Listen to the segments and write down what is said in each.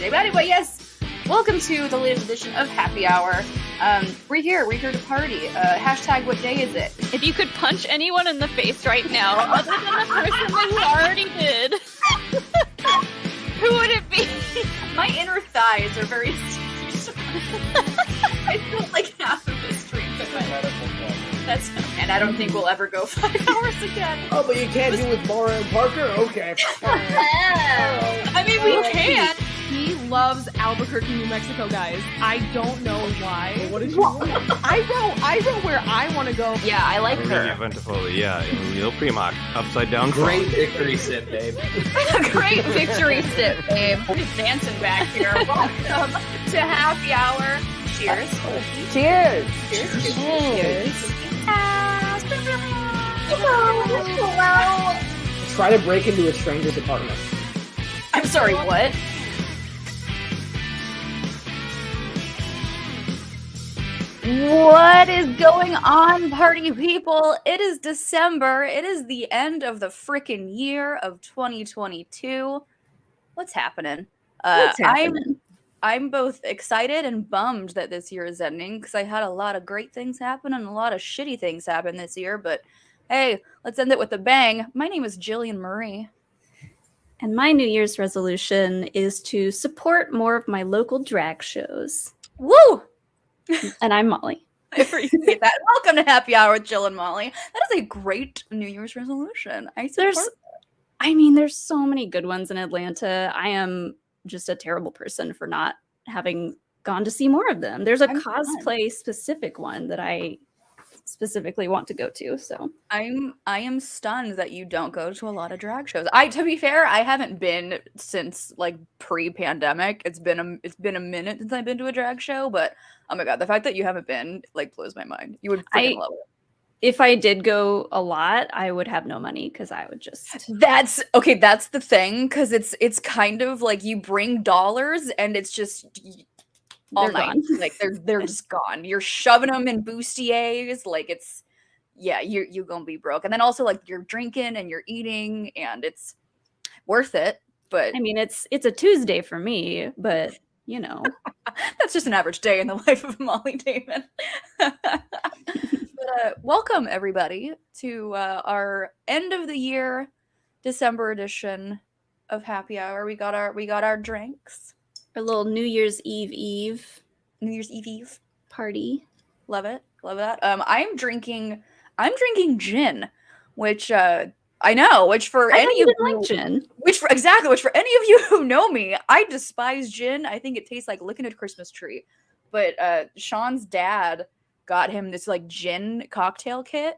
today. But anyway, yes, welcome to the latest edition of Happy Hour. We're here to party. Hashtag what day is it? If you could punch anyone in the face right now, other than the person that you already did, who would it be? My inner thighs are very sticky. I feel like half of this drink. That's and I don't think we'll ever go 5 hours again. Oh, but you can't do with Laura and Parker? Okay. I mean, we can. He loves Albuquerque, New Mexico, guys. I don't know why. Well, what did you want? I wrote where I want to go. Yeah, I like her. Eventful, yeah. Real Primoc. Upside down. Great victory sip, babe. Great victory sip, babe. We're just dancing back here. Welcome to Happy Hour. Cheers. Cheers. Cheers. Cheers. Try to break into a stranger's apartment. I'm sorry, what? What is going on, party people? It is December. It is the end of the frickin' year of 2022. What's happening? I'm both excited and bummed that this year is ending because I had a lot of great things happen and a lot of shitty things happen this year. But hey, let's end it with a bang. My name is Jillian Marie. And my New Year's resolution is to support more of my local drag shows. Woo! And I'm Molly. I appreciate that. Welcome to Happy Hour with Jill and Molly. That is a great New Year's resolution. There's so many good ones in Atlanta. I am just a terrible person for not having gone to see more of them. There's a cosplay specific one that I specifically want to go to. So I am stunned that you don't go to a lot of drag shows. To be fair, I haven't been since like pre-pandemic. It's been a minute since I've been to a drag show, but oh my god, the fact that you haven't been like blows my mind. You would freaking love it. If I did go a lot, I would have no money because I would just. That's the thing, because it's kind of like you bring dollars and it's just all They're night. gone. Like they're just gone. You're shoving them in bustiers, like it's you're gonna be broke. And then also like you're drinking and you're eating and it's worth it. But I mean, it's a Tuesday for me, but you know, that's just an average day in the life of Molly Damon. But welcome everybody to our end of the year December edition of Happy Hour. We got our drinks. our little New Year's Eve party. Love it. Love that. I'm drinking gin, which I know, which for any of you like gin. Which for any of you who know me, I despise gin. I think it tastes like licking a Christmas tree. But Sean's dad got him this like gin cocktail kit,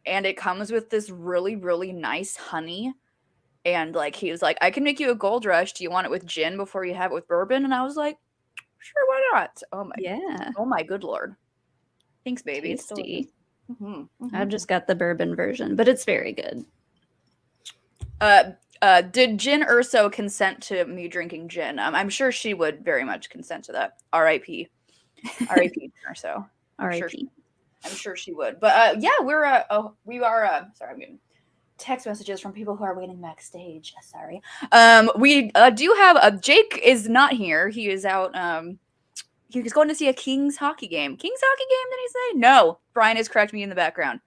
and it comes with this really, really nice honey. And like he was like, I can make you a gold rush. Do you want it with gin before you have it with bourbon? And I was like, sure, why not? Oh my good lord. Thanks, baby. Tasty. Mm-hmm. I've just got the bourbon version, but it's very good. Did Gin Urso consent to me drinking gin? I'm sure she would very much consent to that. R.I.P. R.I.P. Gin Urso. R.I.P. I'm sure she would. But yeah, we are. Sorry, I'm getting text messages from people who are waiting backstage. Sorry. We do have Jake is not here. He is out. He's going to see a Kings hockey game. Kings hockey game? Did he say? No. Brian is correcting me in the background.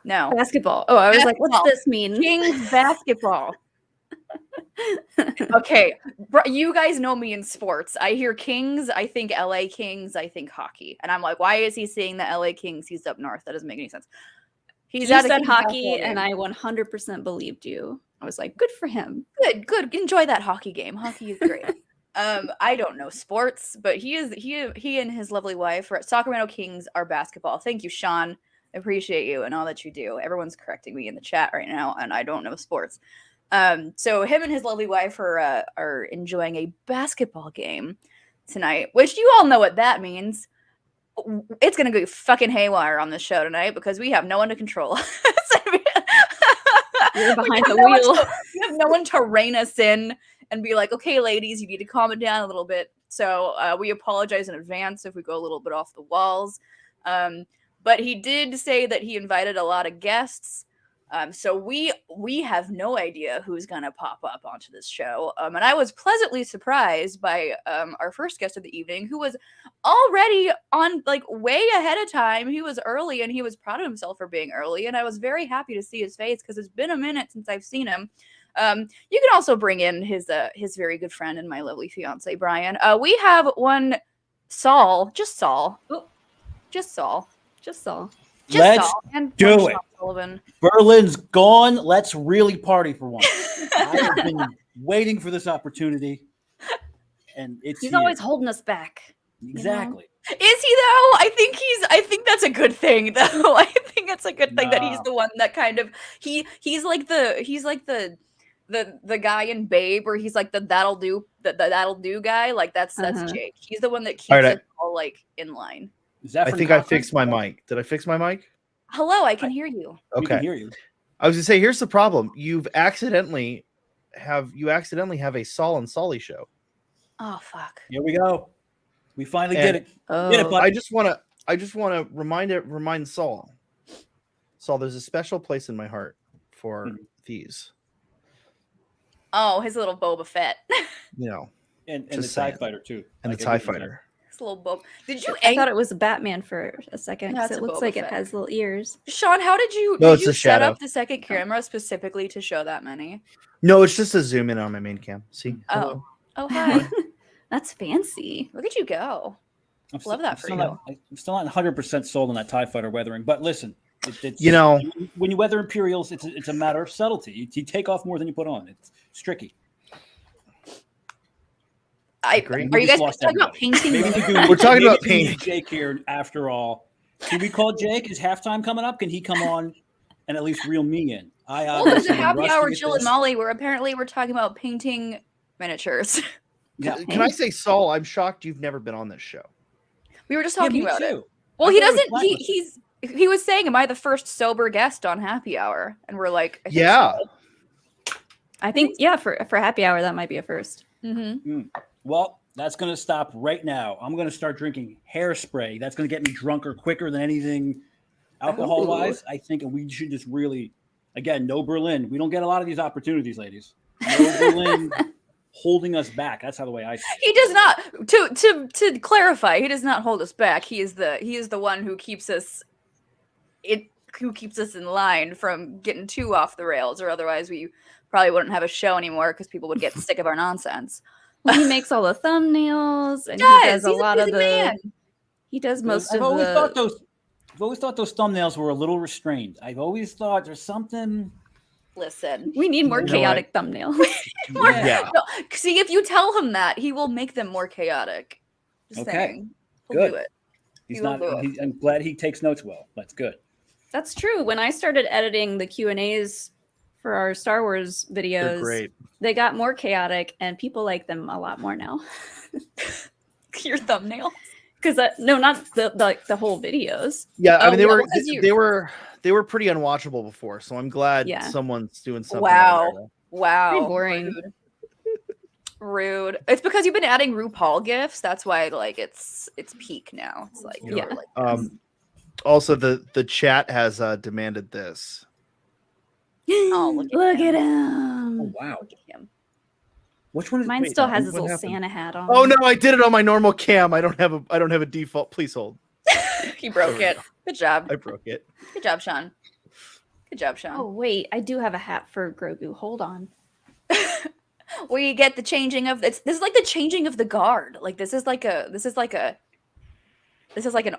No. Basketball. Oh, I was like, what's this mean? Kings basketball. Okay. You guys know me in sports. I hear Kings, I think LA Kings, I think hockey. And I'm like, why is he saying the LA Kings? He's up north. That doesn't make any sense. You said hockey, and I 100% believed you. I was like, good for him. Good. Enjoy that hockey game. Hockey is great. I don't know sports, but he and his lovely wife are at Sacramento Kings are basketball. Thank you, Sean. I appreciate you and all that you do. Everyone's correcting me in the chat right now, and I don't know sports. So him and his lovely wife are enjoying a basketball game tonight, which you all know what that means. It's gonna go fucking haywire on this show tonight because we have no one to control. You're behind the wheel. We have no one to rein us in and be like, okay, ladies, you need to calm it down a little bit. So we apologize in advance if we go a little bit off the walls. But he did say that he invited a lot of guests. So we have no idea who's gonna pop up onto this show. And I was pleasantly surprised by our first guest of the evening, who was already on like way ahead of time. He was early and he was proud of himself for being early. And I was very happy to see his face because it's been a minute since I've seen him. You can also bring in his very good friend and my lovely fiance, Brian. We have one Saul, just Saul. Oh. Just Saul. Just Saul. Just Let's Saul. And do Sean it. Sullivan. Berlin's gone. Let's really party for once. I have been waiting for this opportunity, and it's He's here. always holding us back. Exactly. Is he though? I think that's a good thing though. I think it's a good thing that he's the one that kind of he's like the guy in Babe where he's like the that'll do guy. Like that's Jake. He's the one that keeps it all like in line. I think I fixed my mic. Did I fix my mic? Hello, I can hear you. We Okay. can hear you. I was gonna say, here's the problem. You accidentally have a Saul and Sully show. Oh fuck. Here we go. We finally And- did it. Did it, Oh, buddy. I just wanna remind Saul. Saul, there's a special place in my heart for these. Oh, his little Boba Fett. You know, And the Just TIE saying. Fighter too. and Like the TIE everything. Fighter. His little Boba. Did you? I thought it was a Batman for a second because That's it a looks Boba like it Fett. has little ears. Sean, how did you No, did it's you a set shadow. up the second camera specifically to show that many? No, it's just a zoom in on my main cam. See? Oh. Oh hi. That's fancy. Look at you go. Love that for you. I'm still not 100% sold on that TIE Fighter weathering, but listen, it's You know- when you weather Imperials, it's a matter of subtlety. You take off more than you put on. It's tricky. agree. Are you guys lost talking about everybody. painting? Maybe Lego? we do. We're talking maybe about we need painting. Jake here after all. Should we call Jake? Is halftime coming up? Can he come on and at least reel me in? Well, there's a obviously am happy rusty hour, at Jill and this. Molly, where apparently we're talking about painting miniatures. Yeah. Can I say, Saul, I'm shocked you've never been on this show. We were just Yeah, talking me about it. too. Well, I he thought it was doesn't. He was saying, "Am I the first sober guest on Happy Hour?" And we're like, I think Yeah. so. I think for happy hour that might be a first. Mm-hmm. Well, that's going to stop right now. I'm going to start drinking hairspray. That's going to get me drunker quicker than anything alcohol-wise, I think. And we should just really, again, no Berlin. We don't get a lot of these opportunities, ladies. No Berlin holding us back. That's how the way I see it. He does not. To clarify, he does not hold us back. He is the one who keeps us in line from getting too off the rails, or otherwise we probably wouldn't have a show anymore because people would get sick of our nonsense. Well, he makes all the thumbnails and he Does. does a He's a lot of busy the. man. He does most I've of always the. thought those thumbnails were a little restrained. I've always thought there's something. Listen, We need more You know chaotic thumbnails. Yeah. no, see, if you tell him that, he will make them more chaotic. Just Okay. saying. He'll Good. do it. He's He will not. do it. I'm glad he takes notes well. That's good. That's true. When I started editing the Q&As for our Star Wars They're videos, great. they got more chaotic and people like them a lot more now. Your thumbnail. Because no, not the whole videos. Yeah, I Oh, mean yeah, because they were pretty unwatchable before, so I'm glad Yeah. someone's doing something. Wow. there. Wow. Pretty boring. Rude. It's because you've been adding RuPaul gifs. That's why like it's peak now. It's like Yeah. like, Also, the chat has demanded this. Oh, look at at Oh him. wow. look at him. Which one is? Mine wait, still now, has his what little happened? Santa hat on. Oh no, I did it on my normal cam. I don't have a default. Please hold. He broke it. Good job. I broke it. Good job, Sean. Good job, Sean. Oh wait, I do have a hat for Grogu. Hold on. We get the changing of this is like the changing of the guard. Like this is like an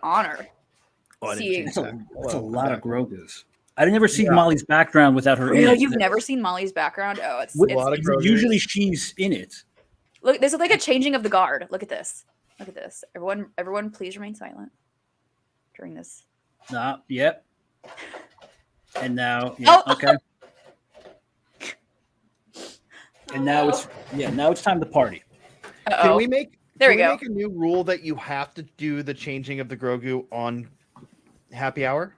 honor. Oh, I didn't Seeing- change That's a, that. that's a Well, lot of okay. Grogus. I never see Yeah. Molly's background without her. in Really? it. You've never seen Molly's background? Oh, it's With- A lot of it's- Grogers. Usually she's in it. look. This is like a changing of the guard. Look at this. Look at this. Everyone, please remain silent during this. Nah, yep. And now, yeah, Oh. okay. And now it's time to party. Can Uh-oh. we make There can we go. make a new rule that you have to do the changing of the Grogu on happy hour?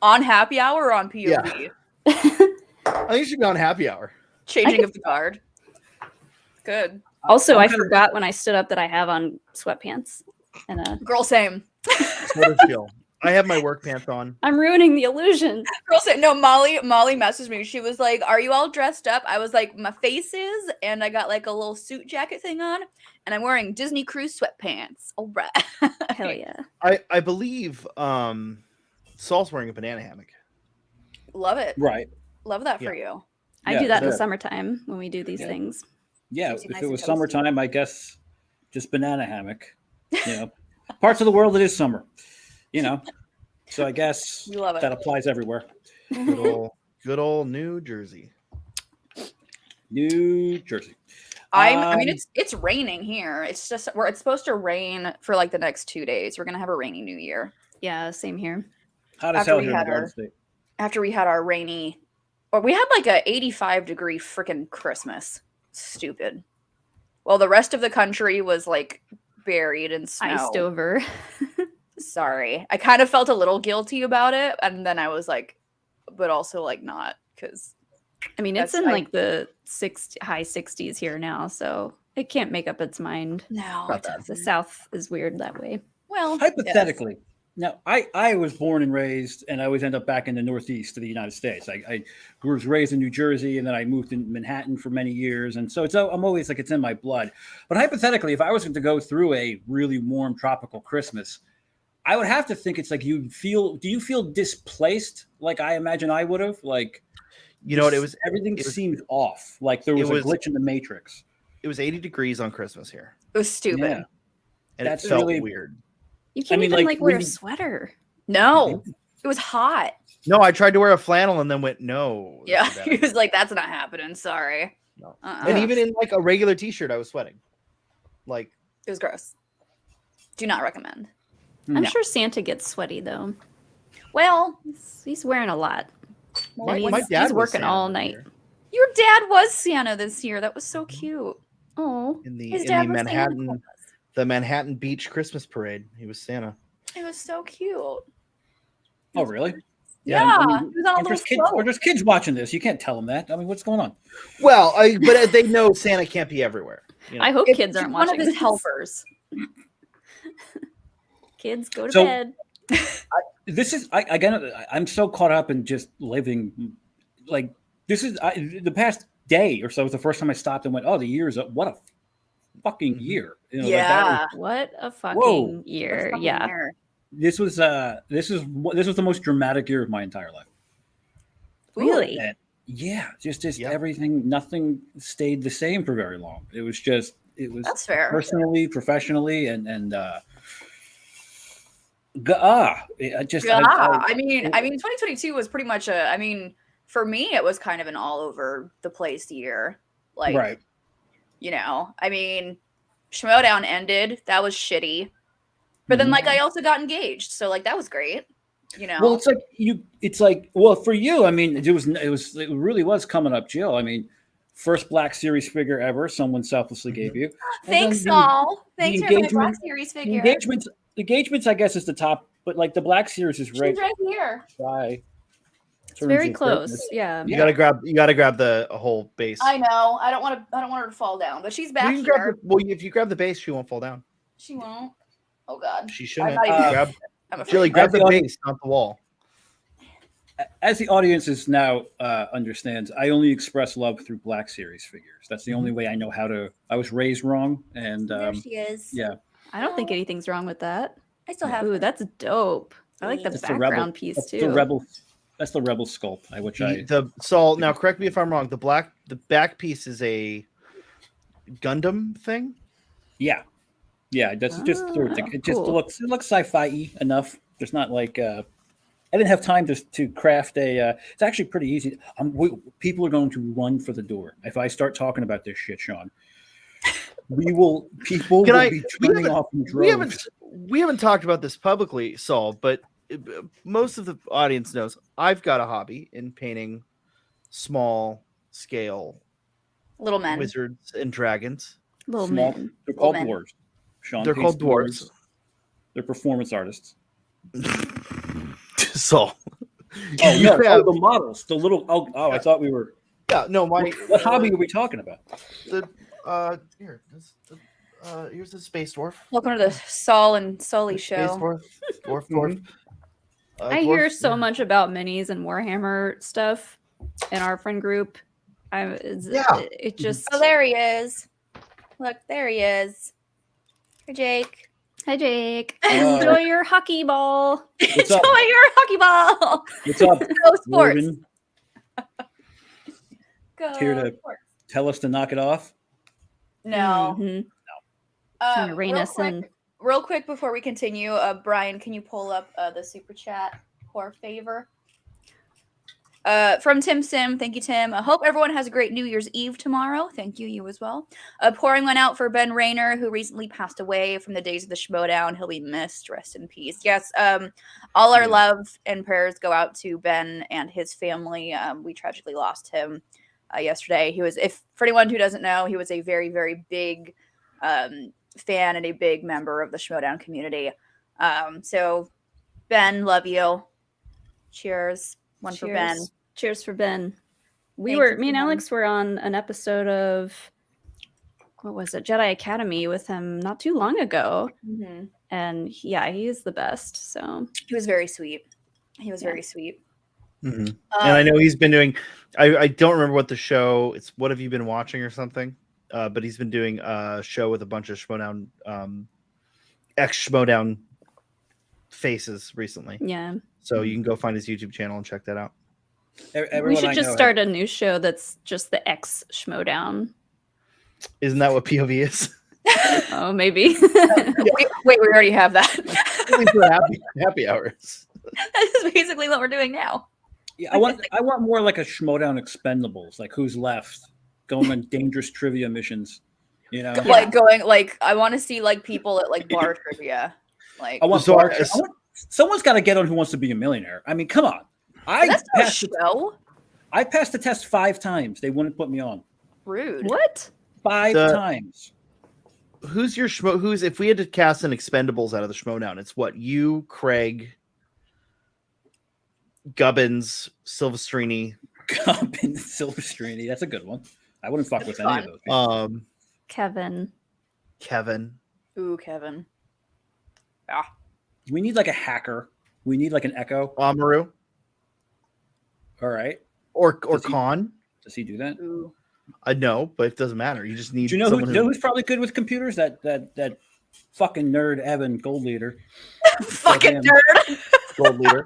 On happy hour or on POV? I think it should be on happy hour. Changing of the guard. Good. Also, I'm I kinda- forgot when I stood up that I have on sweatpants and a Girl, same. What a chill. I have my work pants on. I'm ruining the illusion. Girl said, no, Mollie messaged me. She was like, are you all dressed up? I was like, my face is, and I got like a little suit jacket thing on, and I'm wearing Disney Cruise sweatpants. All right. Hell yeah. I believe Saul's wearing a banana hammock. Love it. Right. Love that for you. I Yeah, do that in sure. the summertime when we do these things. Yeah, Keeps you if nice it and was toasty. summertime, I guess just banana hammock. You know, parts of the world it is summer. You know, so I guess You love it. that applies everywhere. Good old New Jersey. New Jersey. I mean, it's raining here. It's just it's supposed to rain for like the next 2 days. We're gonna have a rainy New Year Yeah, same here. hot as after hell we here in had the Garden our- State. after we had our rainy, or we had like a 85-degree freaking Christmas. Stupid. Well, the rest of the country was like buried in snow. Iced over. Sorry, I kind of felt a little guilty about it, and then I was like, but also like not, because I mean, it's That's- in I- like the high 60s here now, so it can't make up its mind. no. Not bad. The South is weird that way. Well, Hypothetically, now I was born and raised, and I always end up back in the Northeast of the United States. I was raised in New Jersey, and then I moved in Manhattan for many years, and so I'm always like it's in my blood. But hypothetically, if I was to go through a really warm tropical Christmas, I would have to think it's like do you feel displaced like I imagine I would have? Like, You know what? everything it was- seemed off. Like there was a glitch in the matrix. It was 80 degrees on Christmas here, it was stupid. Yeah. and That's it felt really- weird. You can't mean, even like, like wear a when- sweater. No, it was hot. No, I tried to wear a flannel and then went no. Yeah, that's a bad he was idea. like, "That's not happening." Sorry. No. Uh-uh. And even in like a regular T-shirt, I was sweating. Like It was gross. Do not recommend. I'm No. sure Santa gets sweaty though. Well, He's wearing a lot. my, he's- my dad he's was working Santa all this night. year. your dad was Santa this year. That was so cute. Oh, in the His in dad the was Santa Manhattan Claus. the Manhattan Beach Christmas parade. He was Santa. It was so cute. Oh, really? Yeah, I mean, he was on a little slope. there's kids watching this. You can't tell them that. I mean, what's going on? Well, but they know Santa can't be everywhere. You know? I hope If kids he's aren't one watching of his this. helpers. Kids go to So- bed. This is I'm so caught up in just living. Like this is the past day or so was the first time I stopped and went, "Oh, the year's up. What a fucking year!" You know, like that was- Yeah. What a fucking Whoa. year. Fucking Yeah. hair. this was the most dramatic year of my entire life. Really? And yeah, just Yeah. everything. Nothing stayed the same for very long. It was That's fair. personally, professionally, and I mean, 2022 was pretty much I mean, for me, it was kind of an all over the place year. Like, right. you know, I mean, Schmoedown ended. That was shitty. But then, Mhm. like, I also got engaged. So, like, that was great. You know? Well, for you. I mean, it really was coming up, Jill. I mean, first Black Series figure ever. Someone selflessly gave you. And Thanks, then the- Saul. Thanks for my Black engagement- Series The figure. engagements, I guess, is the top, but like the Black Series is She's right. right here. By It's very close. Yeah. You gotta grab the whole base. I know. I don't want her to fall down, but she's back You can grab here. if you grab the base, she won't fall down. She won't. Oh God. She shouldn't. not even- Grab I'm afraid. Jilly, grab the As the- base, not the wall. As the audience is now understands, I only express love through Black Series figures. That's the only way I know how to. I was raised wrong, and There she is. yeah, I don't think anything's wrong with that. I still have. Ooh, that's dope. I like the That's the rebel. background piece that's too. the rebel. That's the rebel sculpt. Saul, now correct me if I'm wrong. The back piece is a Gundam thing. Yeah. That's just sort of thing. It just cool. looks sci-fi enough. There's not like I didn't have time to craft a. It's actually pretty easy. People are going to run for the door if I start talking about this shit, Sean. People will be turning off in droves. We haven't talked about this publicly, Saul, but most of the audience knows I've got a hobby in painting small scale Little men. wizards and dragons. Little Small. man. They're called Woman. dwarves. Sean They're paints called dwarves. They're performance artists. Saul. Oh You no! have- The models. The little. Oh! I thought we were. yeah, no, my What hobby are we talking about? Here's the space dwarf. Welcome to the Saul and Sully Space show. dwarf. I hear so much about minis and Warhammer stuff in our friend group. It just. Oh, there he is. Look, there he is. Hey, Jake. Hi, Jake. Enjoy your hockey ball. What's up? Enjoy your hockey ball. What's up? Go sports. Bourbon? Go Here to sports. tell us to knock it off? No. Mhm. Trying to rein us in. Real quick before we continue, Brian, can you pull up the super chat for favor? From Tim Sim, thank you, Tim. I hope everyone has a great New Year's Eve tomorrow. Thank you, you as well. Pouring one out for Ben Rayner, who recently passed away from the days of the Schmoedown. He'll be missed. Rest in peace. Yes, all our love and prayers go out to Ben and his family. We tragically lost him yesterday. He was, if for anyone who doesn't know, he was a very, very big fan and a big member of the Schmoedown community. So, Ben, love you. Cheers. One for Ben. Cheers for Ben. Me and Alex were on an episode of, what was it, Jedi Academy with him not too long ago. Mm-hmm. And yeah, he is the best. So he was very sweet. He was very sweet. Mm-hmm. And I know he's been doing, I don't remember what the show, it's What Have You Been Watching or something, but he's been doing a show with a bunch of Schmoedown, ex-Schmoedown faces recently. Yeah. So you can go find his YouTube channel and check that out. We should just start a new show that's just the ex Schmoedown. Isn't that what POV is? Oh, maybe. Wait, we already have that. happy hours. That's basically what we're doing now. Yeah, I want more like a Schmoedown Expendables, like who's left, going on dangerous trivia missions. You know, like going like I want to see like people at like bar trivia. Like someone's got to get on Who Wants to Be a Millionaire. I mean, come on. I passed the test 5 times. They wouldn't put me on. Rude. What? 5 times. Who's your Schmo? If we had to cast an Expendables out of the Schmoedown, it's what? You, Craig, Gubbins, Silvestrini. Silvestrini. That's a good one. I wouldn't fuck with any of those people. Kevin. Ooh, Kevin. Yeah. We need like a hacker. We need like an Echo. Maru. All right. Or Khan. Does he do that? Ooh. No, but it doesn't matter. You just need. Do you know who's probably good with computers? That fucking nerd Evan Gold Leader. Fucking nerd. Gold Leader.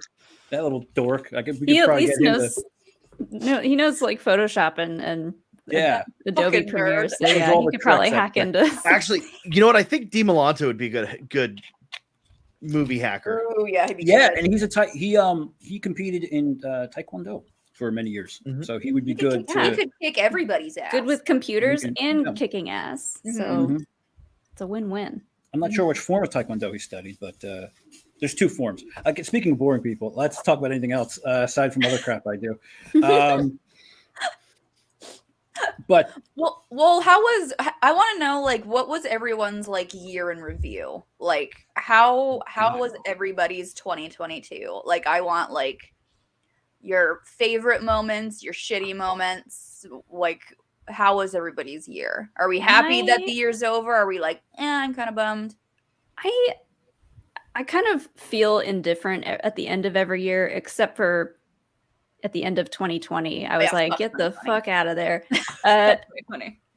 That little dork. He at least knows. No, he knows like Photoshop and Adobe Premiere. So yeah, he could probably hack into. Actually, you know what? I think DiMolanto would be a good movie hacker. Oh yeah, and he's he competed in Taekwondo for many years, so he would be good. He could kick everybody's ass. Good with computers and kicking ass, so it's a win-win. I'm not sure which form of Taekwondo he studied, but there's 2 forms. Speaking of boring people, let's talk about anything else aside from other crap I do. But well, I want to know like what was everyone's like year in review? Like how was everybody's 2022? Like I want like your favorite moments, your shitty moments. Like how was everybody's year? Are we happy that the year's over? Are we like, I'm kind of bummed? I kind of feel indifferent at the end of every year, except for at the end of 2020. I was like, get the fuck out of there.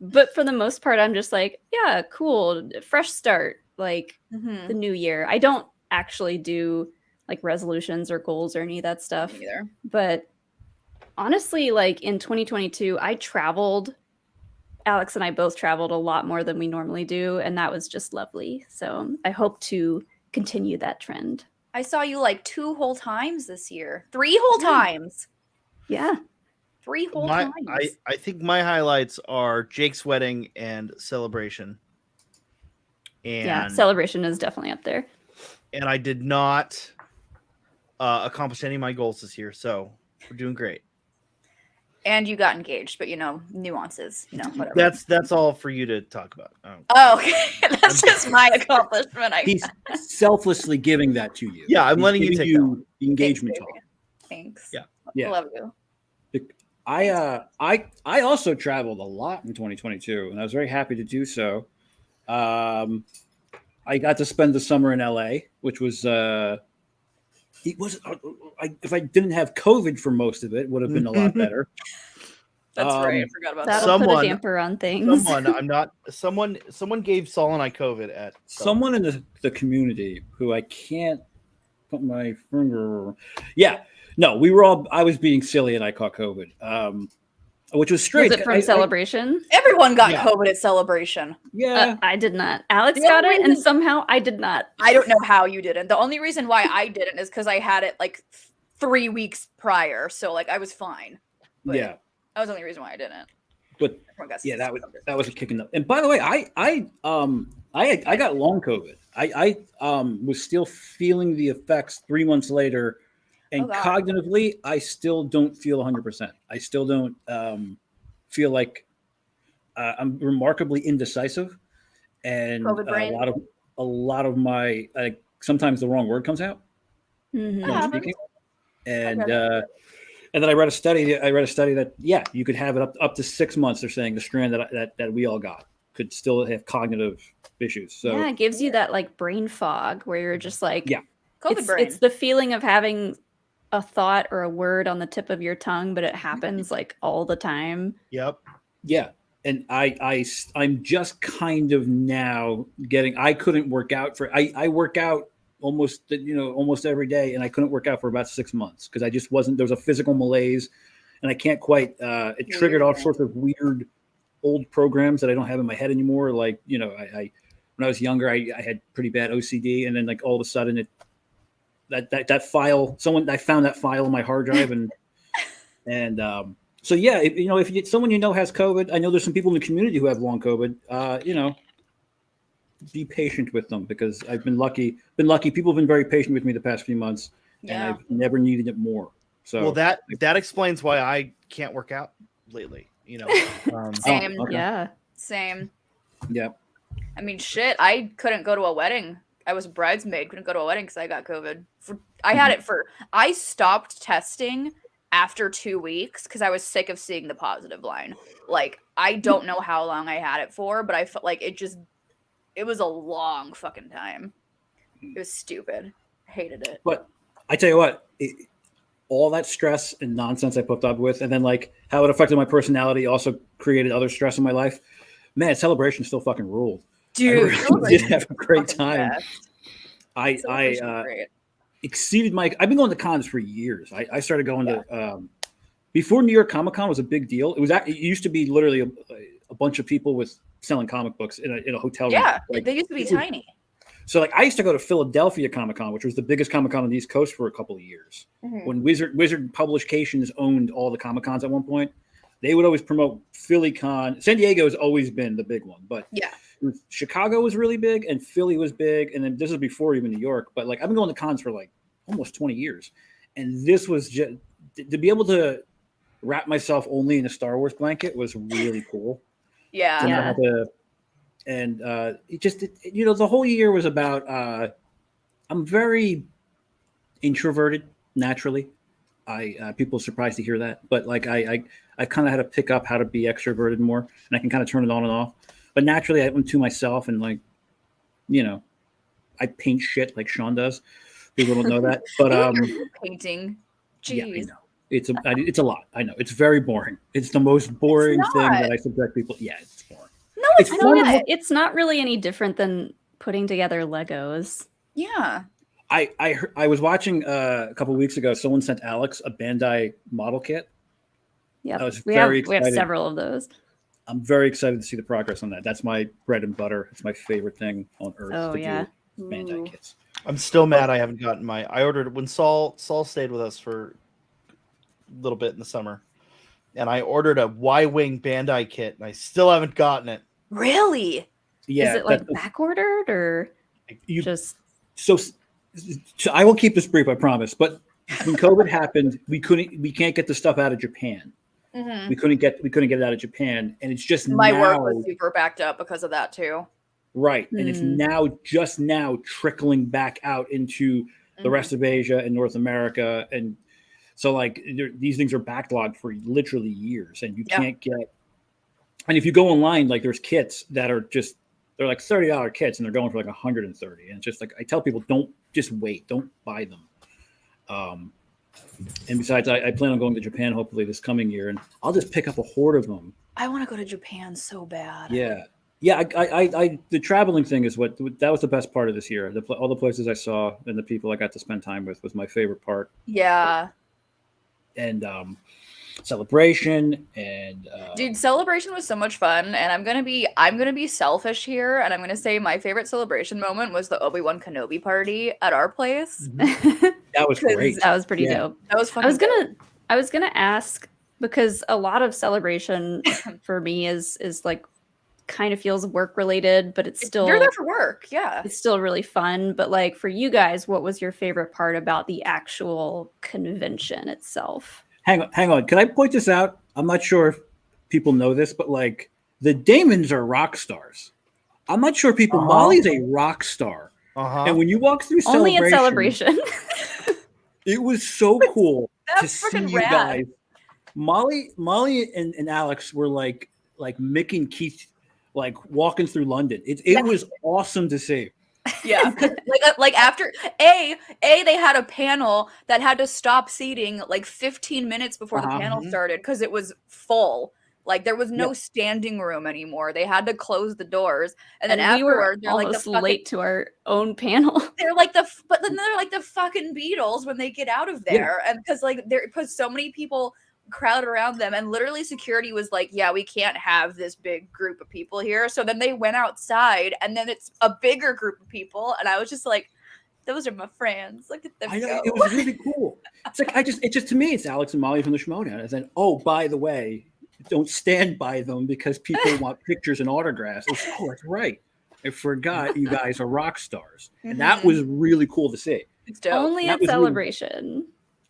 But for the most part, I'm just like, yeah, cool. Fresh start. Like the new year. I don't actually do like resolutions or goals or any of that stuff either. But honestly, like in 2022, I traveled. Alex and I both traveled a lot more than we normally do. And that was just lovely. So I hope to continue that trend. I saw you like 2 whole times this year. 3 whole times. Yeah. 3 whole times. I think my highlights are Jake's wedding and Celebration. And yeah, Celebration is definitely up there. And I did not accomplish any of my goals this year, so we're doing great. And you got engaged, but nuances, whatever. That's all for you to talk about. Oh, okay. That's just my accomplishment. He's selflessly giving that to you. Yeah, I'm letting you take the engagement talk. Thanks. Yeah. I love you. I also traveled a lot in 2022, and I was very happy to do so. I got to spend the summer in LA, which was it was. If I didn't have COVID for most of it, would have been a lot better. That's right. I forgot about That'll that. put a damper on things. Someone gave Saul and I COVID at someone in the community who I can't put my finger. Yeah, no, we were all. I was being silly and I caught COVID, which was strange. Was it from Celebration? Everyone got COVID at Celebration. Yeah, I did not. Alex got it, and somehow I did not. I don't know how you didn't. The only reason why I didn't is because I had it like 3 weeks prior, so like I was fine. But yeah. That was the only reason why I didn't. But yeah, that was a kick in the. And by the way, I got long COVID. I was still feeling the effects 3 months later, and cognitively, I still don't feel 100%. I still don't feel like I'm remarkably indecisive, and a lot of my sometimes the wrong word comes out when I'm speaking, and then I read a study that you could have it up to 6 months. They're saying the strand that we all got could still have cognitive issues. So yeah, it gives you that like brain fog where you're just like, COVID brain. It's the feeling of having a thought or a word on the tip of your tongue, but it happens like all the time. Yep. Yeah. And I'm just kind of now getting. I couldn't work out I work out almost every day, and I couldn't work out for about 6 months because I just wasn't. There was a physical malaise, and I can't quite. It triggered all sorts of weird old programs that I don't have in my head anymore. Like I when I was younger, I had pretty bad OCD, and then like all of a sudden that file. I found that file on my hard drive, and so yeah, if someone has COVID, I know there's some people in the community who have long COVID. Be patient with them because I've been lucky. People have been very patient with me the past few months, and I've never needed it more. So that explains why I can't work out lately. Same. Okay. Yeah. Same. Yeah. I mean, shit. I couldn't go to a wedding. I was a bridesmaid. Couldn't go to a wedding because I got COVID. I stopped testing after 2 weeks because I was sick of seeing the positive line. Like, I don't know how long I had it for, but I felt like it was a long fucking time. It was stupid. I hated it. But I tell you what, all that stress and nonsense I put up with, and then like how it affected my personality also created other stress in my life. Man, Celebration still fucking ruled. Dude, I did have a great time. I exceeded I've been going to cons for years. I started going to before New York Comic Con was a big deal. It used to be literally a bunch of people with selling comic books in a hotel room. Yeah, they used to be tiny. So like I used to go to Philadelphia Comic Con, which was the biggest Comic Con on the East Coast for a couple of years. Mm-hmm. When Wizard Publications owned all the Comic Cons at one point, they would always promote Philly Con. San Diego has always been the big one, but Chicago was really big and Philly was big, and then this is before even New York. But like I've been going to cons for like almost 20 years, and this was just to be able to wrap myself only in a Star Wars blanket was really cool. Yeah. The whole year was about. I'm very introverted naturally. People are surprised to hear that, but like I kind of had to pick up how to be extroverted more, and I can kind of turn it on and off. But naturally, I'm to myself, and like, I paint shit like Sean does. People don't know that, but painting. Jeez. Yeah, I know. It's a lot. I know. It's very boring. It's the most boring thing that I subject people. Yeah, it's boring. No, it's not. It's not really any different than putting together Legos. Yeah. I was watching a couple of weeks ago. Someone sent Alex a Bandai model kit. Yeah, we have several of those. I'm very excited to see the progress on that. That's my bread and butter. It's my favorite thing on earth. Do Bandai kits. I'm still mad I haven't gotten I ordered when Saul stayed with us for a little bit in the summer, and I ordered a Y-Wing Bandai kit, and I still haven't gotten it. Really? Yeah. Is it like back ordered or just? So I will keep this brief, I promise. But when COVID happened, we can't get the stuff out of Japan. Mm-hmm. We couldn't get it out of Japan, and it's just my work was super backed up because of that too. Right, and it's just now trickling back out into the rest of Asia and North America, and so like these things are backlogged for literally years, and you can't get. And if you go online, like there's kits that are they're like $30 kits, and they're going for like $130, and it's just like I tell people, don't just wait, don't buy them. And besides, I plan on going to Japan hopefully this coming year, and I'll just pick up a horde of them. I want to go to Japan so bad. Yeah. The traveling thing is that was the best part of this year. All the places I saw and the people I got to spend time with was my favorite part. Yeah. And Celebration and dude, Celebration was so much fun, and I'm gonna be selfish here, and I'm gonna say my favorite Celebration moment was the Obi-Wan Kenobi party at our place. That was great. That was pretty dope. That was fucking I was gonna ask, because a lot of Celebration for me is like kind of feels work related, but it's still you're there for work. Yeah, it's still really fun. But like for you guys, what was your favorite part about the actual convention itself? Hang on. Can I point this out? I'm not sure if people know this, but like the Damons are rock stars. I'm not sure people. Mollie's a rock star, and when you walk through only at Celebration, it was so cool to see you rad. guys. Mollie and Alex were like Mick and Keith, like walking through London. It was awesome to see. Yeah, like after they had a panel that had to stop seating like 15 minutes before the panel started because it was full. Like there was no standing room anymore. They had to close the doors, and then afterward, they're like late to our own panel. They're like the fucking Beatles when they get out of there, and because so many people crowd around them, and literally security was like, yeah, we can't have this big group of people here. So then they went outside, and then it's a bigger group of people, and I was just like, those are my friends, look at them. I know, it was really cool. It's like it just to me it's Alex and Mollie from the Schmoedown. And then, oh, by the way, don't stand by them because people want pictures and autographs. Oh, that's right, I forgot you guys are rock stars. And that was really cool to see. It's dope. Only at Celebration. Really,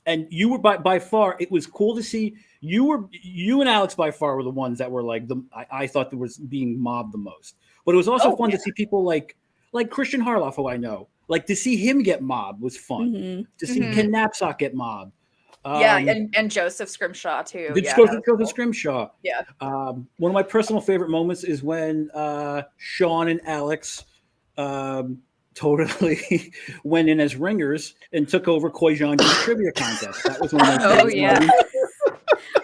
and you were by far, it was cool to see. You and Alex by far were the ones that were like I thought that was being mobbed the most. But it was also fun to see people like Christian Harloff, who I know. Like to see him get mobbed was fun. To see Ken Knapsack get mobbed. And Joseph Scrimshaw too. Joseph Scrimshaw. Yeah. One of my personal favorite moments is when Sean and Alex totally went in as ringers and took over Koi Jean's trivia contest. That was one of my favorites.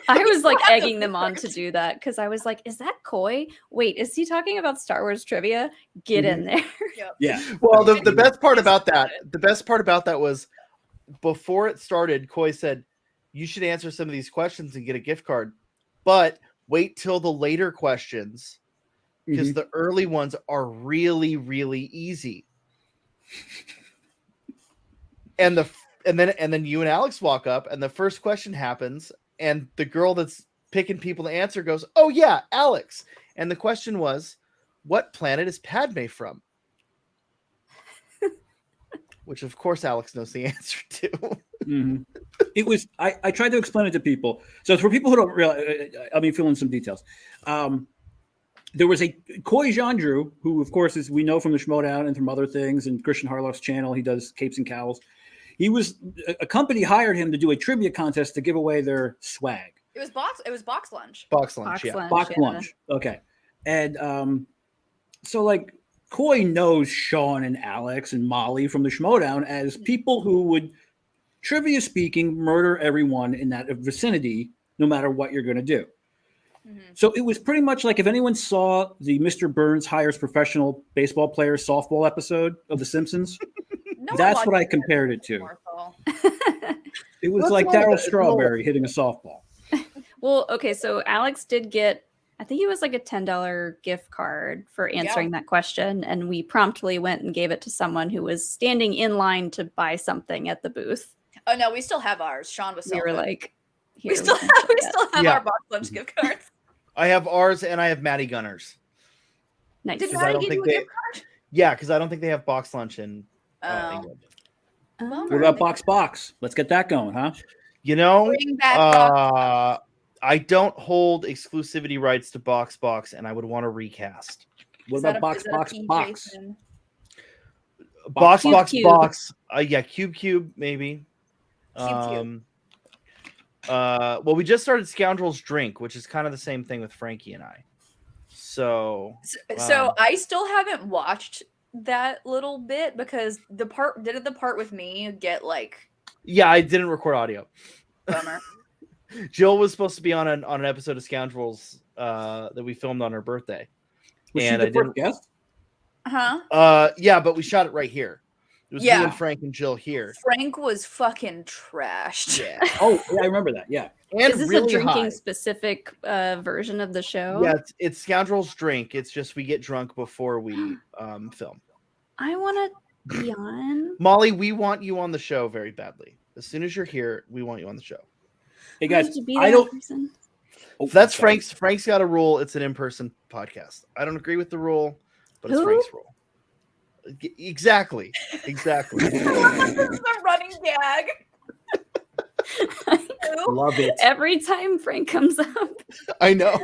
I was like egging them on to do that because I was like, is that Koi? Wait, is he talking about Star Wars trivia? Get in there. Yeah. Well, the best part about that was before it started, Koi said, you should answer some of these questions and get a gift card, but wait till the later questions because the early ones are really, really easy. And then you and Alex walk up and the first question happens and the girl that's picking people to answer goes, oh yeah, Alex. And the question was, what planet is Padme from? Which of course Alex knows the answer to. It was, I tried to explain it to people. So for people who don't realize, fill in some details. There was a Koi Jean, who of course we know from the Schmoedown and from other things, and Christian Harloff's channel. He does capes and cowls. A company hired him to do a trivia contest to give away their swag. It was box lunch. Box lunch. Lunch. Okay. And so like Koi knows Sean and Alex and Mollie from the Schmoedown as people who would, trivia speaking, murder everyone in that vicinity, no matter what you're going to do. So it was pretty much like if anyone saw the Mr. Burns hires professional baseball players softball episode of The Simpsons, that's what I compared it to. It was like Darryl Strawberry hitting a softball. Well, okay, so Alex did get, I think it was like a $10 gift card for answering that question, and we promptly went and gave it to someone who was standing in line to buy something at the booth. Oh no, we still have ours. Sean was. We were like, we still have our box lunch gift cards. I have ours and I have Maddie Gunner's. Nice. Did Maddie give you a gift card? Yeah, because I don't think they have box lunch in England. What about box? Let's get that going, huh? You know, I don't hold exclusivity rights to box, and I would want to recast. What about box? Box. Yeah, Cube, maybe. Cube. Well, we just started Scoundrels Drink, which is kind of the same thing with Frankie and I. So I still haven't watched that little bit because didn't the part with me get like Yeah, I didn't record audio. Bummer. Jill was supposed to be on an episode of Scoundrels that we filmed on her birthday. Was And she I the didn't. first guest? Yeah, but we shot it right here. It was me Yeah. and Frank and Jill here. Frank was fucking trashed. Yeah, Oh, yeah, I remember that. Yeah. and Is this really a drinking high. specific version of the show? Yeah, it's Scoundrels drink. It's just we get drunk before we film. I want to be on. Molly, we want you on the show very badly. As soon as you're here, we want you on the show. Hey I guys, have to be I there in don't. person. Oh, That's sorry. Frank's got a rule. It's an in-person podcast. I don't agree with the rule, but it's Who? Frank's rule. Exactly. This is a running gag. Who? Love it. Every time Frank comes up, I know.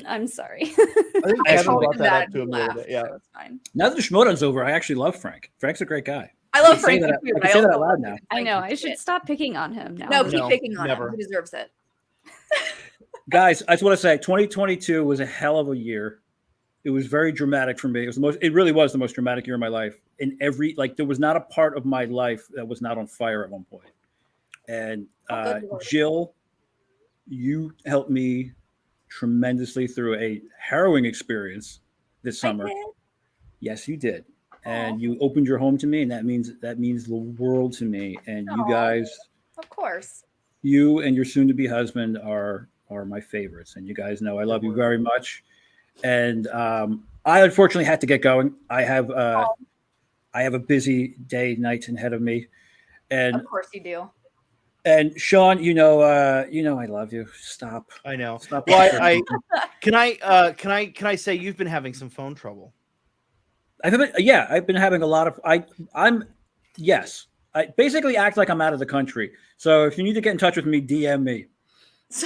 I'm sorry. I think I Kevin told brought him that that up to him and the other laughed, day. Yeah. so it's fine. Now that the Schmoedown's over, I actually love Frank. Frank's a great guy. I love I can say Frank that- too. I but can say that also out loud love now. him. I know. Frank's I should shit. stop picking on him now. No, keep No, picking on never. him. He deserves it. Guys, I just want to say 2022 was a hell of a year. It was very dramatic for me. It really was the most dramatic year of my life. In every, like, there was not a part of my life that was not on fire at one point. And good Lord. Jill, you helped me tremendously through a harrowing experience this summer. I did. Yes, you did. And you opened your home to me, and that means the world to me. And you Aw. guys, Of course. you and your soon-to-be husband are my favorites, and you guys know I love you very much. And I unfortunately had to get going. I have a busy day, night ahead of me, and Of course you do. Sean, you know I love you. Stop. I know. Stop. Well, can I say you've been having some phone trouble? I've been having a lot of. I basically act like I'm out of the country. So if you need to get in touch with me, DM me.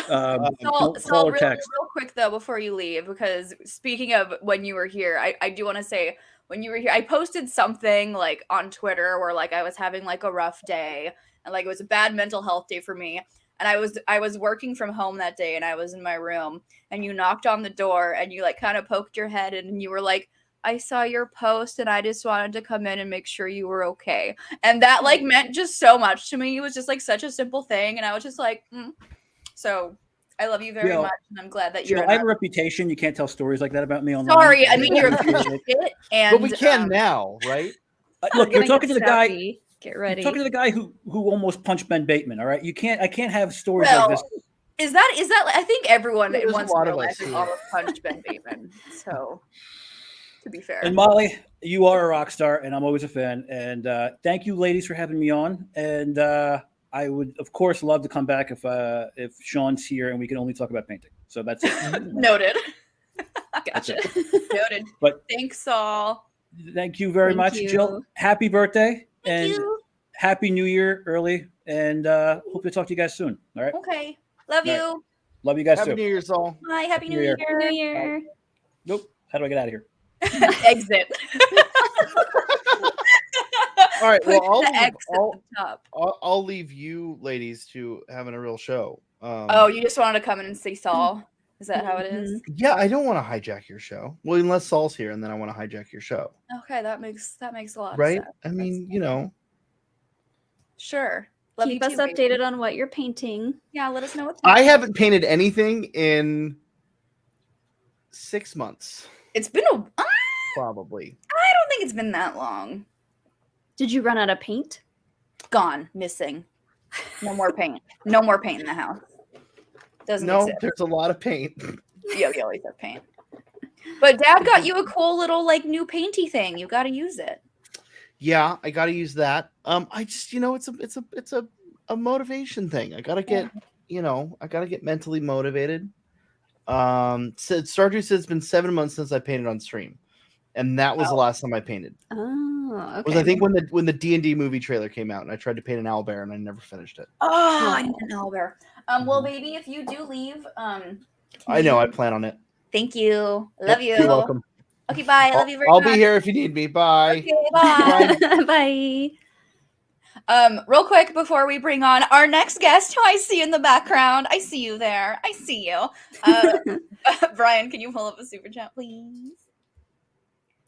Don't call Saul, or text. real quick though, before you leave, because speaking of when you were here, I do want to say when you were here, I posted something like on Twitter where like I was having like a rough day and like it was a bad mental health day for me. And I was working from home that day and I was in my room and you knocked on the door and you like kind of poked your head in and you were like, I saw your post and I just wanted to come in and make sure you were okay. And that like meant just so much to me. It was just like such a simple thing. And I was just like, So I love you very much. And I'm glad that you're I have a reputation. You can't tell stories like that about me online. sorry. I mean, you're a piece of shit. And But we can now, right? Look, you're Gonna talking get to the guy. sappy. Get ready. You're talking to the guy who almost punched Ben Bateman. All right, I can't have stories Well, like this. is that I think everyone There's a once lot in of their us life has who- almost punched Ben Bateman. So to be fair. And Molly, you are a rock star, and I'm always a fan. And thank you, ladies, for having me on. And I would, of course, love to come back if Sean's here and we can only talk about painting. So that's it. Noted. Gotcha. Noted. But Thanks, Saul. thank you very Thank much, you. Jill. Happy birthday Thank and you. happy New Year early. And hope to talk to you guys soon. All right, Okay. Love All right. you. love you guys Happy too. New Year's all. Bye. Happy New New Year. Year. New Year. Nope. How do I get out of here? Exit. All right. Well, Push the X at the top. I'll leave you ladies to having a real show. Oh, you just wanted to come in and see Saul? Is that how it is? Yeah, I don't want to hijack your show. Well, unless Saul's here, and then I want to hijack your show, Okay, that makes a lot right? of sense. I mean, you know, Sure. Love Keep you us too, baby. updated on what you're painting. Yeah, let us know what's I haven't painted anything in 6 months, It's been a I probably. don't think it's been that long. Did you run out of paint? Gone, missing. No more paint. No more paint in the house. Doesn't No, exist. there's a lot of paint. You always have paint. But Dad got you a cool little like new painty thing. You got to use it. Yeah, I got to use that. I just, it's a motivation thing. I got to get, I got to get mentally motivated. Stardew says it's been 7 months since I painted on stream, and that was the last time I painted. Oh, okay. Was I think when the D&D movie trailer came out, and I tried to paint an owlbear, and I never finished it. Oh, I need an owlbear. Well, baby, if you do leave, I know. I plan on it. Thank you. Love you. You're welcome. Okay, bye. I love you very I'll much. be here if you need me. Bye. Okay, bye. Bye. Real quick before we bring on our next guest, who I see in the background. I see you there. I see you. Brian, can you pull up a super chat, please?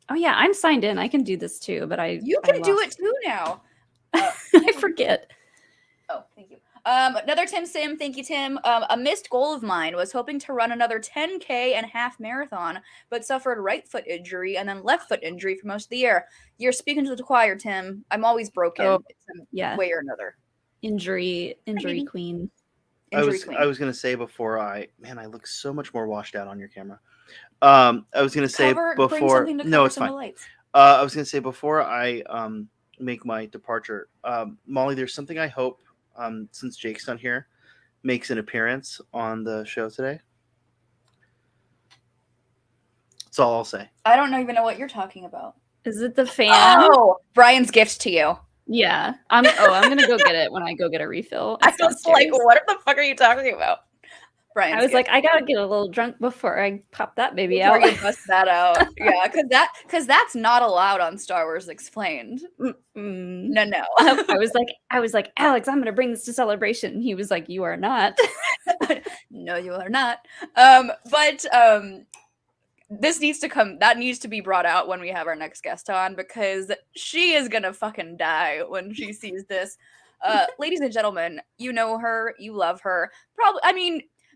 Oh yeah, I'm signed in. I can do this too, but You can do it too now. I forget. Oh, thank you. Another Tim Sim, thank you, Tim. A missed goal of mine was hoping to run another 10K and half marathon, but suffered right foot injury and then left foot injury for most of the year. You're speaking to the choir, Tim. I'm always broken. Oh, some yeah. way or another. Injury queen. I was gonna say before I look so much more washed out on your camera. I was gonna say before no, it's fine. I was gonna say before I make my departure, Molly, there's something I hope since Jake's not here makes an appearance on the show today. That's all I'll say. I don't even know what you're talking about. Is it the fan? Oh, Brian's gift to you. Yeah. I'm gonna go get it when I go get a refill. I was like, what the fuck are you talking about? Brian's I was like, I gotta get a little drunk before I pop that baby before out. you bust that out. Yeah, because that's not allowed on Star Wars Explained. No. I was like, Alex, I'm gonna bring this to Celebration. And he was like, you are not. No, you are not. But this needs to be brought out when we have our next guest on, because she is gonna fucking die when she sees this. Ladies and gentlemen, you know her, you love her.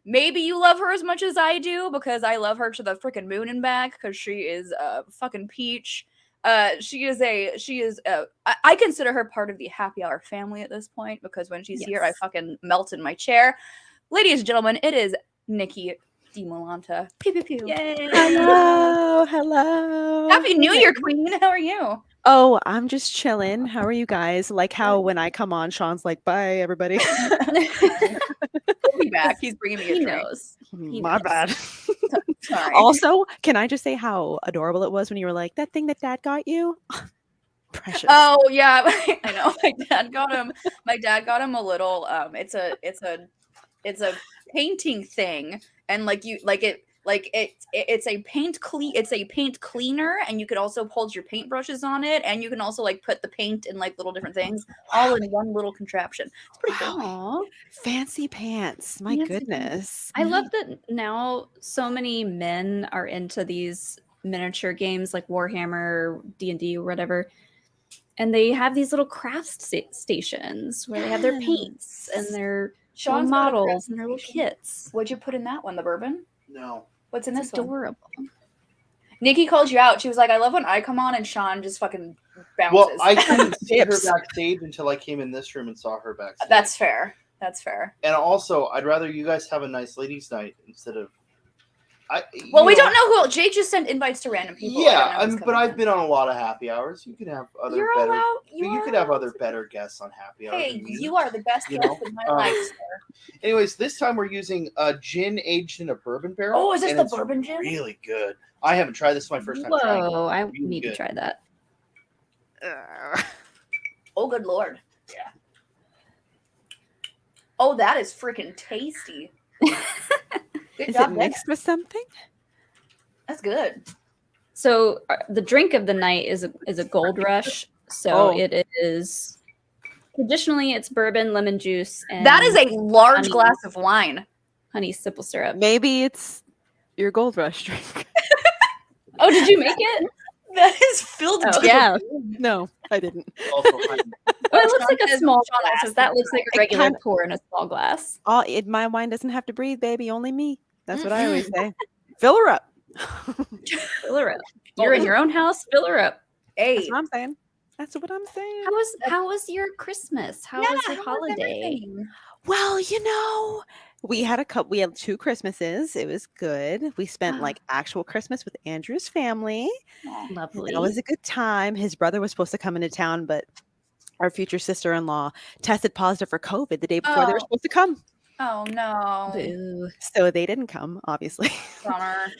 Maybe you love her as much as I do, because I love her to the freaking moon and back, because she is a fucking peach. I consider her part of the happy hour family at this point, because when she's here, I fucking melt in my chair. Ladies and gentlemen, it is Nikki DiMolanta. Pew pew pew. Yay! Hello. Happy New Year, Queen. How are you? Oh, I'm just chilling. How are you guys? Like how when I come on, Sean's like, "Bye, everybody." He'll be back. He's bringing me a drink. knows. My bad. Sorry. Also, can I just say how adorable it was when you were like, "That thing that Dad got you"? Precious. Oh yeah, I know. My dad got him a little. It's a painting thing, and it's a paint cleaner, and you could also hold your paintbrushes on it, and you can also like put the paint in like little different things all in one little contraption. It's pretty cool. Aww. Fancy pants. My goodness. I love that now so many men are into these miniature games like Warhammer, D&D, or whatever. And they have these little craft stations where they have their paints and their models and their little kits. What'd you put in that one? The bourbon? No. What's in this adorable one? Nikki called you out. She was like, I love when I come on and Sean just fucking bounces. Well, I couldn't see her backstage until I came in this room and saw her backstage. That's fair. And also, I'd rather you guys have a nice ladies' night instead of... we don't know who... Jake just sent invites to random people. Yeah, but I've been on a lot of happy hours. You could have other other better guests on happy hours. Hey, you are the best guest in my life, sir. Anyways, this time we're using a gin aged in a bourbon barrel. Oh, is this the bourbon gin? Really good. I haven't tried this. My first time trying it. Whoa, I need to try that. Oh, good Lord. Yeah. Oh, that is freaking tasty. Is it mixed with something? That's good. So the drink of the night is a Gold Rush. So it is traditionally it's bourbon, lemon juice, and that is a large glass of wine. Honey simple syrup. Maybe it's your Gold Rush drink. Oh, did you make it? That is filled. Yeah. No, I didn't. It looks like a small glass. That looks like a regular pour in a small glass. My wine doesn't have to breathe, baby. Only me. That's what I always say. Fill her up. Fill her up. You're in your own house. Fill her up. Hey, that's what I'm saying. That's what I'm saying. How was your Christmas? How was your holiday? Well, we had 2 Christmases. It was good. We spent like actual Christmas with Andrew's family. Lovely. That was a good time. His brother was supposed to come into town, but our future sister-in-law tested positive for COVID the day before they were supposed to come. Oh no. Boo. So they didn't come, obviously. Bummer.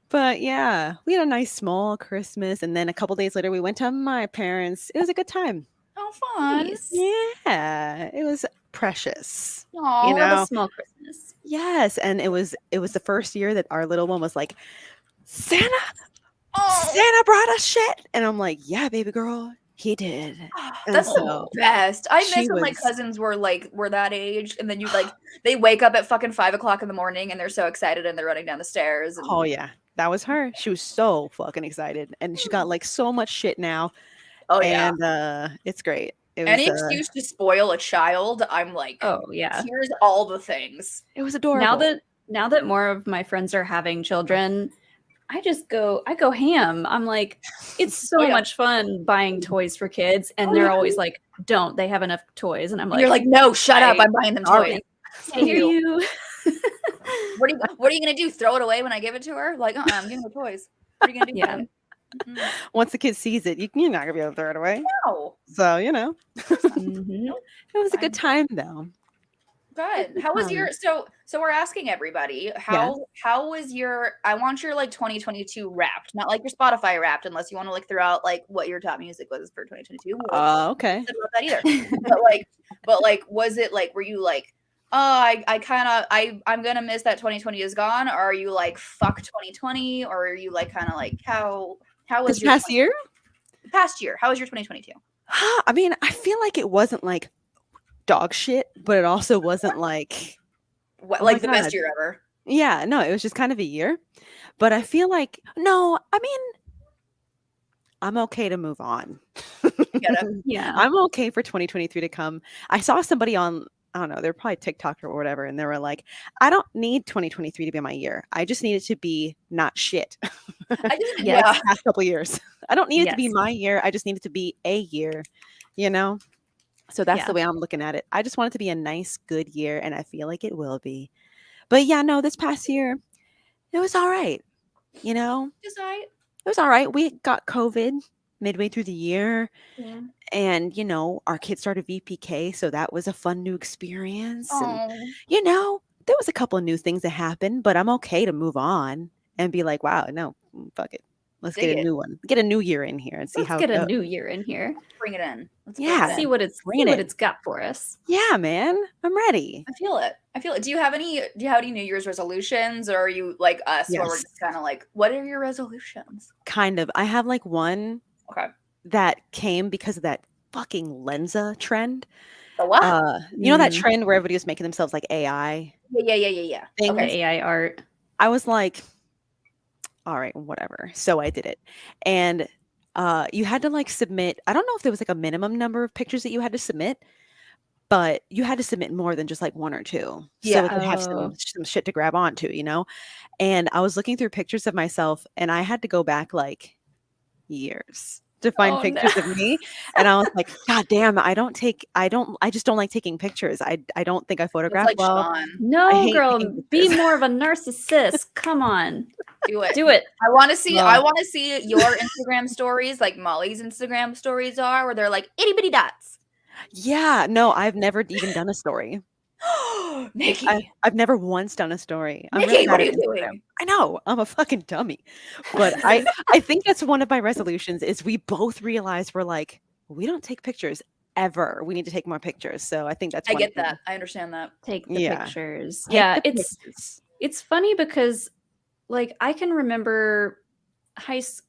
But yeah, we had a nice small Christmas, and then a couple days later we went to my parents. It was a good time. Oh, fun. Nice. Yeah, it was precious. Oh, a small Christmas. Yes, and it was the first year that our little one was like, Santa brought us shit, and I'm like, yeah, baby girl, he did. That's the best. I miss when my cousins were that age, and then they wake up at fucking 5 o'clock in the morning, and they're so excited, and they're running down the stairs. And... Oh yeah, that was her. She was so fucking excited, and she got like so much shit now. Oh yeah, and it's great. It Any was, excuse to spoil a child, I'm like, Oh yeah. here's all the things. it was adorable. Now that more of my friends are having children, I go ham. I'm like, it's so yeah. much fun buying toys for kids, and they're always like, "Don't they have enough toys?" And I'm like, You're like, no, shut up! I'm buying them toys. I hear you. What are you gonna do? Throw it away when I give it to her? Like, I'm giving her toys. What are you gonna do? Yeah. Once the kid sees it, you're not gonna be able to throw it away. No. So Mhm. it was a good time though. Good. How was your so we're asking everybody how was your I want your like 2022 wrapped, not like your Spotify wrapped, unless you want to like throw out like what your top music was for 2022. Okay. About that either. but like was it like were you like I'm gonna miss that 2020 is gone, or are you like fuck 2020, or are you like kind of like how was This your past year? Past year, how was your 2022? I mean, I feel like it wasn't like dog shit, but it also wasn't like Like the best year ever. Yeah, no, it was just kind of a year. But I feel like I mean, I'm okay to move on. Yeah. I'm okay for 2023 to come. I saw somebody on, I don't know, they're probably TikTok or whatever, and they were like, I don't need 2023 to be my year. I just need it to be not shit. I just Yeah. Like the past couple years. I don't need it to be Yes. my year. I just need it to be a year, you know? So that's Yeah. the way I'm looking at it. I just want it to be a nice, good year, and I feel like it will be. But yeah, no, this past year, it was all right. You know, just I it was all right. We got COVID midway through the year, yeah. and our kids started VPK, so that was a fun new experience. And Oh. there was a couple of new things that happened, but I'm okay to move on and be like, wow, no, fuck it. Let's Dig get a it. new one. Get a new year in here and see Let's how get it a goes. new year in here. Bring it in. Let's Yeah. bring it See in. what Bring it. it's got for us. Yeah, man. I'm ready. I feel it. Do you have any New Year's resolutions, or are you like us where we're Yes. just kind of like, what are your resolutions? Kind of. I have like one Okay. that came because of that fucking Lensa trend. The what? You know that trend where everybody was making themselves like AI Yeah. things? Okay. AI art. I was like, all right, whatever. So I did it. And you had to like submit, I don't know if there was like a minimum number of pictures that you had to submit, but you had to submit more than just like one or two. Yeah. So it could have Oh. some shit to grab onto, And I was looking through pictures of myself, and I had to go back like years to find Oh, pictures no. of me. And I was like, God damn, I just don't like taking pictures. I don't think I It's photograph like well. Sean. No, hate girl, taking be pictures. more of a narcissist. Come on. Do it. Do it. I want to see. Well- I want to see your Instagram stories, like Mollie's Instagram stories are, where they're like itty bitty dots. Yeah, no, I've never even done a story. Nikki, I've never once done a story. I'm Nikki, really what bad are you at Instagram. doing? I know, I'm a fucking dummy. But I think that's one of my resolutions is we both realize we're like, we don't take pictures ever. We need to take more pictures. So I think that's I one get thing. that. I understand that. Take the Yeah. pictures. Take Yeah, the it's pictures. it's funny because like I can remember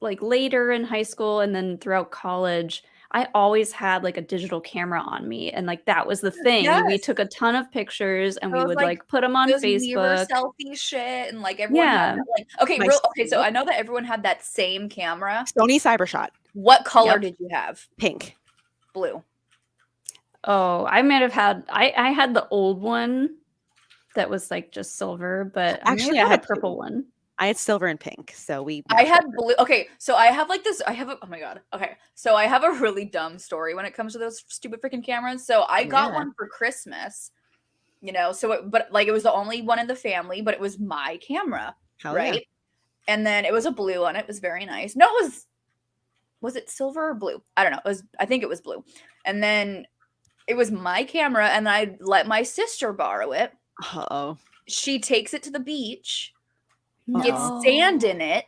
like later in high school and then throughout college, I always had like a digital camera on me, and like that was the thing. We Yes. took a ton of pictures and we Those, would like, like put them on Those mirror Facebook. selfie shit, and like everyone Yeah. had that, like okay, My okay. So Sibling. I know that everyone had that same camera. Sony Cybershot, What color Yep. did you have? pink. Blue. Oh, I might have had I had the old one that was like just silver, but Actually, I I had had a purple two. one. I had silver and pink. So we I matched had up. blue. Okay, so I have like this. Oh my god. Okay, so I have a really dumb story when it comes to those stupid freaking cameras. So I got Yeah. one for Christmas. But like it was the only one in the family, but it was my camera, Hell right? yeah. And then it was a blue one. It was very nice. No, it was it silver or blue? I don't know. I think it was blue. And then it was my camera, and I let my sister borrow it. Uh-oh. She takes it to the beach, No. gets sand in it.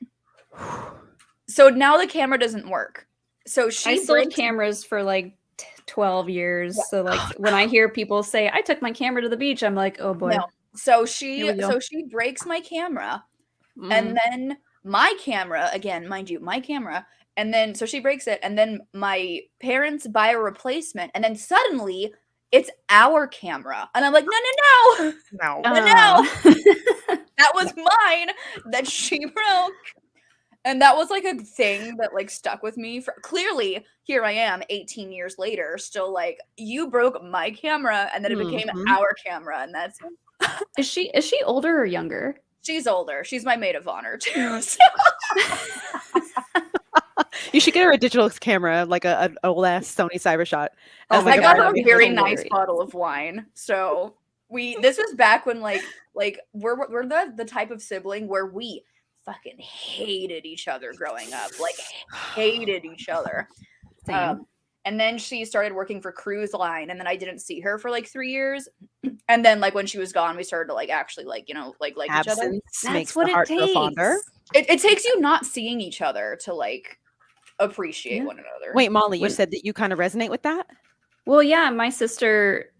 So now the camera doesn't work. So I she sold brings cameras for like 12 years. So like when I hear people say I took my camera to the beach, I'm like, oh boy. no. So Here we go. she breaks my camera, Mm. and then my camera again, mind you, my camera. And then so she breaks it, and then my parents buy a replacement, and then suddenly it's our camera, and I'm like, no, No. no. That was mine that she broke. And that was like a thing that like stuck with me. For clearly, here I am 18 years later, still like, you broke my camera, and then it became our camera, and that's Is she older or younger? she's older. She's my maid of honor too. So. You should get her a digital camera, like an old ass Sony Cybershot. Oh, like I got her that'd a be very nice hilarious. bottle of wine. So this was back when like we're the type of sibling where we fucking hated each other growing up, like hated each other. Same. And then she started working for Cruise Line, and then I didn't see her for like 3 years. And then like when she was gone, we started to like actually like like each other. Absence makes That's what the it heart grow takes. fonder. It takes you not seeing each other to like appreciate one another. Wait, Molly, you When- said that you kind of resonate with that? Well, yeah, my sister,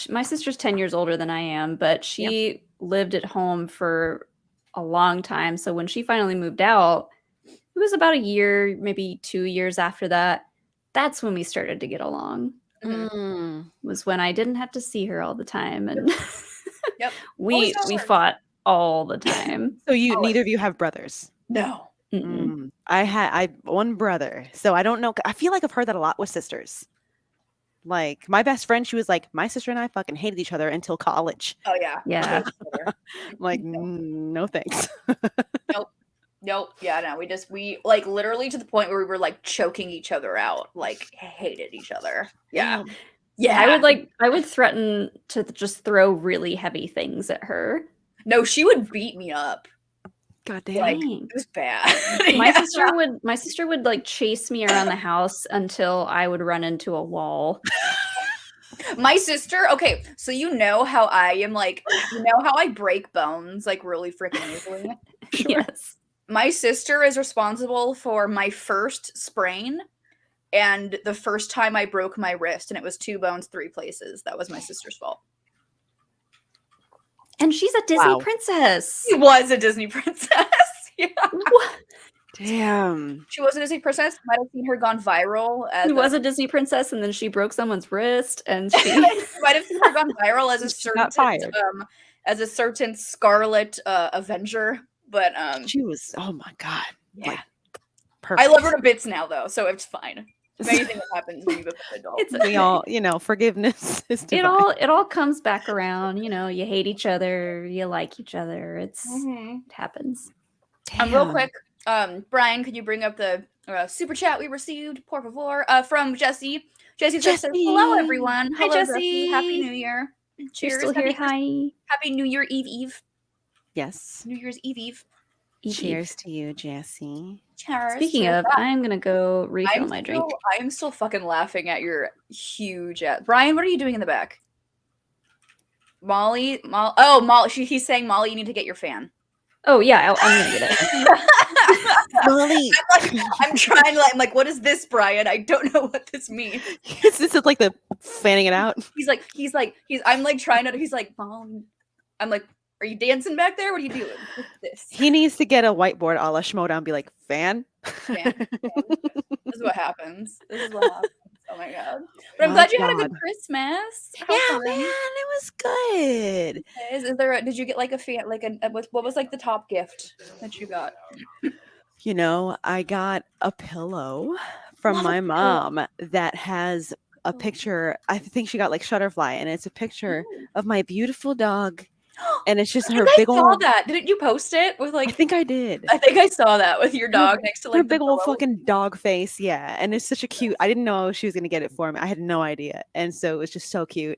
my sister's 10 years older than I am, but she lived at home for a long time. So when she finally moved out, it was about a year, maybe 2 years after that. That's when we started to get along. Was when I didn't have to see her all the time, and Yep. we fought all the time. So neither of you have brothers? No. I one brother, so I don't know. I feel like I've heard that a lot with sisters. Like my best friend, she was like, my sister and I fucking hated each other until college. Oh yeah. Yeah. Like, no thanks. Nope. Yeah, no. We like literally to the point where we were like choking each other out, like hated each other. Yeah. Yeah. I would threaten to just throw really heavy things at her. No, she would beat me up. God damn. Like Dang. it was bad. My sister would like chase me around the house until I would run into a wall. My sister, okay, so you know how I am like, you know how I break bones like really freaking easily? Yes. My sister is responsible for my first sprain and the first time I broke my wrist, and it was 2 bones, 3 places. That was my sister's fault. And she's a Disney princess. She was a Disney princess. Yeah. What? Damn. She was a Disney princess. Might have seen her gone viral. She was a Disney princess, and then she broke someone's wrist, and she might have seen her gone viral as a got fired. certain Scarlet Avenger. But She was, oh my God. yeah. Like, perfect. I love her to bits now, though, so it's fine. Amazing what happens when you become an adult. It's We all, forgiveness is divine. it all comes back around. You know, you hate each other, you like each other. It happens. Real quick, Brian, could you bring up the super chat we received, por favor, from Jesse? Jesse says, "Hello, everyone. Hi, Hello, Jesse. Happy New Year. Cheers. Still here. Hi. Happy New Year Eve. Yes. New Year's Eve. Cheers to you, Jesse. Cheers. Speaking Cheers. of, I'm gonna go refill my drink. I'm still fucking laughing at your huge ass. Brian, what are you doing in the back? Mollie. He's saying, Mollie, you need to get your fan. Oh yeah, I'm gonna get it. Molly. I'm trying to I'm like, what is this, Brian? I don't know what this means. This is like the fanning it out. I'm like trying to, he's like, Mollie. I'm like, are you dancing back there? What are you doing? What's this? He needs to get a whiteboard a la Schmoedown and be like, fan? Fan. This is what happens. Oh my God. But I'm glad you had a good Christmas. Yeah, man, it was good. Is there did you get like a fan, like what was like the top gift that you got? I got a pillow from my mom that has a picture. I think she got like Shutterfly, and it's a picture of my beautiful dog. And it's just her big old. I saw that. Didn't you post it with like? I think I did. I think I saw that with your dog next to like her big old fucking dog face. Yeah, and it's such a cute. I didn't know she was gonna get it for me. I had no idea, and so it was just so cute.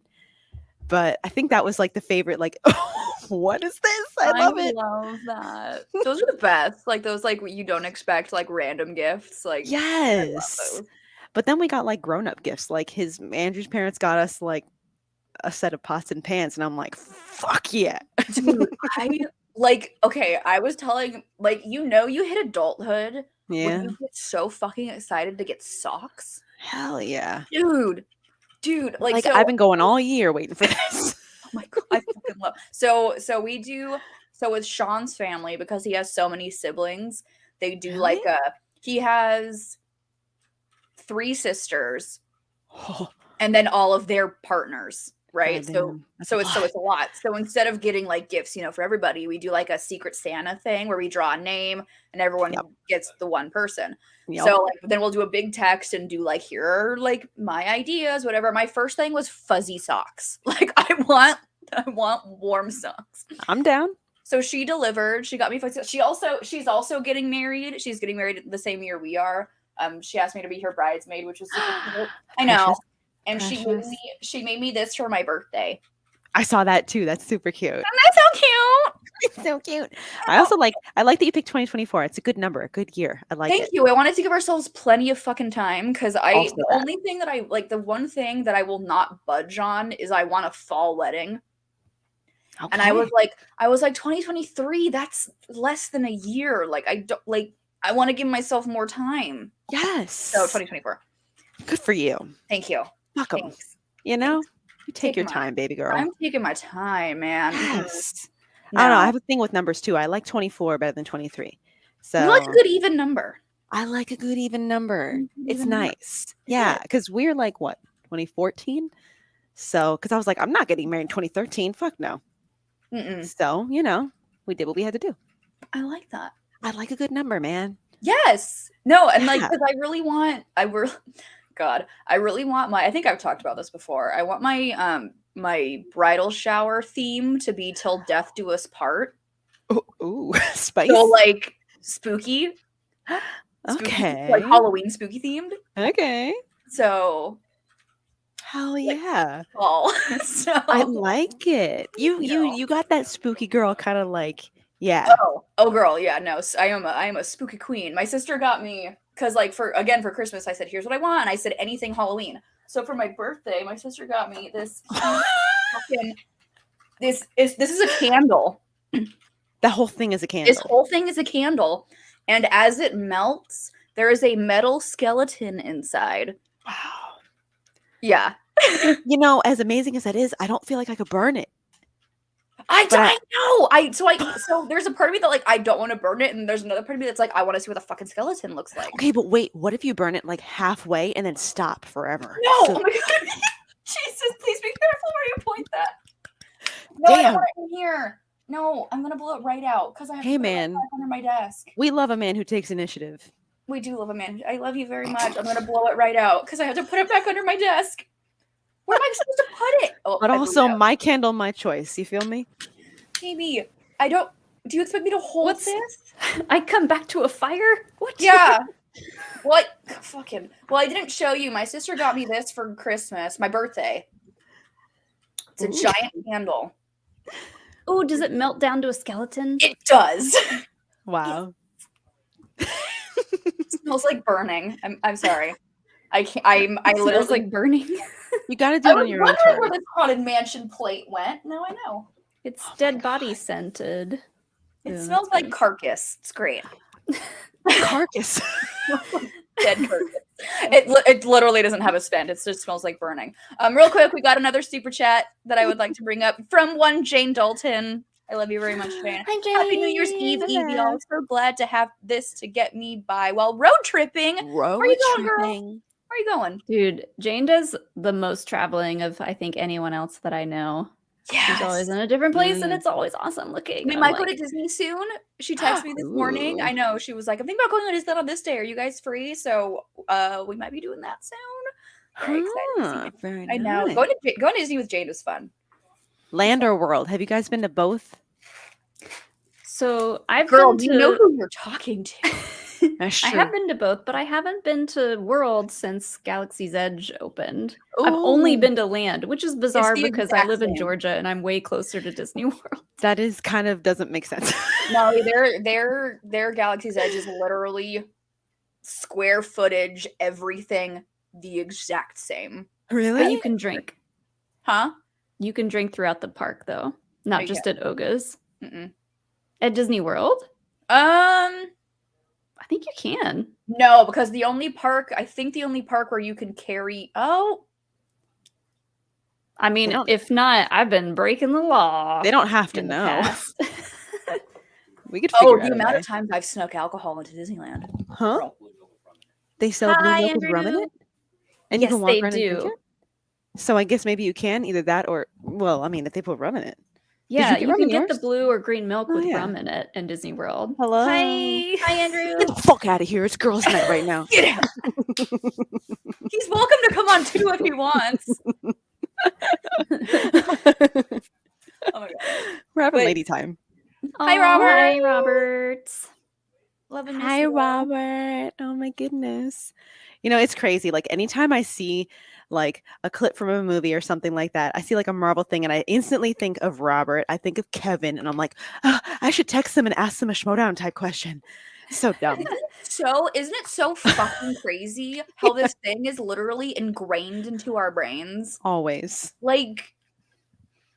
But I think that was like the favorite. Like, what is this? I love it. Love that. Those are the best. Like those, like you don't expect, like random gifts. Like yes. But then we got like grown-up gifts. Like Andrew's parents got us like a set of pots and pans, and I'm like, fuck yeah. Dude, I was telling, like, you hit adulthood when you get so fucking excited to get socks. Hell yeah. Dude, like so, I've been going all year waiting for this. Oh my God, I fucking love. So we do, so with Sean's family, because he has so many siblings, they do like he has 3 sisters and then all of their partners. right? Goddamn, that's So it's a lot. So instead of getting like gifts, for everybody, we do like a secret Santa thing where we draw a name and everyone Yep. gets the one person. Yep. So like then we'll do a big text and do like, here are like my ideas, whatever. My first thing was fuzzy socks. Like I want warm socks. I'm down. So she delivered. She got me fuzzy. She's also getting married. She's getting married the same year we are. She asked me to be her bridesmaid, which was super cute. I know. Precious. And she made me this for my birthday. I saw that too. That's super cute. Isn't that so cute? It's so cute. I like that you picked 2024. It's a good number, a good year. I like it. Thank you. I wanted to give ourselves plenty of fucking time because Also the that. only thing that I like, the one thing that I will not budge on is I want a fall wedding. And I was like 2023, that's less than a year. Like I want to give myself more time. Yes. So 2024. Good for you. Thank you. Fuck 'em. Thanks. You know, you take your Taking my- time, baby girl. I'm taking my time, man. Yes. I don't know. I have a thing with numbers too. I like 24 better than 23. So You like a good even number. I like a good even number. It's Even number. nice. Yeah, because we're like what 2014. So because I was like, I'm not getting married in 2013. Fuck no. Mm-mm. So we did what we had to do. I like that. I like a good number, man. Yes. No, and like Yeah. because I really want my I think I've talked about this before. I want my my bridal shower theme to be till death do us part. Ooh, spice. So like spooky. Okay. Like Halloween spooky themed. Okay. So Hell yeah. fall. So I like it. you know. You got that spooky girl kind of like, yeah. Oh girl, yeah, no. I am a spooky queen. My sister got me because like for Christmas I said here's what I want and I said anything Halloween. So for my birthday my sister got me this fucking this is a candle. The whole thing is a candle. This whole thing is a candle and as it melts there is a metal skeleton inside. Wow. Yeah. As amazing as that is, I don't feel like I could burn it. I know. So there's a part of me that like I don't want to burn it, and there's another part of me that's like I want to see what the fucking skeleton looks like. Okay, but wait, what if you burn it like halfway and then stop forever? No, So- oh my God. Jesus, please be careful where you point that. No, I don't Damn. want it in here. No, I'm gonna blow it right out because I have Hey, to put it man. back under my desk. We love a man who takes initiative. We do love a man. I love you very much. I'm gonna blow it right out because I have to put it back under my desk. Where am I supposed to put it? Oh, But I blew also, it out. my candle, my choice. You feel me? Maybe I don't. Do you expect me to hold What's- this? I come back to a fire? What? Yeah. What? Fucking. Well, I didn't show you. My sister got me this for Christmas, my birthday. It's a Ooh. giant candle. Oh, does it melt down to a skeleton? It does. Wow. It smells like burning. I'm sorry. I can't. I It literally smells like burning. You got to do I it on was your own wondering terms. where this haunted mansion plate went. Now I know. It's Oh my dead God. body scented. It Yeah, smells that's like carcass. It's great. Carcass. Dead carcass. It literally doesn't have a scent. It just smells like burning. Real quick, we got another super chat that I would like to bring up from one Jane Dalton. I love you very much, Jane. Hi, Jane. Happy New Year's Eve, y'all. So glad to have this to get me by while road tripping. Road you going, girl? tripping. Where are you going? Dude, Jane does the most traveling of I think anyone else that I know. She's always in a different place and Mm. it's always awesome looking. We I'm might go like, to Disney soon. She texted me this morning. Ooh. I know. She was like, I'm thinking about going to Disney on this day. Are you guys free? So we might be doing that soon. Very excited to see Huh, it. very I know. nice. Going to Disney with Jane was fun. Land or world? Have you guys been to both? So I've Girl, been do to, you know who you're talking to? That's I true. have been to both, but I haven't been to World since Galaxy's Edge opened. I've only Ooh. been to Land, which is bizarre the because I exact live in same. Georgia and I'm way closer to Disney World. That is kind of doesn't make sense. No, their Galaxy's Edge is literally square footage, everything the exact same. Really? But you can drink. Huh? You can drink throughout the park though, not you just at Oga's. Mm-mm. At Disney World? I think you can. No, because the only park where you can carry I mean, don't- if not, I've been breaking the law. They don't have to in the know. past. We could figure the out a amount way. of times I've snuck alcohol into Disneyland. Huh? They sell blue Hi, milk with rum in Andrew. it? And Yes, you can walk they around and drink do. it? So I guess maybe you can either that or, well, I mean, if they put rum in it. Yeah, get you rum can in get the yours? blue or green milk Oh, with yeah. rum in it in Disney World. Hello. Hi, Andrew. Get the fuck out of here. It's girls' night right now. Get out. He's welcome to come on too if he wants. Oh my god. We're having But- lady time. Hi, Robert. Hi, Robert. Love and miss Hi, you. Robert. Oh my goodness. You know, it's crazy. Like anytime I see like a clip from a movie or something like that, I see like a Marvel thing and I instantly think of Robert. I think of Kevin and I'm like, oh, I should text them and ask them a Schmoedown type question. So dumb. Isn't it so fucking crazy how this thing is literally ingrained into our brains? Always. Like,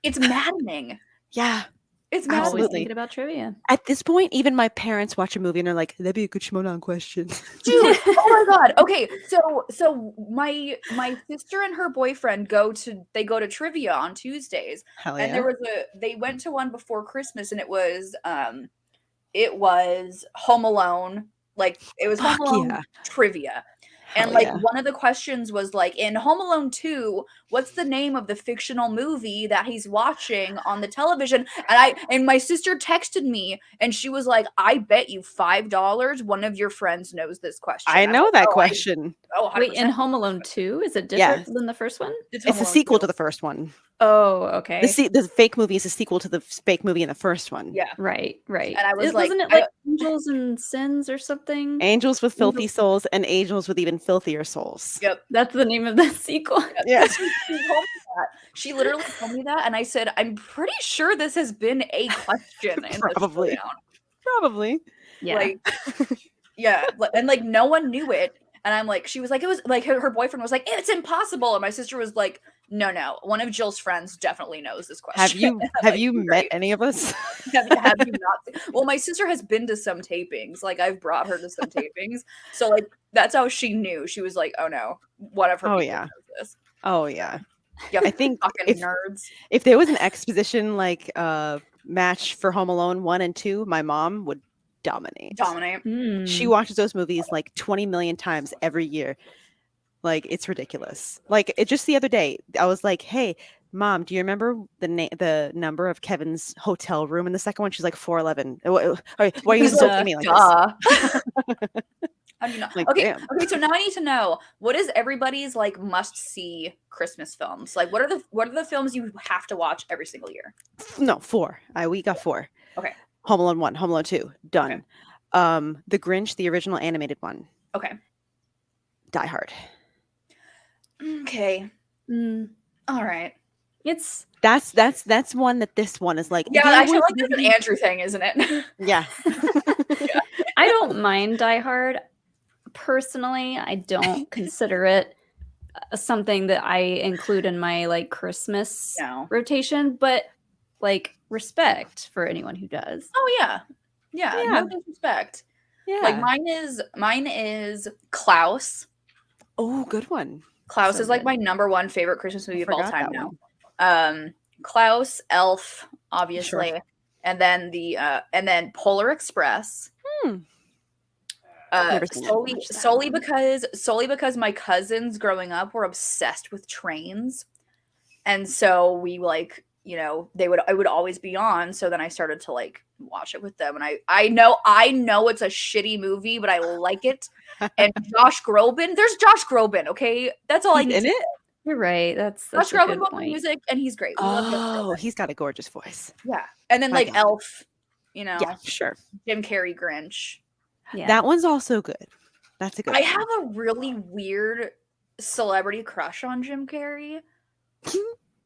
it's maddening. Yeah. It's Always maddening. Absolutely. thinking about trivia. At this point, even my parents watch a movie and they're like, that'd be a good Schmoedown question. Dude, oh my god. Okay, so my sister and her boyfriend go to trivia on Tuesdays. Hell And yeah. they went to one before Christmas and it was Home Alone. Like it was Home Fuck Alone yeah. trivia. And Hell like yeah. one of the questions was like, in Home Alone 2, what's the name of the fictional movie that he's watching on the television? And my sister texted me and she was like, I bet you $5 one of your friends knows this question. I I'm know like, that "Oh, question. Wait, in 100%." Home Alone 2, is it Yeah. different than the first one? It's It's Home a Alone sequel 2. to the first one. Oh, okay. The fake movie is a sequel to the fake movie in the first one. Yeah. Right. And I was like, wasn't it like Angels and Sins or something? Angels with filthy Angels- souls and angels with even filthier souls. Yep. That's the name of the sequel. Yeah. She told me that. She literally told me that, and I said, I'm pretty sure this has been a question in Probably. this showdown. Probably. Yeah. Like, yeah, and like no one knew it. And I'm like, she was like, it was like her boyfriend was like, it's impossible. And my sister was like, no, one of Jill's friends definitely knows this question. Have Like, you met great. any of us? have you not? Well, my sister has been to some tapings. Like I've brought her to some tapings. So like that's how she knew. She was like, oh no, one of her Oh, people yeah. knows this. Oh yeah. Yeah, I think fucking nerds. if there was an exposition like match for Home Alone 1 and 2, my mom would dominate. Hmm. She watches those movies like 20 million times every year. Like it's ridiculous. Like just the other day, I was like, "Hey, Mom, do you remember the number of Kevin's hotel room in the second one?" She's like 411. Why are you insulting me like this? How do you know? Like, okay, damn. okay. So now I need to know, what is everybody's like must-see Christmas films? Like, what are the films you have to watch every single year? No, 4. We got 4. Okay. Home Alone 1, Home Alone 2, done. The Grinch, the original animated one. Okay. Die Hard. Okay. All right. It's That's one that this one is like. Yeah, there I feel was like that's an Andrew thing, isn't it? Yeah. I don't mind Die Hard. Personally, I don't consider it something that I include in my like Christmas No. rotation, but like respect for anyone who does. Oh yeah. Yeah. Yeah. No disrespect. Yeah. Like mine is Klaus. Oh, good one. Klaus So is like good. my number one favorite Christmas movie of all forgot time that now. Klaus, Elf, obviously, Sure. and then Polar Express. Never seen that. Solely because my cousins growing up were obsessed with trains, and so we like, you know, it would always be on. So then I started to like watch it with them, and I know it's a shitty movie, but I like it. And Josh Groban, there's Josh Groban. Okay, that's all I He's need. in to it? say. You're right. That's Josh a Groban good wrote the point. music, and he's great. We love Josh Oh, Groban. he's got a gorgeous voice. Yeah, and then My like God. Elf, you know, Yeah, sure. Jim Carrey, Grinch. Yeah. That one's also good. That's a good I one. have a really weird celebrity crush on Jim Carrey.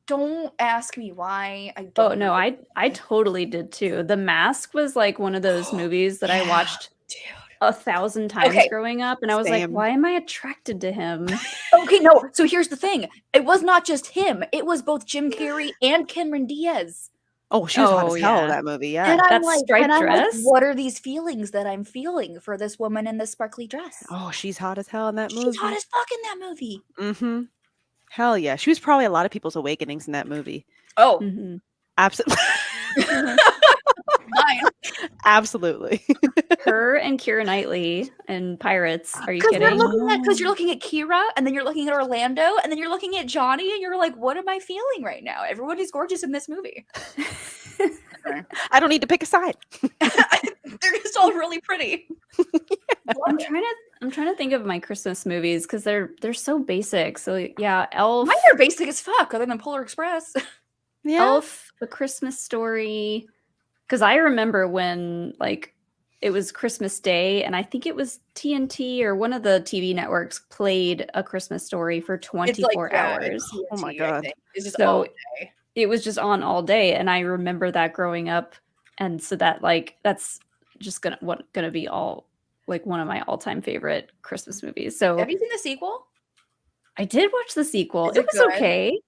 Don't ask me why. I don't. Oh no, I totally did too. The Mask was like one of those movies that I Yeah, watched Dude. 1,000 times Okay. growing up, and I was Same. like, why am I attracted to him? Okay, no. So here's the thing. It was not just him. It was both Jim Carrey and Cameron Diaz. Oh, she was hot Oh, as hell in yeah. that movie. Yeah. And I'm That like, striped and I'm like, dress? what are these feelings that I'm feeling for this woman in this sparkly dress? Oh, she's hot as hell in that movie. She's hot as fuck in that movie. Mm-hmm. Hell yeah. She was probably a lot of people's awakenings in that movie. Oh, Mhm. Absolutely. mine. Absolutely. Her and Keira Knightley in Pirates. Are you Because kidding? you're looking at Kira, and then you're looking at Orlando, and then you're looking at Johnny, and you're like, what am I feeling right now? Everyone is gorgeous in this movie. I don't need to pick a side. They're just all really pretty. I'm trying to think of my Christmas movies because they're so basic. So yeah, Elf. Mine are basic as fuck, other than Polar Express. Yeah. Elf, A Christmas Story. Because I remember when like it was Christmas Day, and I think it was TNT or one of the TV networks played A Christmas Story for 24 hours. Oh my God. It's just So all day. it was just on all day, and I remember that growing up, and so that like that's just gonna be all like one of my all-time favorite Christmas movies. So Have you seen the sequel? I did watch the sequel. Is It it was good? okay.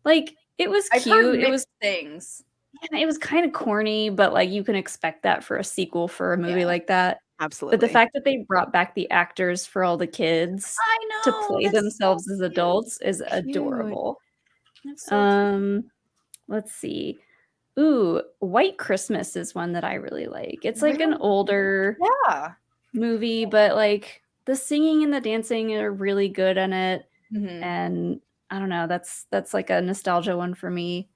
Like it was I've heard cute. It was mixed things. yeah, it was kind of corny, but like you can expect that for a sequel for a movie Yeah. like that. Absolutely. But the fact that they brought back the actors for all the kids I to know. play that's so themselves as cute. adults is adorable. That's so cute. Let's see. Ooh, White Christmas is one that I really like. It's like an Really? older Yeah. movie, but like the singing and the dancing are really good in it. Mhm. And I don't know, that's like a nostalgia one for me.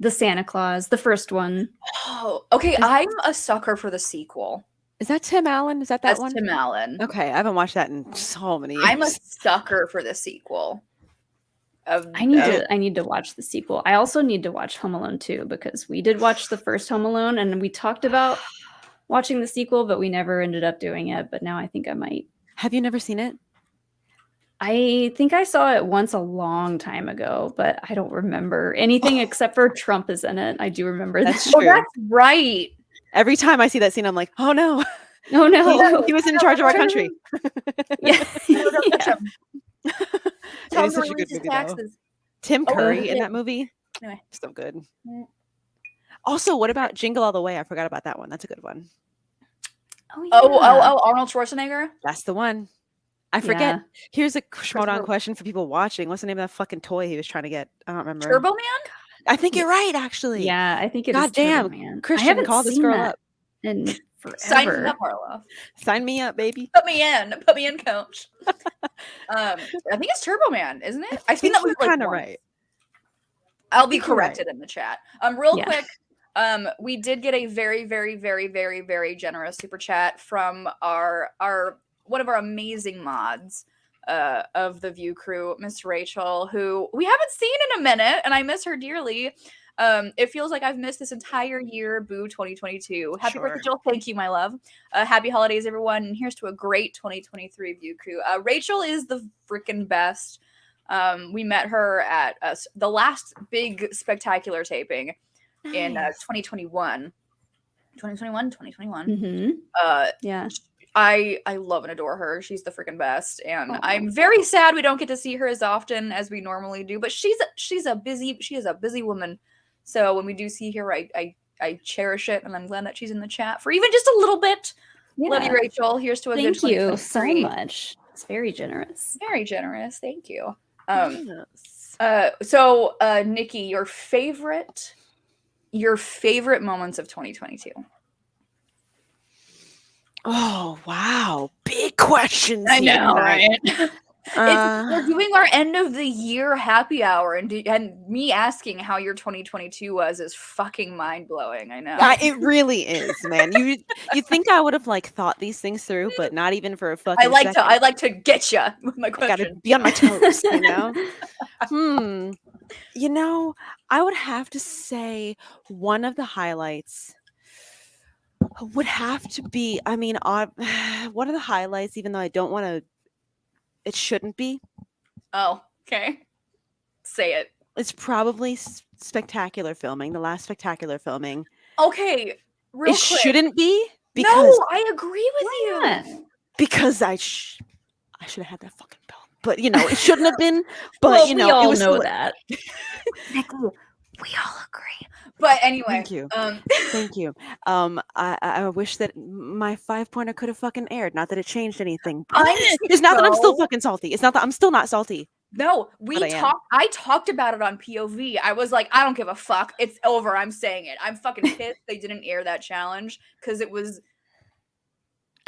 The Santa Claus, the first one. Oh, okay. I'm a sucker for the sequel. Is that Tim Allen? Is that That's one? Tim Allen. Okay, I haven't watched that in so many years. I'm a sucker for the sequel. I need to watch the sequel. I also need to watch Home Alone 2 because we did watch the first Home Alone and we talked about watching the sequel, but we never ended up doing it. But now I think I might. Have you never seen it? I think I saw it once a long time ago, but I don't remember anything except for Trump is in it. I do remember That's that. true. Oh, that's right. Every time I see that scene, I'm like, oh no, Oh no. he was in charge of our country. Yeah. Yeah. It is such a good movie, though. Tim Curry in that movie. Anyway. So good. Mm. Also, what about Jingle All the Way? I forgot about that one. That's a good one. Oh, Arnold Schwarzenegger. That's the one. I forget. Yeah. Here's a Schmoedown question for people watching. What's the name of that fucking toy he was trying to get? I don't remember. Turbo Man? I think you're right, actually. Yeah, I think it is. God damn. Turbo Man. Christian, I haven't call this seen girl that up. in forever. Sign me up, Harlow. Sign me up, baby. Put me in, coach. I think it's Turbo Man, isn't it? I've seen that movie like kind of once. right. I'll be think you're corrected in the chat. Real Yeah. quick, we did get a very, very, very, very, very generous super chat from our one of our amazing mods of the View crew, Miss Rachel, who we haven't seen in a minute, and I miss her dearly. It feels like I've missed this entire year, Boo 2022. Happy birthday, Rachel. Thank you, my love. Happy holidays, everyone. And here's to a great 2023 View crew. Rachel is the freaking best. We met her at the last big spectacular taping in 2021. 2021. Mm-hmm. Yeah. I love and adore her. She's the freaking best, and I'm very sad we don't get to see her as often as we normally do. But she is a busy woman. So when we do see her, I cherish it, and I'm glad that she's in the chat for even just a little bit. Yeah. Love you, Rachel. Here's to a good Thank you so 2023. much. It's very generous. Very generous. Thank you. Yes. So Nikki, your favorite moments of 2022. Oh, wow. Big questions. I know, right? We're doing our end of the year happy hour, and me asking how your 2022 was is fucking mind blowing. I know. It really is, man. You think I would have like thought these things through, but not even for a fucking I like second. to get you with my I gotta question. be on my toes, you know? You know, I would have to say one of the highlights would have to be, I mean, one of the highlights, even though I don't want to, it shouldn't be. Oh, okay. Say it. It's probably spectacular filming, the last spectacular filming. Okay, real It quick. shouldn't be because No, I agree with you. not? because I should have had that fucking belt. But you know, it shouldn't have been. But Well, you know, we all it was know still- that. We all agree. But anyway, Thank you. Thank you. I wish that my 5-pointer could have fucking aired. Not that it changed anything. I'm It's not that I'm still so- fucking salty. It's not that I'm still not salty. No, But I am. I talked about it on POV. I was like, I don't give a fuck. It's over. I'm saying it. I'm fucking pissed they didn't air that challenge because it was.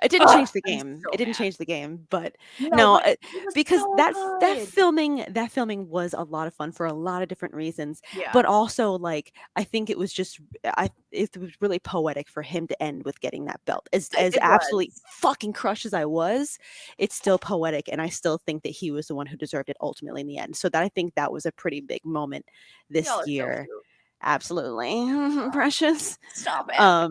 It didn't change the I'm game. so It didn't mad. change the game, but No, but it- it was because so that good. filming was a lot of fun for a lot of different reasons. Yeah. But also, like, I think it was just it was really poetic for him to end with getting that belt. As It absolutely was. fucking crushed as I was, it's still poetic, and I still think that he was the one who deserved it ultimately in the end. So that I think that was a pretty big moment this Y'all are so year. cute. Absolutely, precious. Stop it. Yeah,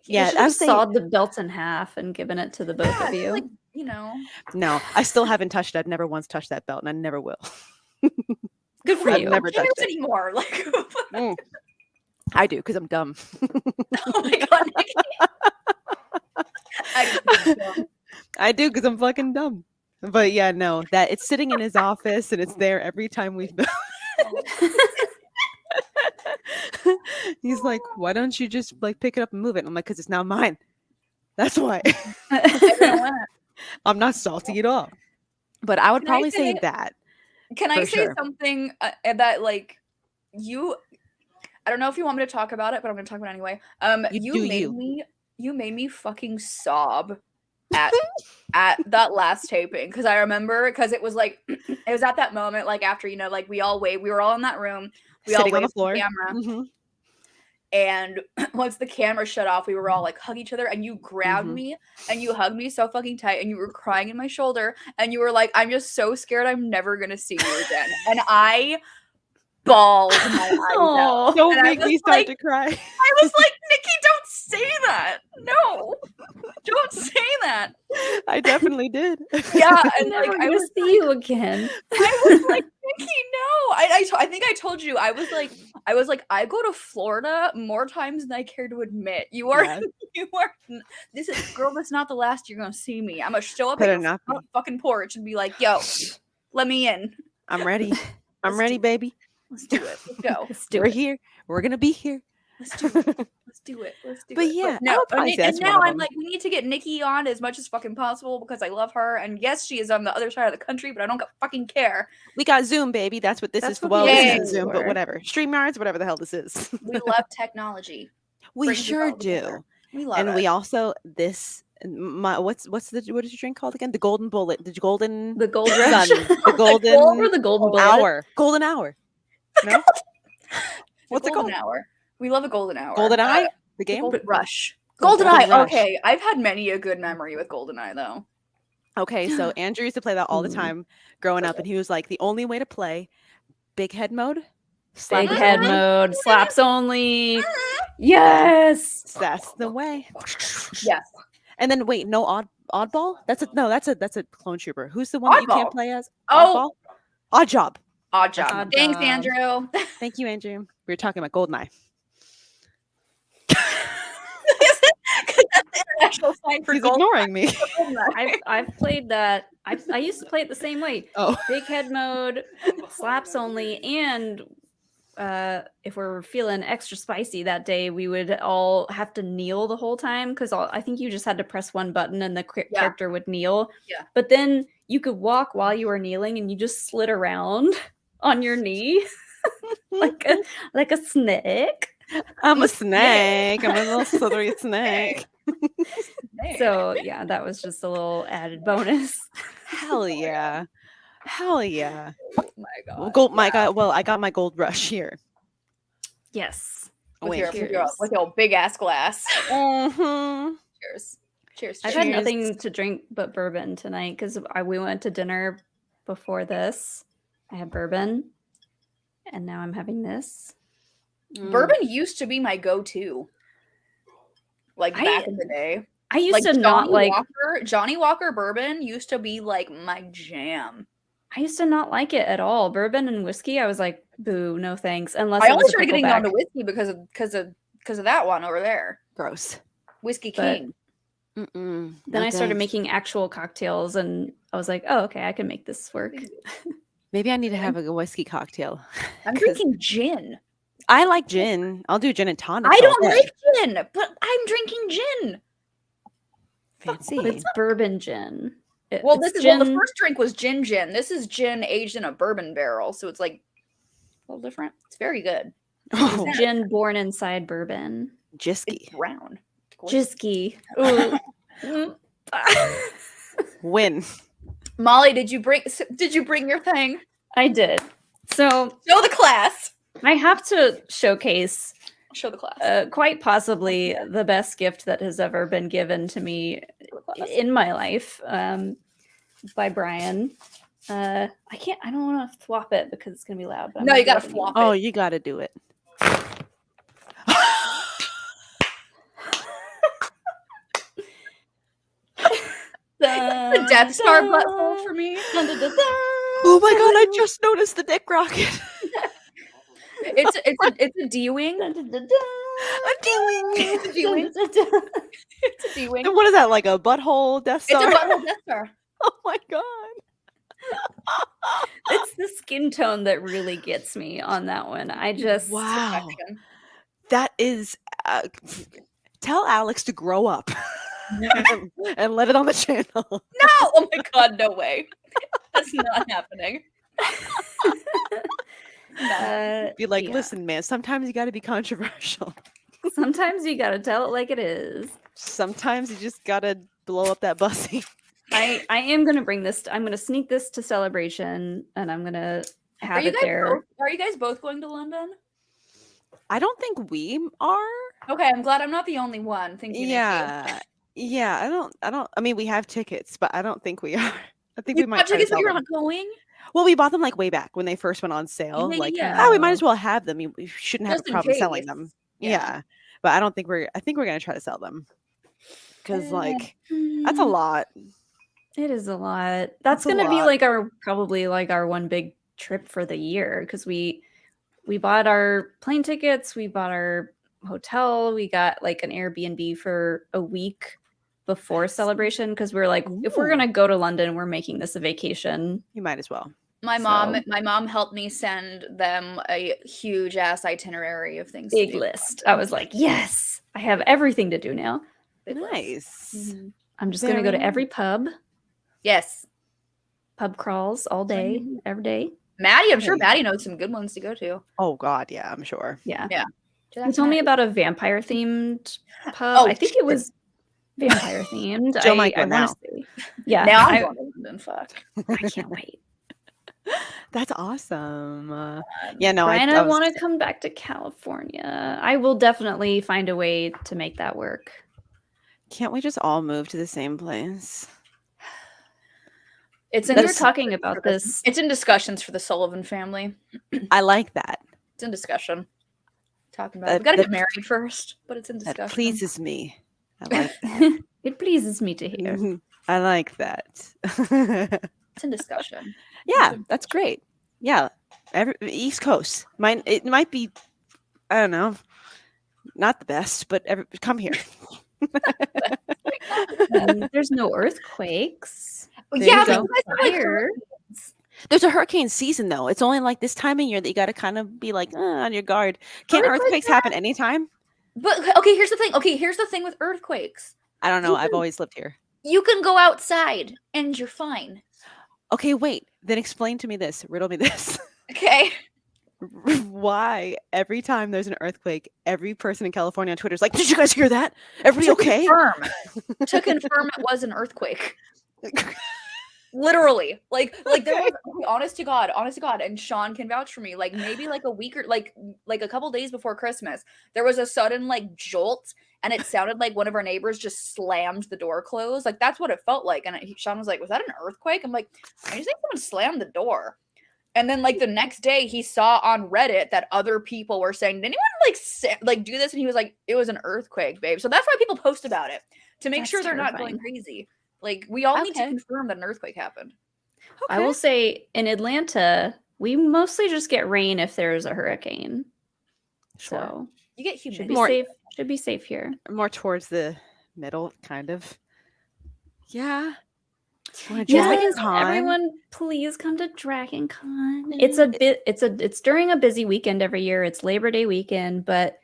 You I should have would say sawed the belt in half and given it to the both Yeah, of you. like, you know. no. I still haven't touched it. I've never once touched that belt, and I never will. Good for I've you. never Who cares touched it. anymore? Like, Mm. I do because I'm dumb. oh my god, Nikki. I just think so. I do because I'm fucking dumb. But yeah, no, that it's sitting in his office and it's there every time we film. He's like, why don't you just like pick it up and move it? I'm like, because it's not mine. That's why. I'm not salty at all. But I would Can I probably say say- that. Can I For say sure. something that like you? I don't know if you want me to talk about it, but I'm going to talk about it anyway. You made me fucking sob at that last taping because I remember because it was like it was at that moment like after like we were all in that room, we Sitting all on the waved floor. to the camera, Mhm. and once the camera shut off, we were all like hug each other, and you grabbed Mhm. me and you hugged me so fucking tight, and you were crying in my shoulder, and you were like, "I'm just so scared, I'm never gonna see you again," and I bawled my eyes out. Aw. Don't And I make was me start like- to cry. I was like, Nikki, don't say that. No, don't say that. I definitely did. Yeah, I'm and like never I gonna was see you again. I was like, Nikki, no. I think I told you. I was like, I go to Florida more times than I care to admit. You are, Yeah. you are. This is, girl. That's not the last you're gonna see me. I'm gonna show up Better at your not be. fucking porch and be like, yo, let me in. I'm ready. I'm Let's ready, do it. baby. Let's do it. Let's go. Let's do We're it. here. We're gonna be here. Let's do it. Let's do it. Let's do But it. yeah, I no, would probably say and that's one now of I'm them. like, we need to get Nikki on as much as fucking possible because I love her. And yes, she is on the other side of the country, but I don't fucking care. We got Zoom, baby. That's what this That's is for. what Well, the this Yay. isn't Zoom, but for. whatever. StreamYards, whatever the hell this is. We love technology. We Brings us sure all together. do. We love And it. we also what is your drink called again? The golden bullet. The golden The gold sun. rush. The golden Or the golden bullet. hour. Golden hour. No? What's The it golden called? hour. We love a golden hour. Golden eye? The The game? Golden Rush. Golden Golden Eye. Rush. Okay, I've had many a good memory with Golden Eye though. Okay, so Andrew used to play that all the time growing up, and he was like, the only way to play big head mode, slap Big it head only, mode, slaps only. Yes. that's the way. Yes. And then wait, no oddball? That's a clone trooper. Who's the one that you Oddball. can't play as? Oh. Oddball? Odd job. Odd job. Odd Thanks, job. Andrew. Thank you, Andrew. We were talking about Goldeneye. Because that's the international sign for He's Golden ignoring me. Eye. I've played that. I used to play it the same way. Oh. Big head mode, slaps only, and if we're feeling extra spicy that day, we would all have to kneel the whole time because I think you just had to press one button and the Yeah. character would kneel. Yeah. But then you could walk while you were kneeling, and you just slid around on your knee like a snake. I'm a snake. I'm a little slithery snake. So yeah, that was just a little added bonus. Hell yeah. Hell yeah. Oh my god. Well, I got my gold rush here. Yes. Oh, With wait. your big ass glass. Mhm. Cheers. Cheers. I've cheers. had nothing to drink but bourbon tonight because we went to dinner before this. I had bourbon, and now I'm having this. Bourbon used to be my go-to. Like back in the day. I used to not like. Johnny Walker bourbon used to be like my jam. I used to not like it at all. Bourbon and whiskey, I was like, boo, no thanks. Unless I it only was a started getting onto pickleback. whiskey because of that one over there. Gross. Whiskey But- King. Mm-mm. Then I Not started good. making actual cocktails, and I was like, oh, okay, I can make this work. Maybe I need to have a whiskey cocktail. I'm 'Cause drinking gin. I like gin. I'll do gin and tonic. I don't like gin, but I'm drinking gin. fancy. It's bourbon gin. Well, it's this is gin. well, the first drink was gin. This is gin aged in a bourbon barrel, so it's like a little different. It's very good. Oh, It's gin born inside bourbon. It's Jisky. brown. Jisky. Ooh. Mm. Win. Molly, did you bring your thing? I did. So Show the class. I have to showcase Show the class. quite possibly the best gift that has ever been given to me in my life by Brian. I don't want to thwop it because it's gonna be loud. But I'm No, gonna you do gotta it flop Oh, it. you got to do it. The Death Star butthole for me. Oh my god, I just noticed the dick rocket. It's a D-wing. A D-wing. It's a D-wing. It's a D-wing. And what is that, like a butthole Death It's a Star? butthole Death Star. Oh my god. It's the skin tone that really gets me on that one. I just Wow. Perfection. That is tell Alex to grow up and let it on the channel. No! Oh my god, no way. That's not happening. Be like, yeah. listen, man, sometimes you got to be controversial. Sometimes you gotta tell it like it is. Sometimes you just got to blow up that bussy. I am gonna bring this. I'm gonna sneak this to Celebration, and I'm gonna Are have you it guys there. are you guys both going to London? I don't think we are. Okay, I'm glad I'm not the only one. Thank you. Nikki. Yeah. I mean, we have tickets, but I don't think we are. I think You we might bought try to tickets, but sell you're them. not going? Well, we bought them like way back when they first went on sale. Yeah, Like, yeah. we might as well have them. We shouldn't have Just a in problem selling case. them. Yeah. Yeah. But I don't think I think we're gonna try to sell them. Because like that's a lot. It is a lot. That's That's a gonna be lot. like probably our one big trip for the year because we bought our plane tickets, we bought our hotel, we got like an Airbnb for a week before Celebration because we were like, if we're Ooh. gonna go to London, we're making this a vacation. You might as well. My So- mom helped me send them a huge ass itinerary of things. to Big do. list. I was like, yes, I have everything to do now. Big list. Nice. Mhm. I'm just gonna go to Very every pub, Yes, pub crawls all day, every day. Maddie. I'm sure Nice. Maddie knows some good ones to go to. Oh god, yeah, I'm sure. Yeah. Should He ask told me Maddie. about a vampire themed pub. Oh, I think it was vampire themed. Joe might go I wanna now. say. Yeah. Now I, I'm going to London. Fuck. I can't wait. That's awesome. Yeah, no, Brian, I I was- want to come back to California. I will definitely find a way to make that work. Can't we just all move to the same place? It's in We were That's- talking about this. It's in discussions for the Sullivan family. I like that. It's in discussion. Talking about it. We gotta get married first, but it's in discussion. That pleases me. I like that. It pleases me to hear. Mhm. I like that. It's in discussion. Yeah, that's great. Yeah, East Coast. It might be, I don't know, not the best, but come here. There's no earthquakes. Well, There yeah, you but go. you guys have, like, Fire. There's a hurricane season though. It's only like this time of year that you got to kind of be like on your guard. Can't Earthquakes earthquakes happen anytime? But okay, here's the thing. Okay, here's the thing with earthquakes. I don't know. You I've can- always lived here. You can go outside and you're fine. Okay, wait. Then explain to me this. Riddle me this. Okay. Why every time there's an earthquake, every person in California on Twitter is like, "Did you guys hear that? Everybody okay?" To confirm it was an earthquake. Literally, like there was, okay, honest to God, and Sean can vouch for me. Like maybe like a week or like a couple days before Christmas, there was a sudden like jolt, and it sounded like one of our neighbors just slammed the door closed. Like that's what it felt like. And Sean was like, "Was that an earthquake?" I'm like, "I just think someone slammed the door." And then like the next day, he saw on Reddit that other people were saying, "Did anyone like do this?" And he was like, "It was an earthquake, babe." So that's why people post about it to make That's sure they're not terrifying. going crazy. Like we all need to Okay. confirm that an earthquake happened. I will say in Atlanta, we mostly just get rain if there's a hurricane. Sure. So You get should humidity. be More- safe. Should be safe here. More towards the middle, kind of. Yeah. Wanna Yes, Dragon Con? everyone, please come to Dragon Con. It's a bit. It's during a busy weekend every year. It's Labor Day weekend, but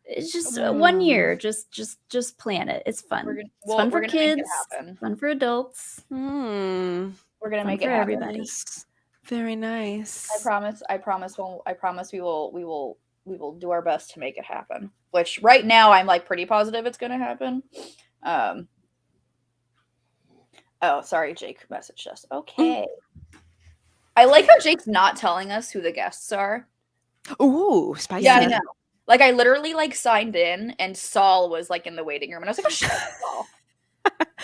It's just 1 year. Just plan it. It's fun. It's fun for kids. Fun for adults. We're gonna make it for happen. everybody. Nice. Very nice. I promise we will do our best to make it happen. Which right now I'm like pretty positive it's gonna happen. Oh, sorry, Jake messaged us. Okay. I like how Jake's not telling us who the guests are. Ooh, spicy. Yeah, I know. Like I literally like signed in and Saul was like in the waiting room and I was like, oh shit, Saul.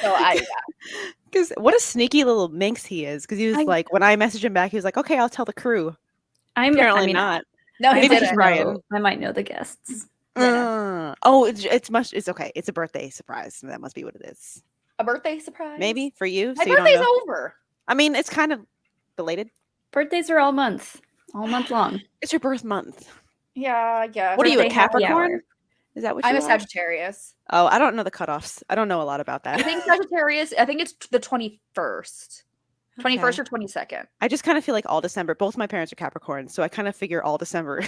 So because what a sneaky little minx he is. Because he was like, when I messaged him back, he was like, okay, I'll tell the crew. Apparently not. No, he Maybe didn't. I might know the guests. It's okay. It's a birthday surprise. That must be what it is. A birthday surprise? Maybe for you. My so birthday's you don't know. over. I mean, it's kind of belated. Birthdays are all month long. It's your birth month. Yeah, I guess. What are you, a Birthday happy Capricorn? hour. Is that what you I'm are? a Sagittarius. Oh, I don't know the cutoffs. I don't know a lot about that. I think Sagittarius, I think it's the 21st. 21st or 22nd. I just kind of feel like all December. Both my parents are Capricorn, so I kind of figure all December.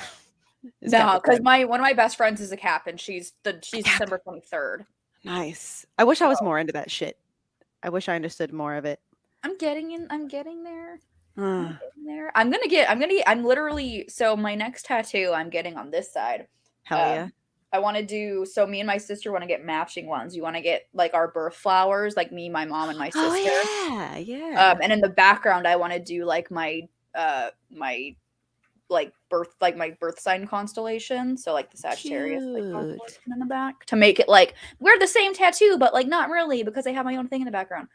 No, because one of my best friends is a Cap, and she's December 23rd. Nice. I wish I was more into that shit. I wish I understood more of it. I'm getting there. I'm literally, so my next tattoo I'm getting on this side. Hell yeah. I want to do, so me and my sister want to get matching ones. You want to get like our birth flowers, like me, my mom, and my sister. Oh, yeah. And in the background, I want to do like my birth sign constellation. So like the Sagittarius like, constellation in the back to make it like we're the same tattoo, but like not really because I have my own thing in the background.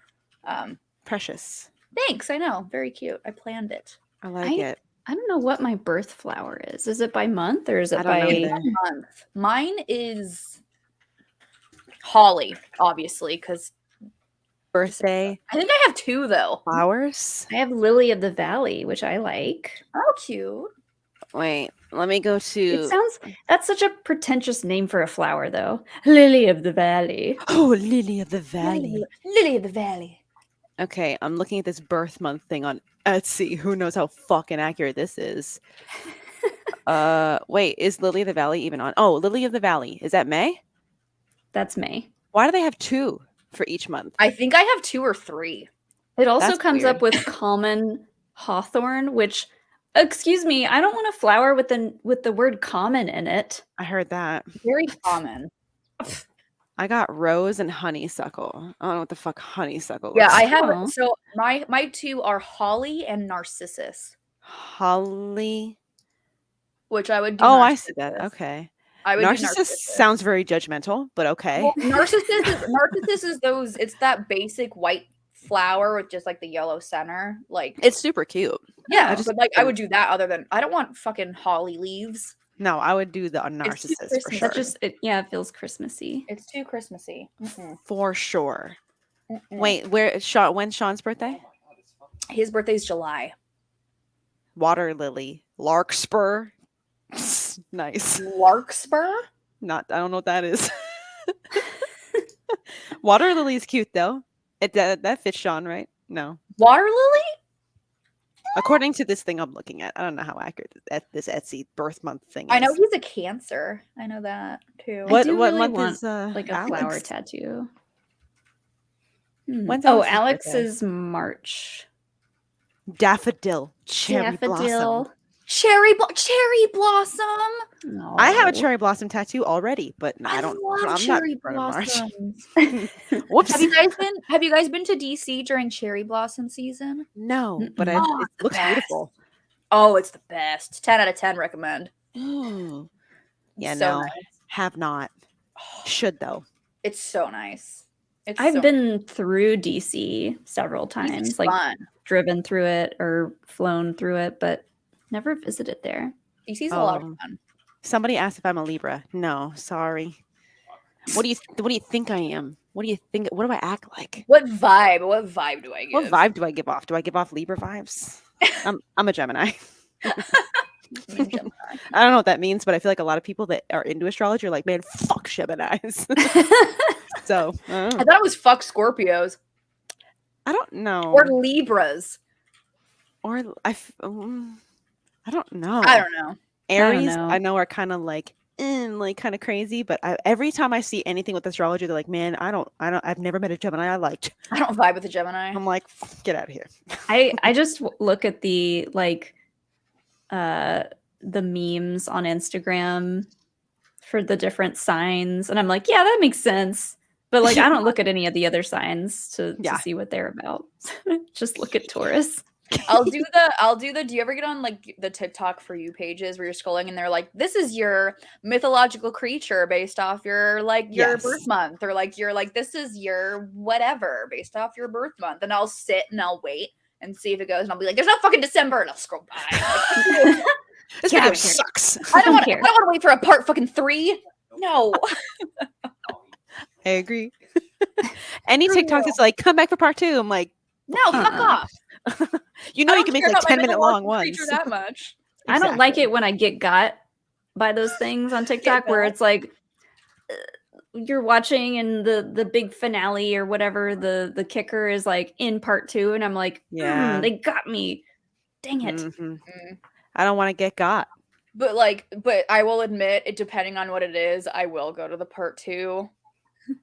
Precious. Thanks. I know. Very cute. I planned it. I like it. I don't know what my birth flower is. Is it by month or is it by month? Mine is holly, obviously, because birthday. I think I have two though. Flowers. I have lily of the valley, which I like. Oh, cute. Wait, let me go to. That's such a pretentious name for a flower, though. Lily of the valley. Oh, lily of the valley. Lily of the valley. Okay, I'm looking at this birth month thing on Etsy. Who knows how fucking accurate this is? Wait, is Lily of the Valley even on? Oh, Lily of the Valley. Is that May? That's May. Why do they have two for each month? I think I have 2 or 3. It also comes up with common hawthorn, which, excuse me, I don't want a flower with the word common in it. I heard that. Very common. I got rose and honeysuckle. I don't know what the fuck honeysuckle is. Yeah, I have. So my 2 are holly and narcissus. Holly. Which I would do. Oh, narcissus. I see that. Okay. I would narcissus sounds very judgmental, but okay. Well, narcissus is those. It's that basic white flower with just like the yellow center. Like it's super cute. Yeah, but like I would do that. Other than I don't want fucking holly leaves. No, I would do the narcissus for sure. It feels Christmassy. It's too Christmassy. For sure. Wait, when's Sean's birthday? His birthday's July. Water lily. Larkspur. Nice. Larkspur? I don't know what that is. Water lily is cute though. That fits Sean, right? No. Water lily? According to this thing I'm looking at, I don't know how accurate this Etsy birth month thing is. I know he's a Cancer. I know that too. What really month want, is like a Alex? flower tattoo? When's Alex is March. Daffodil, cherry blossom. Cherry blossom. No. I have a cherry blossom tattoo already, but I don't. love I'm cherry not blossoms. Whoops. Have you guys been to DC during cherry blossom season? No, but it looks beautiful. Oh, it's the best. 10 out of 10 recommend. Ooh. Yeah, so no, nice. Have not. Should though. It's so nice. I've been through DC several times, it's like fun. Driven through it or flown through it, but never visited there. DC's a lot of fun. Somebody asked if I'm a Libra. No, sorry. What do you think I am? What do you think? What do I act like? What vibe do I give? What vibe do I give off? Do I give off Libra vibes? I'm a Gemini. I don't know what that means, but I feel like a lot of people that are into astrology are like, man, fuck Geminis. So I thought it was fuck Scorpios. I don't know. Or Libras. Or I don't know. I don't know. Aries, I know are kind of like like kind of crazy. But every time I see anything with astrology, they're like, man, I've never met a Gemini I liked. I don't vibe with a Gemini. I'm like, get out of here. I just look at the the memes on Instagram for the different signs, and I'm like, yeah, that makes sense. But like, I don't look at any of the other signs to see what they're about. Just look at Taurus. I'll do the do you ever get on like the TikTok for you pages where you're scrolling and they're like, this is your mythological creature based off your birth month, or like you're like, this is your whatever based off your birth month, and I'll sit and I'll wait and see if it goes, and I'll be like, there's no fucking December, and I'll scroll by. This video sucks. I don't want to wait for a part fucking 3. No. I agree. Any TikTok that's like, come back for part 2. I'm like, no, fuck off. You can make like 10-minute long ones. That much. I don't like it when I get got by those things on TikTok where it's like you're watching and the big finale or whatever, the kicker is like in part 2, and I'm like, they got me. Dang it. I don't want to get got. But I will admit, it depending on what it is, I will go to the part 2.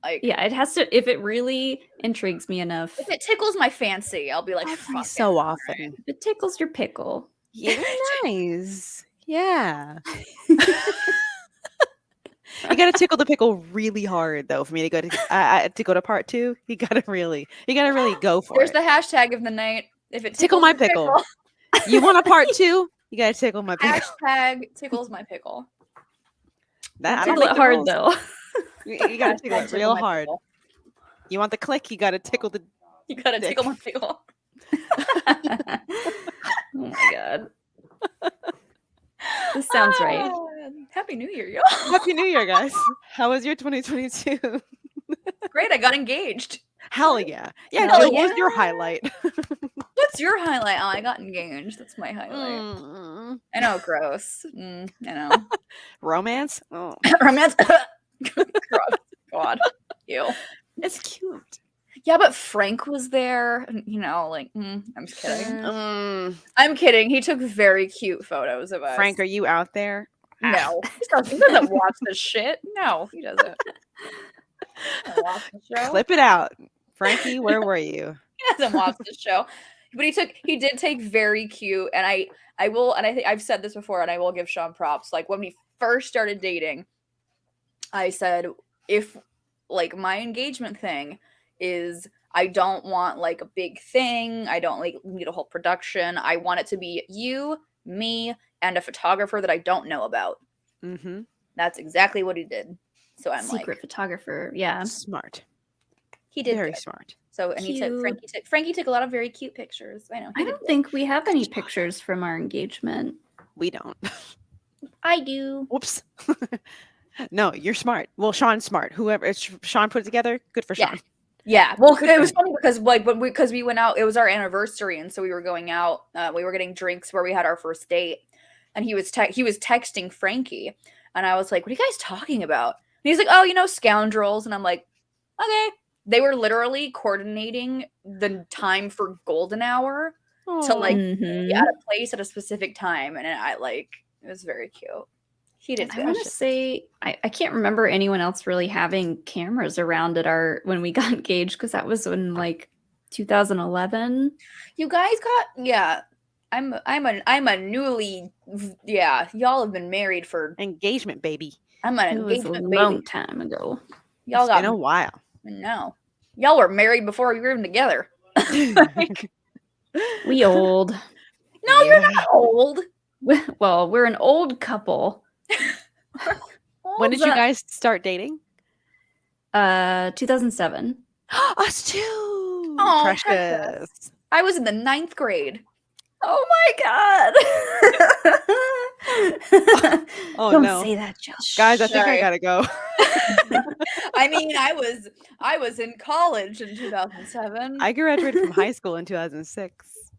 Like, yeah, it has to, if it really intrigues me enough. If it tickles my fancy, I'll be like, every so often. Right. If it tickles your pickle. Yeah, nice. Yeah. You gotta tickle the pickle really hard though for me to go to part 2. You gotta really go for There's it. There's the hashtag of the night. If it tickle my pickle. You want a part 2? You gotta tickle my pickle. Hashtag tickles my pickle. That tickle it hard though. You gotta tickle it real hard. Pickle. You want the click? You gotta tickle the. You gotta tickle my pickle. Oh my god. This sounds right. Happy New Year, y'all. Happy New Year, guys. How was your 2022? Great, I got engaged. Hell yeah. Yeah, Hell Jill, what was your highlight? What's your highlight? Oh, I got engaged. That's my highlight. I know, gross. I know. Romance? Oh. Romance? God. Ew. It's cute. Yeah, but Frank was there. I'm just kidding. I'm kidding. He took very cute photos of us. Frank, are you out there? No. He doesn't watch this shit. No, he doesn't. Watch the show. Clip it out. Frankie, where were you? He doesn't watch the show. But he did take very cute, and I will, and I think I've said this before, and I will give Sean props. Like when we first started dating, I said, if like my engagement thing is, I don't want like a big thing. I don't like need a whole production. I want it to be you, me, and a photographer that I don't know about. Mm-hmm. That's exactly what he did. So I'm secret photographer. Yeah. Smart. He did very good. smart. So, and Frankie took a lot of very cute pictures. I know. I don't think we have any pictures from our engagement. We don't. I do. Whoops. No, you're smart. Well, Sean's smart. Whoever Sean put it together, good for Sean. Yeah. Well, it was funny because because we went out, it was our anniversary, and so we were going out. We were getting drinks where we had our first date, and he was texting Frankie, and I was like, "What are you guys talking about?" And he's like, "Oh, scoundrels," and I'm like, "Okay." They were literally coordinating the time for golden hour to be at a place at a specific time, and it was very cute. He did. I want to say I can't remember anyone else really having cameras around when we got engaged, because that was in 2011. You guys got I'm a newly y'all have been married for engagement, baby. I'm an engagement baby. Long time ago. Y'all got been a while. No, y'all were married before we were even together. We old. No, you're not old. Well, we're an old couple. When did you guys start dating? 2007. Us too. Oh, precious. I was in the 9th grade. Oh my god. Oh, Don't no. say that, Josh. Guys, I think I gotta go. I mean, I was in college in 2007. I graduated from high school in 2006.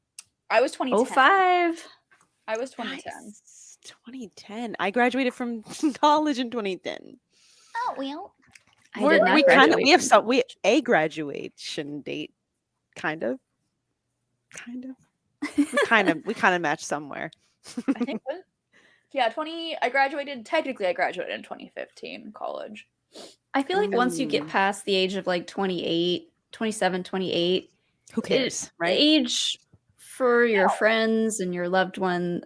I was 2010. 05. I was 2010. Nice. 2010. I graduated from college in 2010. Oh well. We have a graduation date, kind of. We kind of match somewhere. I think what? Yeah, I graduated in 2015 college. I feel like once you get past the age of like 28, 27, 28, who cares, right? Age for your friends and your loved ones,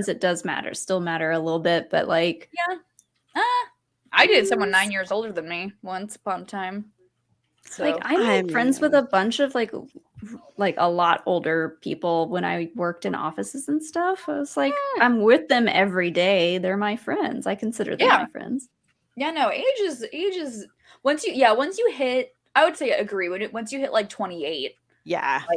it does still matter a little bit, but like I dated someone 9 years older than me once upon a time. So like I made friends with a bunch of like a lot older people when I worked in offices and stuff. I was like, I'm with them every day. They're my friends. I consider them my friends. Yeah, no, age is once you hit, I would say agree, once you hit like 28, like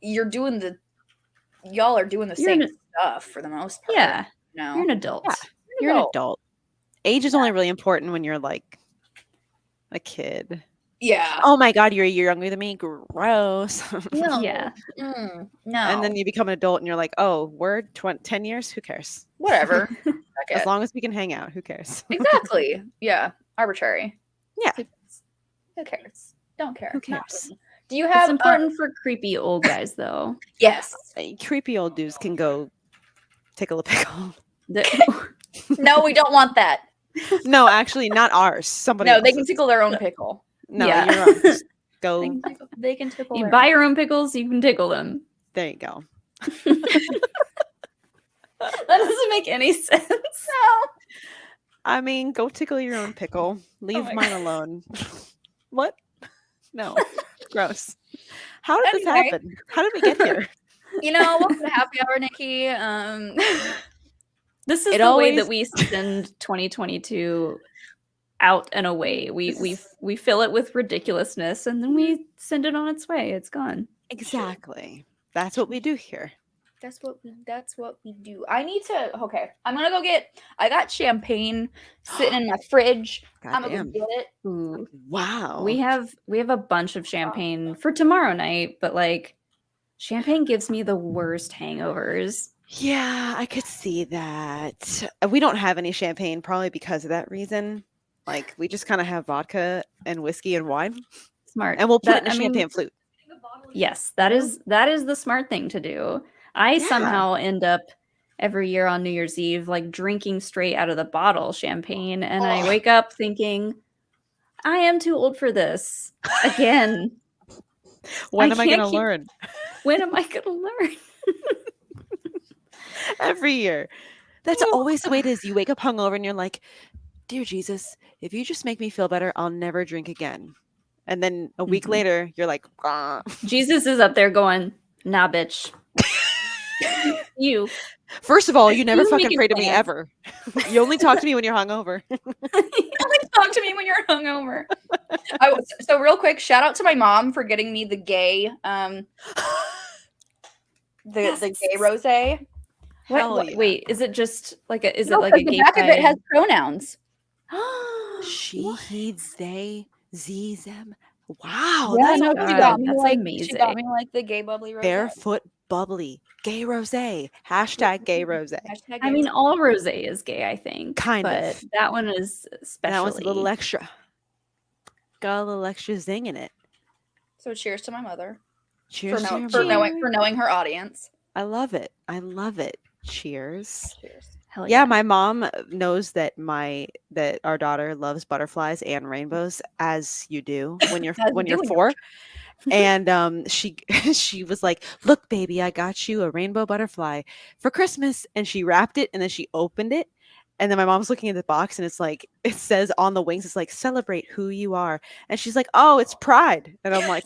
y'all are doing the same stuff for the most part. Yeah. No. You're an adult. Yeah. You're an adult. Age is only really important when you're like a kid. Yeah. Oh my God, you're a year younger than me. Gross. No. Yeah. No. And then you become an adult and you're like, oh, we're 10 years? Who cares? Whatever. As long as we can hang out, who cares? Exactly. Yeah. Arbitrary. Yeah. Who cares? Don't care. Who cares? Do you have It's important for creepy old guys though? Yes. Creepy old dudes can go tickle a pickle. No, we don't want that. No, actually, not ours. Somebody No, else's. they can tickle their own pickle. No, Yeah. you're wrong. Just go. They can tickle. You buy your own pickles, you can tickle them. There you go. That doesn't make any sense. No. I mean, go tickle your own pickle. Leave mine alone. What? No. Gross. How did this happen? How did we get here? Welcome to Happy Hour, Nikki. This is the way that we send 2022 out and away. We fill it with ridiculousness and then we send it on its way. It's gone. Exactly. That's what we do here. That's what we do. I need to. Okay, I'm gonna go get. I got champagne sitting in my fridge. I'm gonna go get it. Ooh. Wow. We have a bunch of champagne for tomorrow night, but like champagne gives me the worst hangovers. Yeah, I could see that. We don't have any champagne, probably because of that reason. Like we just kind of have vodka and whiskey and wine. Smart. And we'll put it in a champagne flute. Yes, that is the smart thing to do. I somehow end up every year on New Year's Eve like drinking straight out of the bottle champagne, and I wake up thinking, I am too old for this again. When am I going to learn? When am I going to learn? Every year. That's always the way it is. You wake up hungover and you're like, dear Jesus, if you just make me feel better, I'll never drink again. And then a week later, you're like, Jesus is up there going, nah, bitch. You. First of all, you never fucking pray to me ever. You only talk to me when you're hungover. You only talk to me when you're hungover. So real quick, shout out to my mom for getting me the gay, the gay rosé. Wait, is it just like a? Is No, it like a the gay back of it has pronouns. She, he, they, ze, them. Wow, Yeah, that's amazing. She got me like the gay bubbly rosé. Barefoot bubbly, gay rosé, hashtag gay rosé. I mean, all rosé is gay, I think. Kind but of. that one is especially. That one's a little extra. Got a little extra zing in it. So cheers to my mother. Cheers for knowing her audience. I love it. I love it. Cheers. Cheers. Hell Yeah, my mom knows that our daughter loves butterflies and rainbows, as you do when you're when you're 4. And she was like, look, baby, I got you a rainbow butterfly for Christmas. And she wrapped it and then she opened it. And then my mom's looking at the box and it's like, it says on the wings, it's like, celebrate who you are. And she's like, oh, it's pride. And I'm like,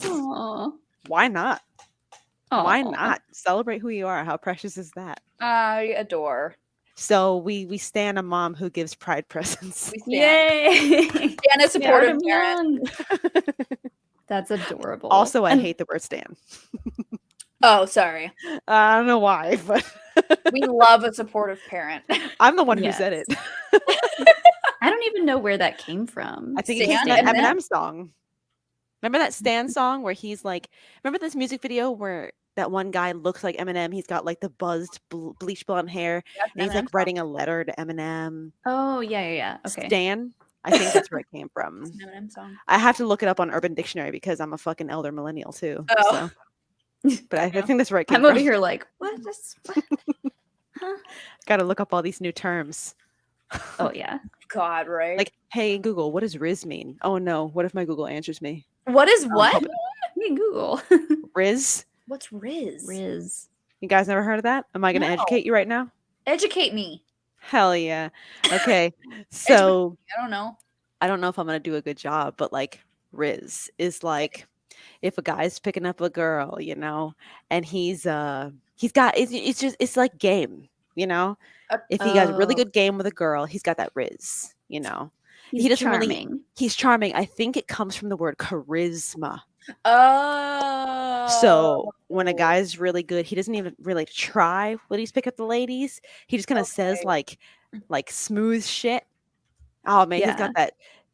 why not? Why not? Celebrate who you are. How precious is that? I adore. So we stand a mom who gives pride presents. Yay! And a supportive parent. That's adorable. Also, I hate the word stan. Oh, sorry. I don't know why, but we love a supportive parent. I'm the one who said it. I don't even know where that came from. I think it's that Eminem song. Remember that Stan song where he's like, remember this music video where that one guy looks like Eminem? He's got like the buzzed bleach blonde hair. Yep, and he's like writing a letter to Eminem. Oh, yeah. Okay. Stan. I think that's where it came from. It's an Eminem song. I have to look it up on Urban Dictionary because I'm a fucking elder millennial too. Oh. So. But I think that's where it came I'm from. over here like, what? Gotta look up all these new terms. Oh yeah. God, right? Like, hey Google, what does Riz mean? Oh no, what if my Google answers me? what is what? hoping- Hey Google. Riz? What's Riz? Riz. You guys never heard of that? Am I gonna No. educate you right now? Educate me. Hell yeah. Okay. So I don't know. I don't know if I'm gonna do a good job, but like Riz is like if a guy's picking up a girl, you know, and he's got it's like game, you know. If he has a really Oh. good game with a girl, he's got that Riz, you know. He's He doesn't charming. really he's charming. I think it comes from the word charisma. Oh. So when a guy's really good, he doesn't even really try when he's pick up the ladies. He just kind of says Okay. like smooth shit. Oh man,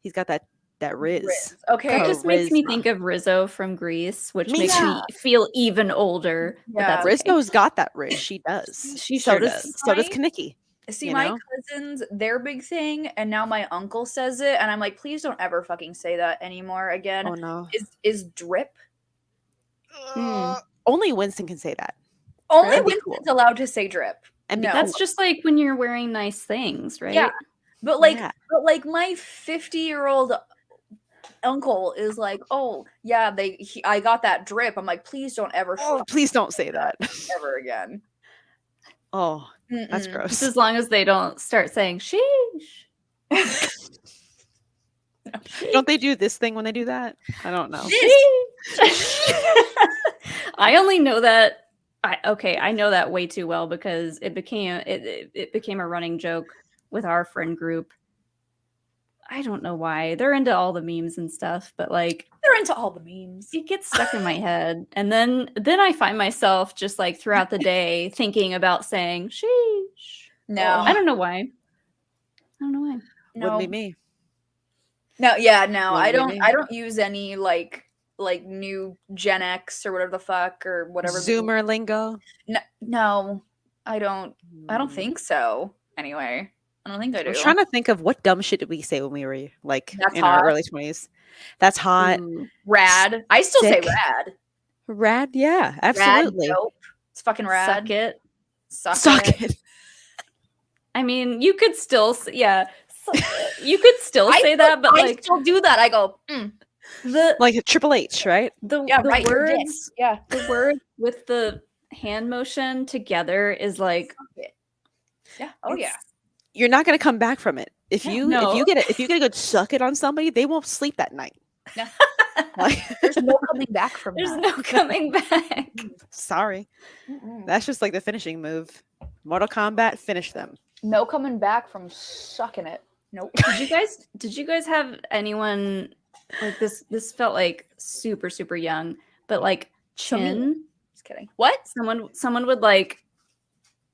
he's got that Riz. Okay. That just makes me Charisma. think of Rizzo from Greece, which Me makes too. me feel even older. But Yeah. that's okay. Rizzo's got that Riz. She does. She so sure does. does. So does Right? Kaniki. See, you my know? cousins, their big thing, and now my uncle says it, and I'm like, please don't ever fucking say that anymore again. Oh no. Is drip. Only Winston can say that. Only That'd be Winston's cool. allowed to say drip. And No. That's just like when you're wearing nice things, right? Yeah. But like, Yeah. my 50-year-old uncle is like, oh yeah, I got that drip. I'm like, please don't ever Please don't say that. ever again. Oh, that's Mm-mm. gross. Just as long as they don't start saying sheesh. Don't they do this thing when they do that? I don't know. I only know that. I know that way too well because it became a running joke with our friend group. I don't know why. They're into all the memes and stuff, but like They're into all the memes. it gets stuck in my head. And then I find myself just like throughout the day thinking about saying sheesh. No. I don't know why. No. Wouldn't be me. No, yeah, no. I Wouldn't be don't me. I don't use any like new Gen X or whatever the fuck or whatever. Zoomer lingo. No. I don't think so. Anyway. I don't think I I do. was trying to think of what dumb shit did we say when we were like That's in hot. our early 20s. That's hot. Ooh. Rad. I still Sick. say rad. Rad, yeah, absolutely. Rad, dope. It's fucking rad. Suck it. Suck it. it. I mean, you could still you could still say that, but I like still do that. I go, the Like a Triple H, right? yeah, the right. your dick. words Yeah. the word with the hand motion together is like Yeah. Oh yeah. You're not gonna come back from it. If Yeah, you no. if you get a good suck it on somebody, they won't sleep that night. No. Like, There's no coming back from there's that. no coming back. sorry. Mm-mm. That's just like the finishing move. Mortal Kombat, finish them. No coming back from sucking it. Nope. Did you guys have anyone like this felt like super super young, but like So me. chin? Just kidding. What? Someone would like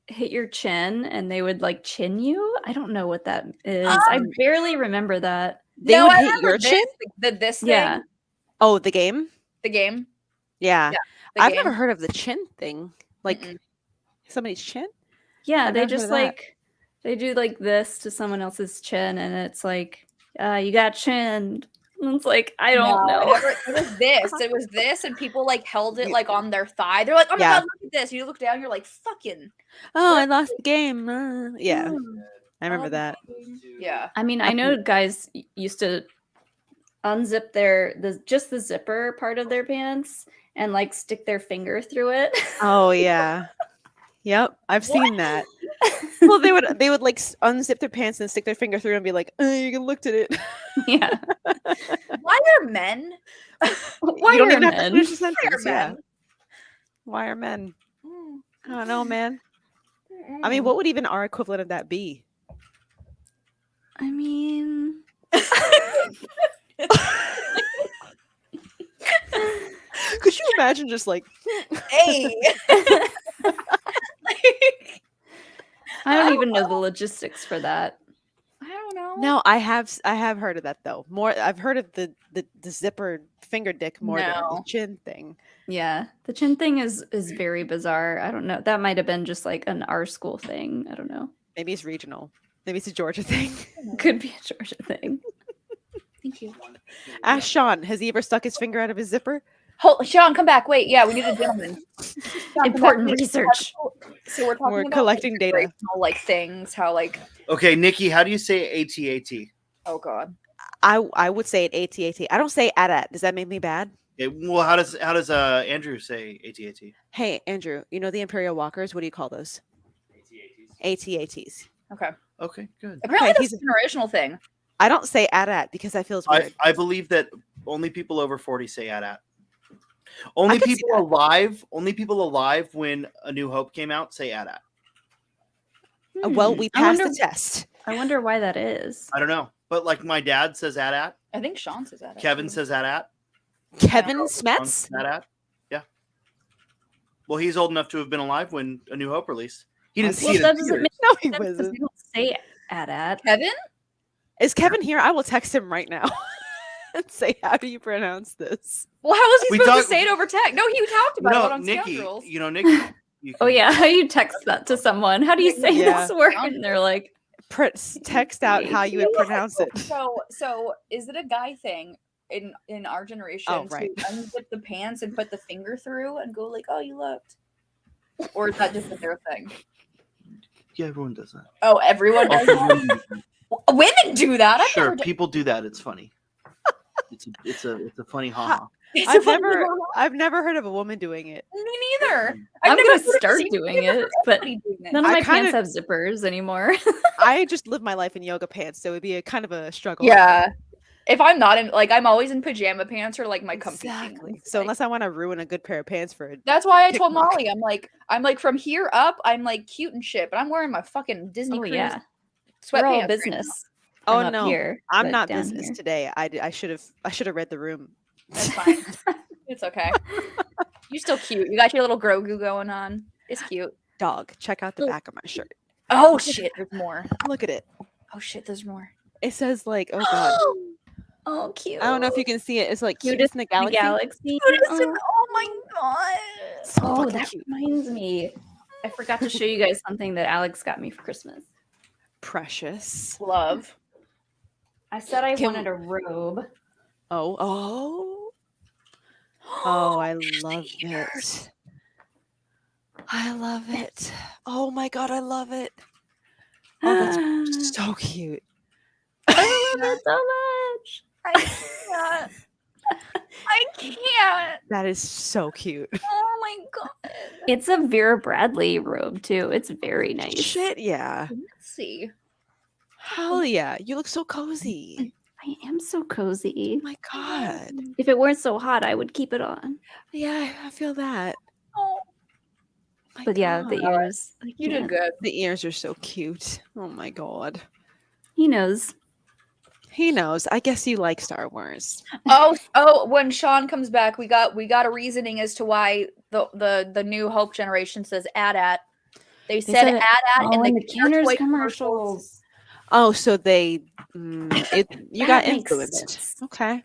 hit your chin and they would like chin you. I don't know what that is. I barely remember that. They no, would I hit remember your this, chin? this thing. Yeah. Oh, the game? The game. Yeah. The I've game. never heard of the chin thing. Like Mm-mm. somebody's chin? Yeah, I've they never heard just of that. like they do like this to someone else's chin and it's like you got chinned. And it's like I don't No, know. it was this. It was this, and people like held it like on their thigh. They're like, "Oh my Yeah. god, look at this!" You look down, you're like, "Fucking." Oh, I lost the game. Yeah. Mm. I remember that. Yeah. I mean, I know guys used to unzip just the zipper part of their pants and like stick their finger through it. Oh yeah. Yep. I've seen that. Well, they would like unzip their pants and stick their finger through and be like, you can look at it. Yeah. Why are men? Why you don't are even have to men? finish the Why are sentence. Yeah. men? Why are men? Mm, I don't know, man. mm-mm. I mean, what would even our equivalent of that be? I mean, Could you imagine just like Hey. I don't even know the logistics for that. I don't know. No, I have heard of that though. More I've heard of the zipper finger dick more than the No. chin thing. Yeah, the chin thing is very bizarre. I don't know. That might have been just like an our school thing. I don't know. Maybe it's regional. Maybe it's a Georgia thing. Could be a Georgia thing. Thank you. Ask Sean, has he ever stuck his finger out of his zipper? Hold, Sean, come back. Wait, yeah, we need a gentleman. Sean, come back. Important Wait, research. So we're talking We're about collecting data. generational, like things, how like Okay, Nikki, how do you say ATAT? oh god. I would say it ATAT. I don't say AT. Does that make me bad? Well, how does Andrew say ATAT? Hey, Andrew, you know the Imperial Walkers? What do you call those? ATATs. Okay. Okay, good. Apparently Okay, that's a generational thing. I don't say AT because that feels weird. I believe that only people over 40 say AT. Only could see people alive. Only people alive when A New Hope came out say AT. Well, we I passed wonder- the test. I wonder why that is. I don't know, but like my dad says AT. I think Sean says that. Kevin actually. says AT. Kevin Sean Smets? says AT. Yeah. Well, he's old enough to have been alive when A New Hope released. He didn't see it. that in doesn't theaters. make No, he sense 'cause wasn't. they don't say AT. Kevin? Is Kevin here? I will text him right now and say, how do you pronounce this? Well, how was he We supposed talk- to say it over text? No, he talked about No, it on Nikki. Scoundrels. You know, Nikki. you Oh can- yeah, how you text that to someone? How do you say Yeah. this word? And they're like, Text out how you would pronounce it. So is it a guy thing in our generation Oh, right. to unzip the pants and put the finger through and go like, oh, you looked? Or is that just their thing? Yeah, everyone does that. Oh, everyone does Also, that? women do that. Women do that. I've Sure, never done- people do that. It's funny. It's a funny haha. It's a I've funny never one. I've never heard of a woman doing it. Me neither. I'm never gonna heard of start seen- doing never it, heard but anybody doing it. none of I my kinda- pants have zippers anymore. I just live my life in yoga pants, so it'd be a kind of a struggle. Yeah. If I'm not in, like, I'm always in pajama pants or like my comfy Exactly. jeans. So like- unless I want to ruin a good pair of pants for it, That's why I told TikTok. Molly, I'm like from here up, I'm like cute and shit, but I'm wearing my fucking Disney Oh cruise yeah, sweatpants. we're all right now. business. Oh, from up no. here, I'm but not down business here. today. I should have read the room. That's fine. It's okay. You're still cute. You got your little Grogu going on. It's cute. Dog, check out the back of my shirt. Oh shit, there's more. Look at it. Oh shit, there's more. It says like, oh god. Oh, cute. I don't know if you can see it. It's like Cutest cutest in the galaxy. galaxy. Oh, Oh, my god. So oh, fucking that cute. reminds me. I forgot to show you guys something that Alex got me for Christmas. Precious. Love. I said I Can- wanted a robe. Oh. Oh, I love it. I love it. Oh my god, I love it. Oh, that's so cute. I love it so much. I can't. I can't. That is so cute. Oh my god. It's a Vera Bradley robe too. It's very nice. Shit, yeah. Let's see. Hell yeah. You look so cozy. I am so cozy. Oh my god. If it weren't so hot, I would keep it on. Yeah, I feel that. Oh, My But yeah, the God. ears. I you did can't. good. The ears are so cute. Oh my god. He knows. He knows. I guess you like Star Wars. Oh, when Sean comes back, we got a reasoning as to why the New Hope generation says AT-AT. They said said it AT-AT in in the the Canner's toy commercials. Oh, so they you got That makes influenced. sense. Okay.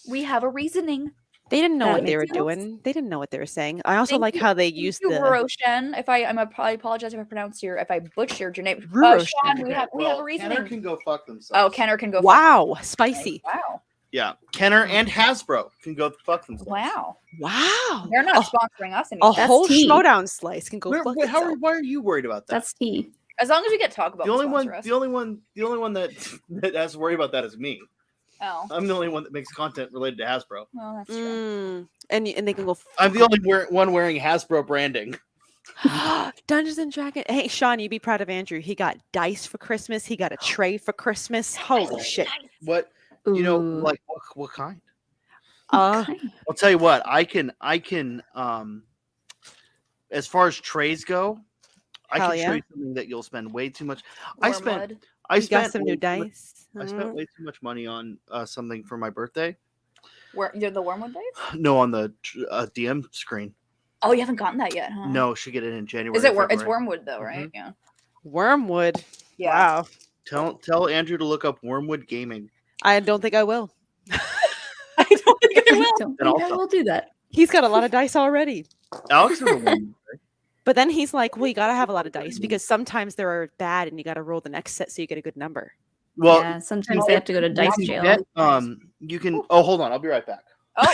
We have a reasoning. They didn't know That what they were makes sense. doing. They didn't know what they were saying. I also Thank like you- how they Thank used you, the Roshan. I apologize if I pronounced if I butchered your name. Roshan. Sean, we have a reasoning. Kenner can go fuck themselves. Oh, Kenner can go. Wow, fuck spicy. himself. Wow. Yeah, Kenner and Hasbro can go fuck themselves. Wow. Wow. They're not A- sponsoring us A anymore. That's whole tea. Schmoedown slice can go Where- fuck wait, itself. why are you worried about that? That's tea. As long as we get to talk about the only who one. sponsor us. The only one that has to worry about that is me. Oh, I'm the only one that makes content related to Hasbro. well, that's true. And they can go I'm the only one wearing Hasbro branding. Dungeons and Dragons. Hey, Sean, you'd be proud of Andrew. He got dice for Christmas. He got a tray for Christmas. Holy shit. What you know, Ooh. like what kind? Okay. I'll tell you what. I can. As far as trays go, I Hell can show yeah. you something that you'll spend way too much. I spent. Wormwood. I You spent got some way new too much- dice. I spent way too much money on something for my birthday. You're the Wormwood days? No, on the DM screen. Oh, you haven't gotten that yet, huh? No, should get it in January. Is it It's February. Wormwood though, right? Yeah. Wormwood. Yeah. Wow. Tell Andrew to look up Wormwood Gaming. I don't think I will. I don't think I I will. don't And think I also- will do that. He's got a lot of dice already. Alex is a Wormwood. But then he's like, well, you got to have a lot of dice because sometimes they're bad and you got to roll the next set so you get a good number. Well, Yeah, sometimes they have to go to you dice can jail. get, you can. Oh, hold on. I'll be right back. Oh,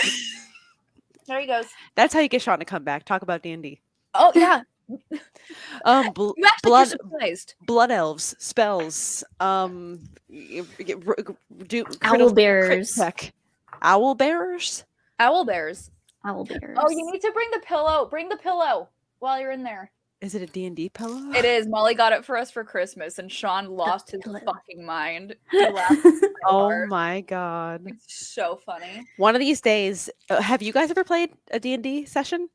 there he goes. That's how you get Sean to come back. Talk about D&D. Oh yeah. Bl- You actually blood, are surprised. blood elves, spells, Owl bears. check. Owl bearers. Owl bears. Owl bears. Oh, you need to bring the pillow. Bring the pillow while you're in there. Is it a D&D pillow? It is. Molly got it for us for Christmas, and Sean lost his pillow. fucking mind. He laughed so Oh hard. my god! It's so funny. One of these days, have you guys ever played a D&D session?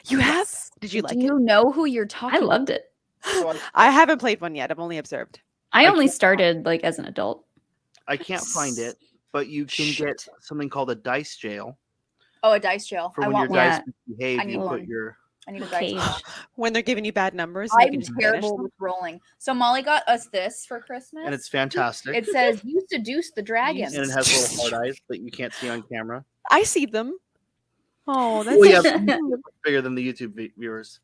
You have? Did you like Do it? you know who you're I talking loved it. So I haven't played one yet. I've only observed. I I only can't- started like as an adult. I can't find it, but you can get something called a dice jail Oh, a dice jail. for I when your want one. dice Yeah. misbehave. I need You put one. your I need a Cage. dice jail. When they're giving you bad numbers, and you I'm can just banish terrible them. with rolling. So Molly got us this for Christmas. and it's fantastic. It says you seduce the dragon. and it has little hard eyes that you can't see on camera. I see them. Oh, that's Well, yeah, it's bigger than the YouTube viewers.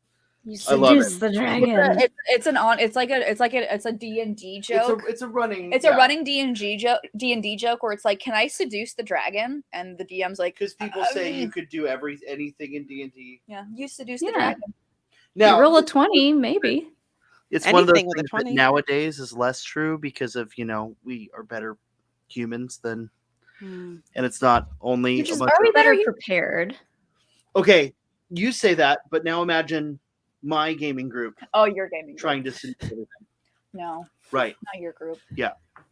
You I love it. seduce the dragon. It's a D&D joke. It's a running. It's a running D&D joke where it's like, can I seduce the dragon? And the DM's like, because people say you could do anything in D&D. yeah, you seduce Yeah. the dragon. You Now roll a 20, maybe. it's one of those anything with a things that 20. nowadays is less true because of we are better humans than, and it's not only. You're a just bunch are we of- better prepared? Okay, you say that, but now imagine my gaming group Oh, your gaming. Group. trying to seduce everything. No, Right. not your group.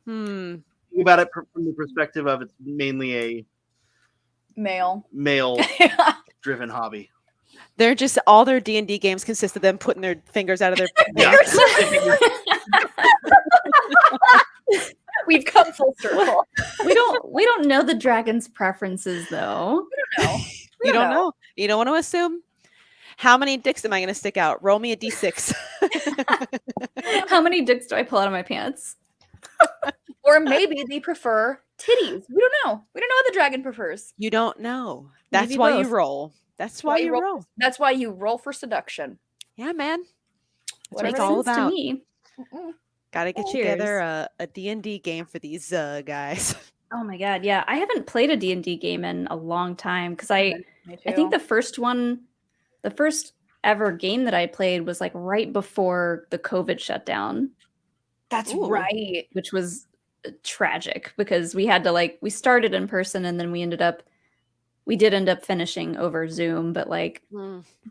Hmm. Think about it from the perspective of it's mainly a Male. male-driven hobby. They're just all their D&D games consist of them putting their fingers out of their. Yeah. We've come full circle. We don't know the dragon's preferences though. No. You don't know. You don't want to assume. How many dicks am I going to stick out? Roll me a d6. How many dicks do I pull out of my pants? Or maybe they prefer titties. We don't know. We don't know what the dragon prefers. You don't know. That's Maybe why both. you roll. That's why you roll. That's why you roll for seduction. Yeah, man. That's what Whatever it's Makes all sense about. to me. Got to get Cheers. together a D&D game for these guys. Oh my god, yeah. I haven't played a D&D game in a long time because I Me think too. the first ever game that I played was like right before the COVID shutdown, That's Ooh. right. which was tragic because we had to we started in person and then we did end up finishing over Zoom, but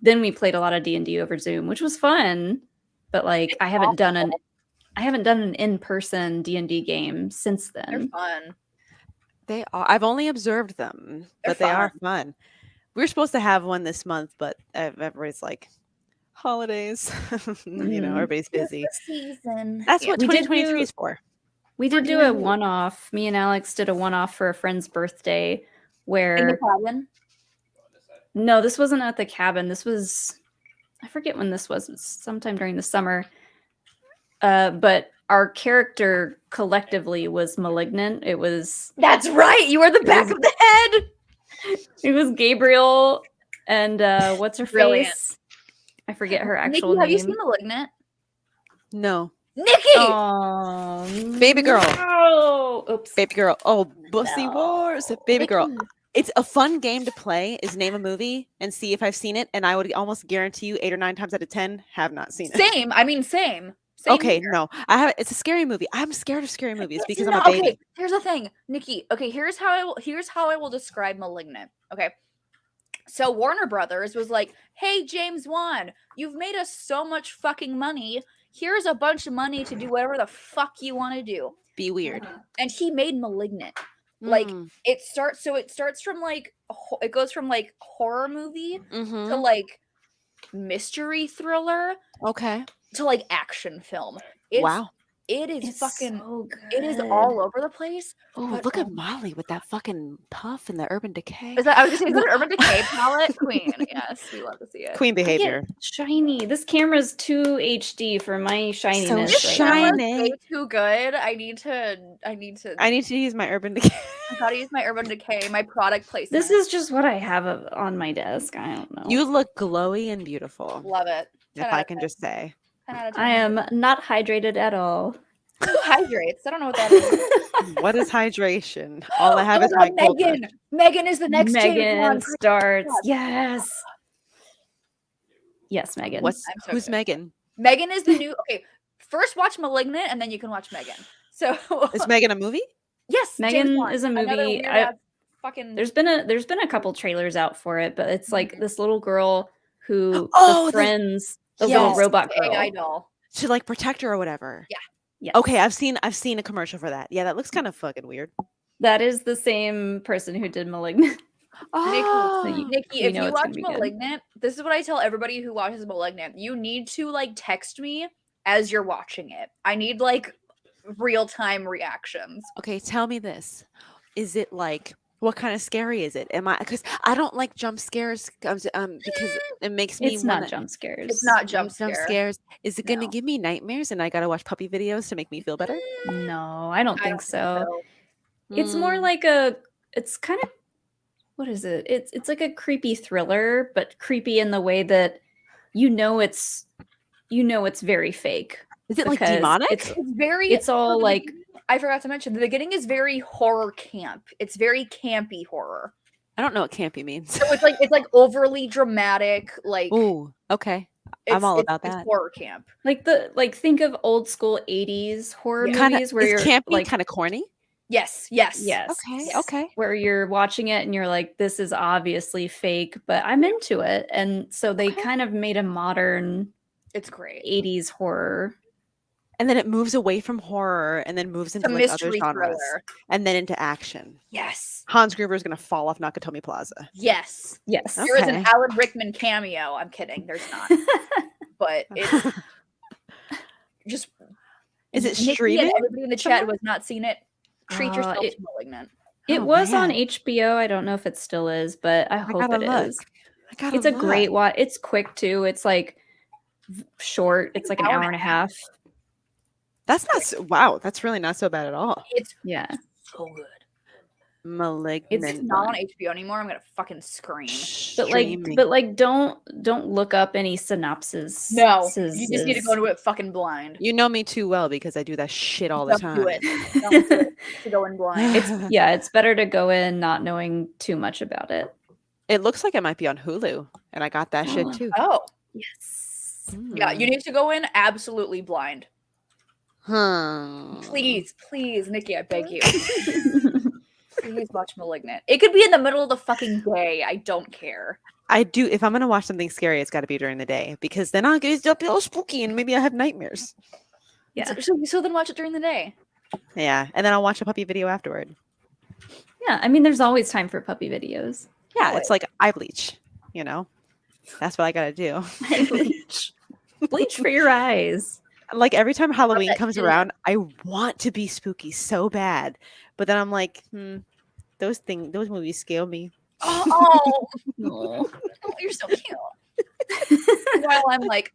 then we played a lot of D&D over Zoom, which was fun. But I haven't done an in-person D&D game since They're then. fun. They are. I've only observed them, They're but they are fun. fun. We were supposed to have one this month, but everybody's like, holidays. Everybody's busy. Season. That's what We did 2023 is for. We did do a one-off. Me and Alex did a one-off for a friend's birthday In the where cabin. no, this wasn't at the cabin. This was I forget when this was. It was sometime during the summer. But our character collectively was malignant. It was That's right. You were the back of the head. it was Gabriel and what's her Brilliant. face? I forget her Nikki, actual have you name. seen Malignant? No. Nikki. Oh, Baby girl. Oh, oops. Baby girl. Oh, Bussy No. Wars. Baby girl. It's a fun game to play is name a movie and see if I've seen it. And I would almost guarantee you 8 or 9 times out of 10 have not seen it. Same. I mean, same. Same Okay, here. no. It's a scary movie. I'm scared of scary movies It's because I'm a not- baby. Okay, here's the thing, Nikki. Okay, here's how I will describe Malignant. Okay. So Warner Brothers was like, "Hey, James Wan, you've made us so much fucking money. Here's a bunch of money to do whatever the fuck you want to do." Be weird. And he made Malignant. Like Mm, it starts from it goes from horror movie mhm. to mystery thriller Okay. to action film. Wow. It is It's fucking so good. it is all over the place. Oh, But, look at Molly with that fucking puff and the Urban Decay. Is that I was gonna say, is that an Urban Decay palette? Queen. Yes, we love to see it. Queen I get behavior. shiny. This camera's too HD for my shininess. This right shiny. now. camera's way too good. I need to I need to use my Urban Decay. I gotta use my Urban Decay, my product placement. This is just what I have on my desk. I don't know. You look glowy and beautiful. love it. If 10 out I of can 10. just say. 10 out of 10. I am not hydrated at all. Who hydrates? I don't know what that is. What is hydration? All I have is Oh my my cold Megan. touch. Megan is the next James Megan Bond. starts. Yes. Yes, Megan. I'm so Who's excited. Megan? Megan is the new. Okay, first watch *Malignant* and then you can watch Megan. So Is Megan a movie? yes, James Megan Bond. is a Another movie. weird-ass fucking. There's been a couple trailers out for it, but it's like this little girl who Oh, befriends the yes, little robot the AI girl. doll. To like protect her or whatever. Yeah. Yes. Okay, I've seen a commercial for that. Yeah, that looks kind of fucking weird. That is the same person who did *Malignant*. Oh, Nikki, you if know you it's gonna watch be good. *Malignant*, this is what I tell everybody who watches *Malignant*. You need to like text me as you're watching it. I need like real-time reactions. okay. Tell me this: is it like what kind of scary is it? Am I because I don't like jump scares because it makes me It's not wanna- jump scares. It's not jump scare. scares. Is it gonna No. give me nightmares and I gotta watch puppy videos to make me feel better? No, I don't think so. It's more Mm. like it's kind of, what is it? It's like a creepy thriller, but creepy in the way that it's very fake. Is it like because demonic? It's very. It's all the like beginning- I forgot to mention the beginning is very horror camp. It's very campy horror. I don't know what campy means. So it's like overly dramatic. Like Ooh, okay. I'm all about It's that. horror camp. think of old school 80s horror Yeah. movies where Is you're campy like kind of corny? Yes. yes. Okay, Yes. okay. Where you're watching it and you're like, this is obviously fake, but I'm into it. And so they Okay. kind of made a modern It's great. 80s horror. And then it moves away from horror and then moves It's into a like other mystery genres thriller. and then into action. Yes. Hans Gruber is gonna fall off Nakatomi Plaza. Yes. Yes. Okay. There is an Alan Rickman cameo. I'm kidding. There's not. But it's just. Is it Nikki streaming and everybody in the chat who has not seen it, treat yourself it- to *Malignant*. It Oh, was on man. HBO. I don't know if it still is, but I hope gotta it is. look. I gotta It's a look. great watch. It's quick too. It's like short. It's like an hour and a half. That's not so, wow. That's really not so bad at all. It's Yeah. so good. Malignant. It's not on HBO anymore. I'm gonna fucking scream. But Streaming. like don't look up any synopsis. No, you just need to go into it fucking blind. You know me too well because I do that shit all the Don't time. do it. Don't do it. To go in blind. It's better to go in not knowing too much about it. It looks like it might be on Hulu, and I got that shit too. Oh, Yes. yeah. You need to go in absolutely blind. Hmm. Please, Nikki, I beg you. Please watch *Malignant*. It could be in the middle of the fucking day. I don't care. I do. If I'm gonna watch something scary, it's got to be during the day because then I'll get a little spooky and maybe I have nightmares. Yeah. So then watch it during the day. Yeah, and then I'll watch a puppy video afterward. Yeah. I mean, there's always time for puppy videos. Yeah, it's like eye bleach. You know, that's what I gotta do. Bleach for your eyes. Like every time Halloween that comes shit. around, I want to be spooky so bad, but then I'm like, those movies scare me. Oh, Oh. you're so cute.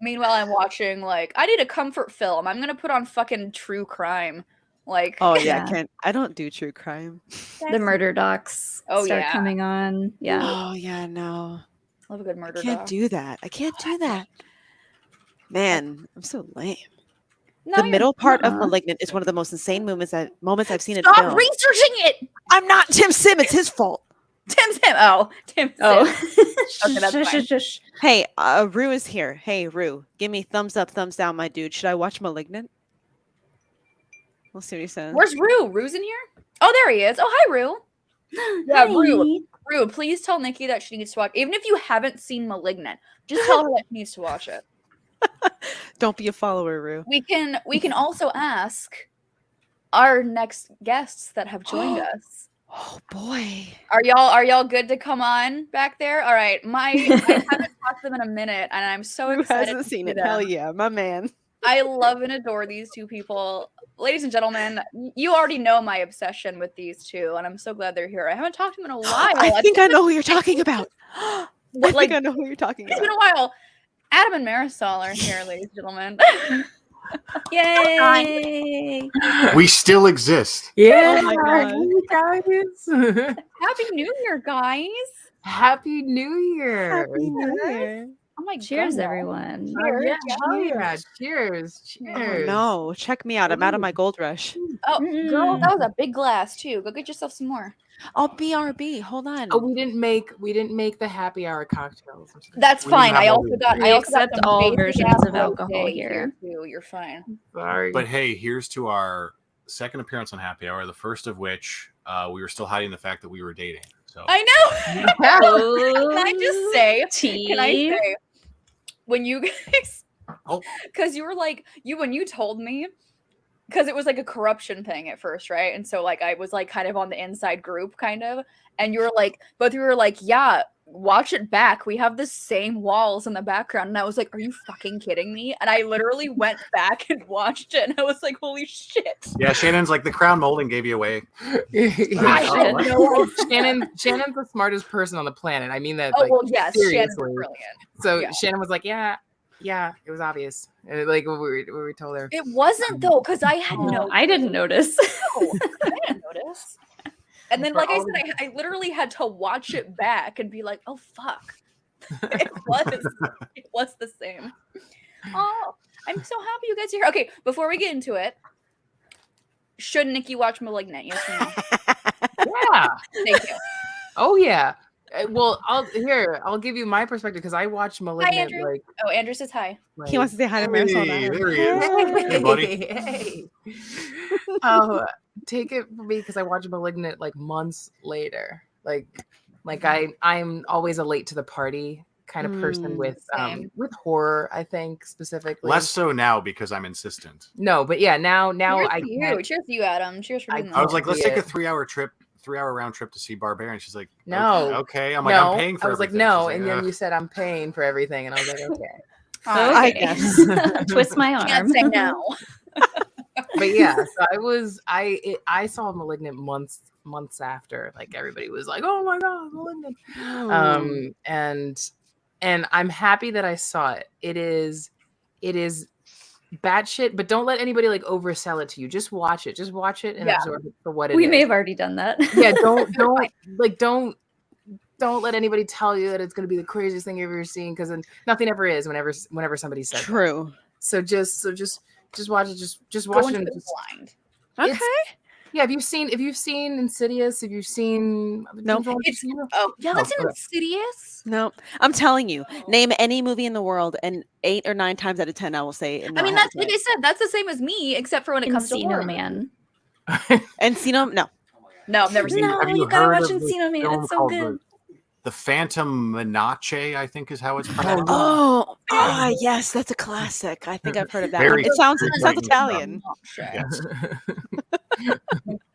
Meanwhile, I'm watching I need a comfort film. I'm gonna put on fucking true crime. Oh yeah, Yeah. I don't do true crime. The murder docs Oh, start yeah. coming on. Yeah. Oh yeah, no, love a good murder. I can't doc. do that. I can't do that. Man, I'm so lame. No, The you're middle part of not. *Malignant* is one of the most insane moments I've seen it Stop filmed. researching it. I'm not Tim Sim. It's his fault. Tim Sim. Oh, Tim Sim. Oh. Okay, that's fine. Hey, Rue is here. Hey, Rue, give me thumbs up, thumbs down, my dude. Should I watch *Malignant*? We'll see what he says. Where's Rue? Rue's in here? Oh, there he is. Oh, hi, Rue. Yeah, Rue. Rue, please tell Nikki that she needs to watch. Even if you haven't seen *Malignant*, just tell her that she needs to watch it. Don't be a follower, Rue. We can also ask our next guests that have joined us. Oh boy. Are y'all good to come on back there? All right. I haven't talked to them in a minute, and I'm so Who excited. hasn't to seen see it? them. Hell yeah, my man. I love and adore these two people. Ladies and gentlemen, you already know my obsession with these two, and I'm so glad they're here. I haven't talked to them in a while. I think I know who you're talking about. I Like, think I know who you're talking It's about. been a while. Adam and Marisol are here, ladies and gentlemen. Yay! We still exist. Yeah, Oh my guys. Happy New Year, guys. Happy New Year. Happy New Year. Oh my Cheers, goodness. everyone. Yeah, Cheers. hell yeah. Cheers. Oh, Cheers. no, check me out. I'm out of my gold rush. Oh, girl, Mm. that was a big glass too. Go get yourself some more. Oh, BRB. Hold on. Oh, we didn't make the happy hour cocktails. That's We didn't fine. have I all also these. got. We I also got accept some all basic versions ass of alcohol rosé here. too. You're fine. Sorry. But hey, here's to our second appearance on Happy Hour, the first of which we were still hiding the fact that we were dating. So I know. Can I just say? Tea. Can I say? When you guys, Oh. because you were like when you told me, because it was like a corruption thing at first, right? And so like I was like kind of on the inside group, kind of, and you were like, both of you were like, yeah, watch it back. We have the same walls in the background, and I was like, are you fucking kidding me? And I literally went back and watched it, and I was like, holy shit. yeah, Shannon's like the crown molding gave you away. I know. Shannon's the smartest person on the planet. I mean that. Oh like, well, yes, Shannon's seriously. brilliant. So Yeah. Shannon was like, yeah, it was obvious. Like when we told her. It wasn't though, because I had no. I didn't notice. No, I didn't notice. And then, For like I all said, I literally had to watch it back and be like, "Oh fuck, it was the same." Oh, I'm so happy you guys are here. Okay, before we get into it, should Nikki watch *Malignant*? Yes or no? Yeah. Thank you. Oh yeah. Well, I'll give you my perspective because I watched *Malignant*. Andrew. Like, Oh, Andrew says hi. He wants to say hi to Marisol. Hey, now. there he is. Hey, buddy. Hey. Oh, take it from me because I watched *Malignant* like months later. Like I'm always a late to the party kind of person with same. horror. I think specifically Less so now because I'm insistent. No, but yeah, now Cheers I to you. can't. Cheers to you, Adam. Cheers for I- doing I was that. like, let's Yeah. take a 3-hour round trip to see Barbarian. She's like, No. okay. I'm like, No, I'm paying for I was like, everything. no, She's and like, then you said I'm paying for everything, and I was like, okay. I Okay. guess. Twist my Can't arm. say no. But yeah, so I saw *Malignant* months after, like everybody was like, oh my god, *Malignant*. And I'm happy that I saw it. It is batshit, but don't let anybody like oversell it to you. Just watch it. Just watch it and Yeah. absorb it for what it We is. may have already done that. Yeah, don't let anybody tell you that it's going to be the craziest thing you've ever seen, because nothing ever is whenever somebody says that. True. So just watch it. Just Go watch it. into And it just, blind. Okay. It's- yeah, if you've seen Insidious, if you've seen Nope. Oh, yeah, that's Oh, Insidious. No, I'm telling you, name any movie in the world, and 8 or 9 times out of 10, I will say. I mean, that's like I said. That's the same as me, except for when it comes to horror. Encino Man. Encino, no. No, I've never seen No, it. Have you you gotta heard watch of this Encino Man. film It's so called good. The Phantom Menace, I think is how it's pronounced. Oh, yes, that's a classic. I think I've heard of that. Very It sounds exciting Italian. Oh, shit. Yes.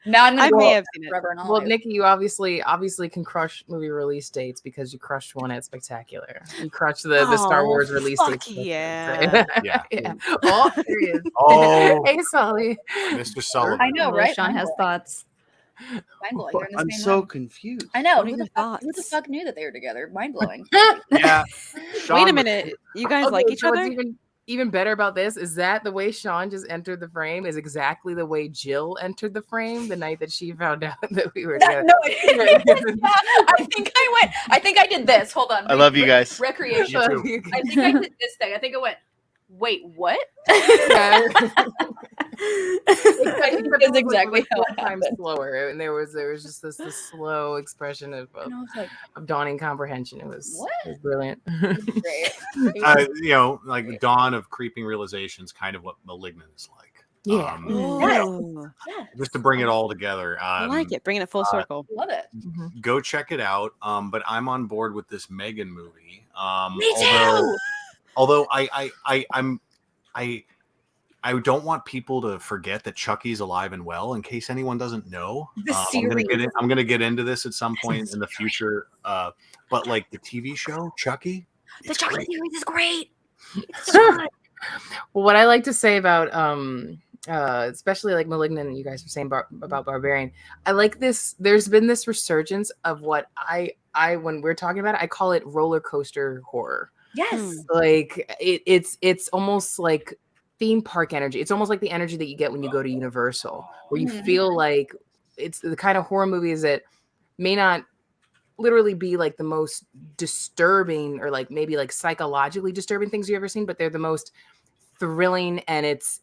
Now I'm gonna I go may have seen it. forever and Well, always. Nikki, you obviously can crush movie release dates because you crushed one at Spectacular. You crushed the Star Oh, Wars release fuck dates. yeah. Yeah. Yeah. Oh, there he is. Oh, Hey, Sully. Mr. Sullivan. I know, Although right? Sean has Mind-blowing. thoughts. Mind-blowing. They're in the I'm same so room. confused. I know. What are Who your the fuck thoughts? knew that they were together? Mind blowing. Yeah. Wait Sean- a minute. You guys like each so other? What's even better about this is that the way Sean just entered the frame is exactly the way Jill entered the frame the night that she found out that we were together. No, I think I did this. Hold on. I love you guys. Recreation. You too. I think I did this thing. I think it went. Wait, what? Yeah. That's exactly how it times happened. slower, and there was just this slow expression of And I was like, dawning comprehension. It was brilliant. great. like the dawn of creeping realizations, kind of what Malignant is like. Yeah. Ooh, Just to bring it all together. I like it. Bringing it full circle. Love it. Go check it out. But I'm on board with this Megan movie. Me too. Although I don't want people to forget that Chucky's alive and well. In case anyone doesn't know, I'm gonna get into this at some point in the future. But like the TV show Chucky, The Chucky series is great. Well, what I like to say about especially like Malignant, you guys were saying about Barbarian, I like this. There's been this resurgence of what I when we're talking about it, I call it roller coaster horror. Yes. Like it's almost like theme park energy. It's almost like the energy that you get when you go to Universal, where you feel like it's the kind of horror movies that may not literally be like the most disturbing or like maybe like psychologically disturbing things you've ever seen, but they're the most thrilling, and it's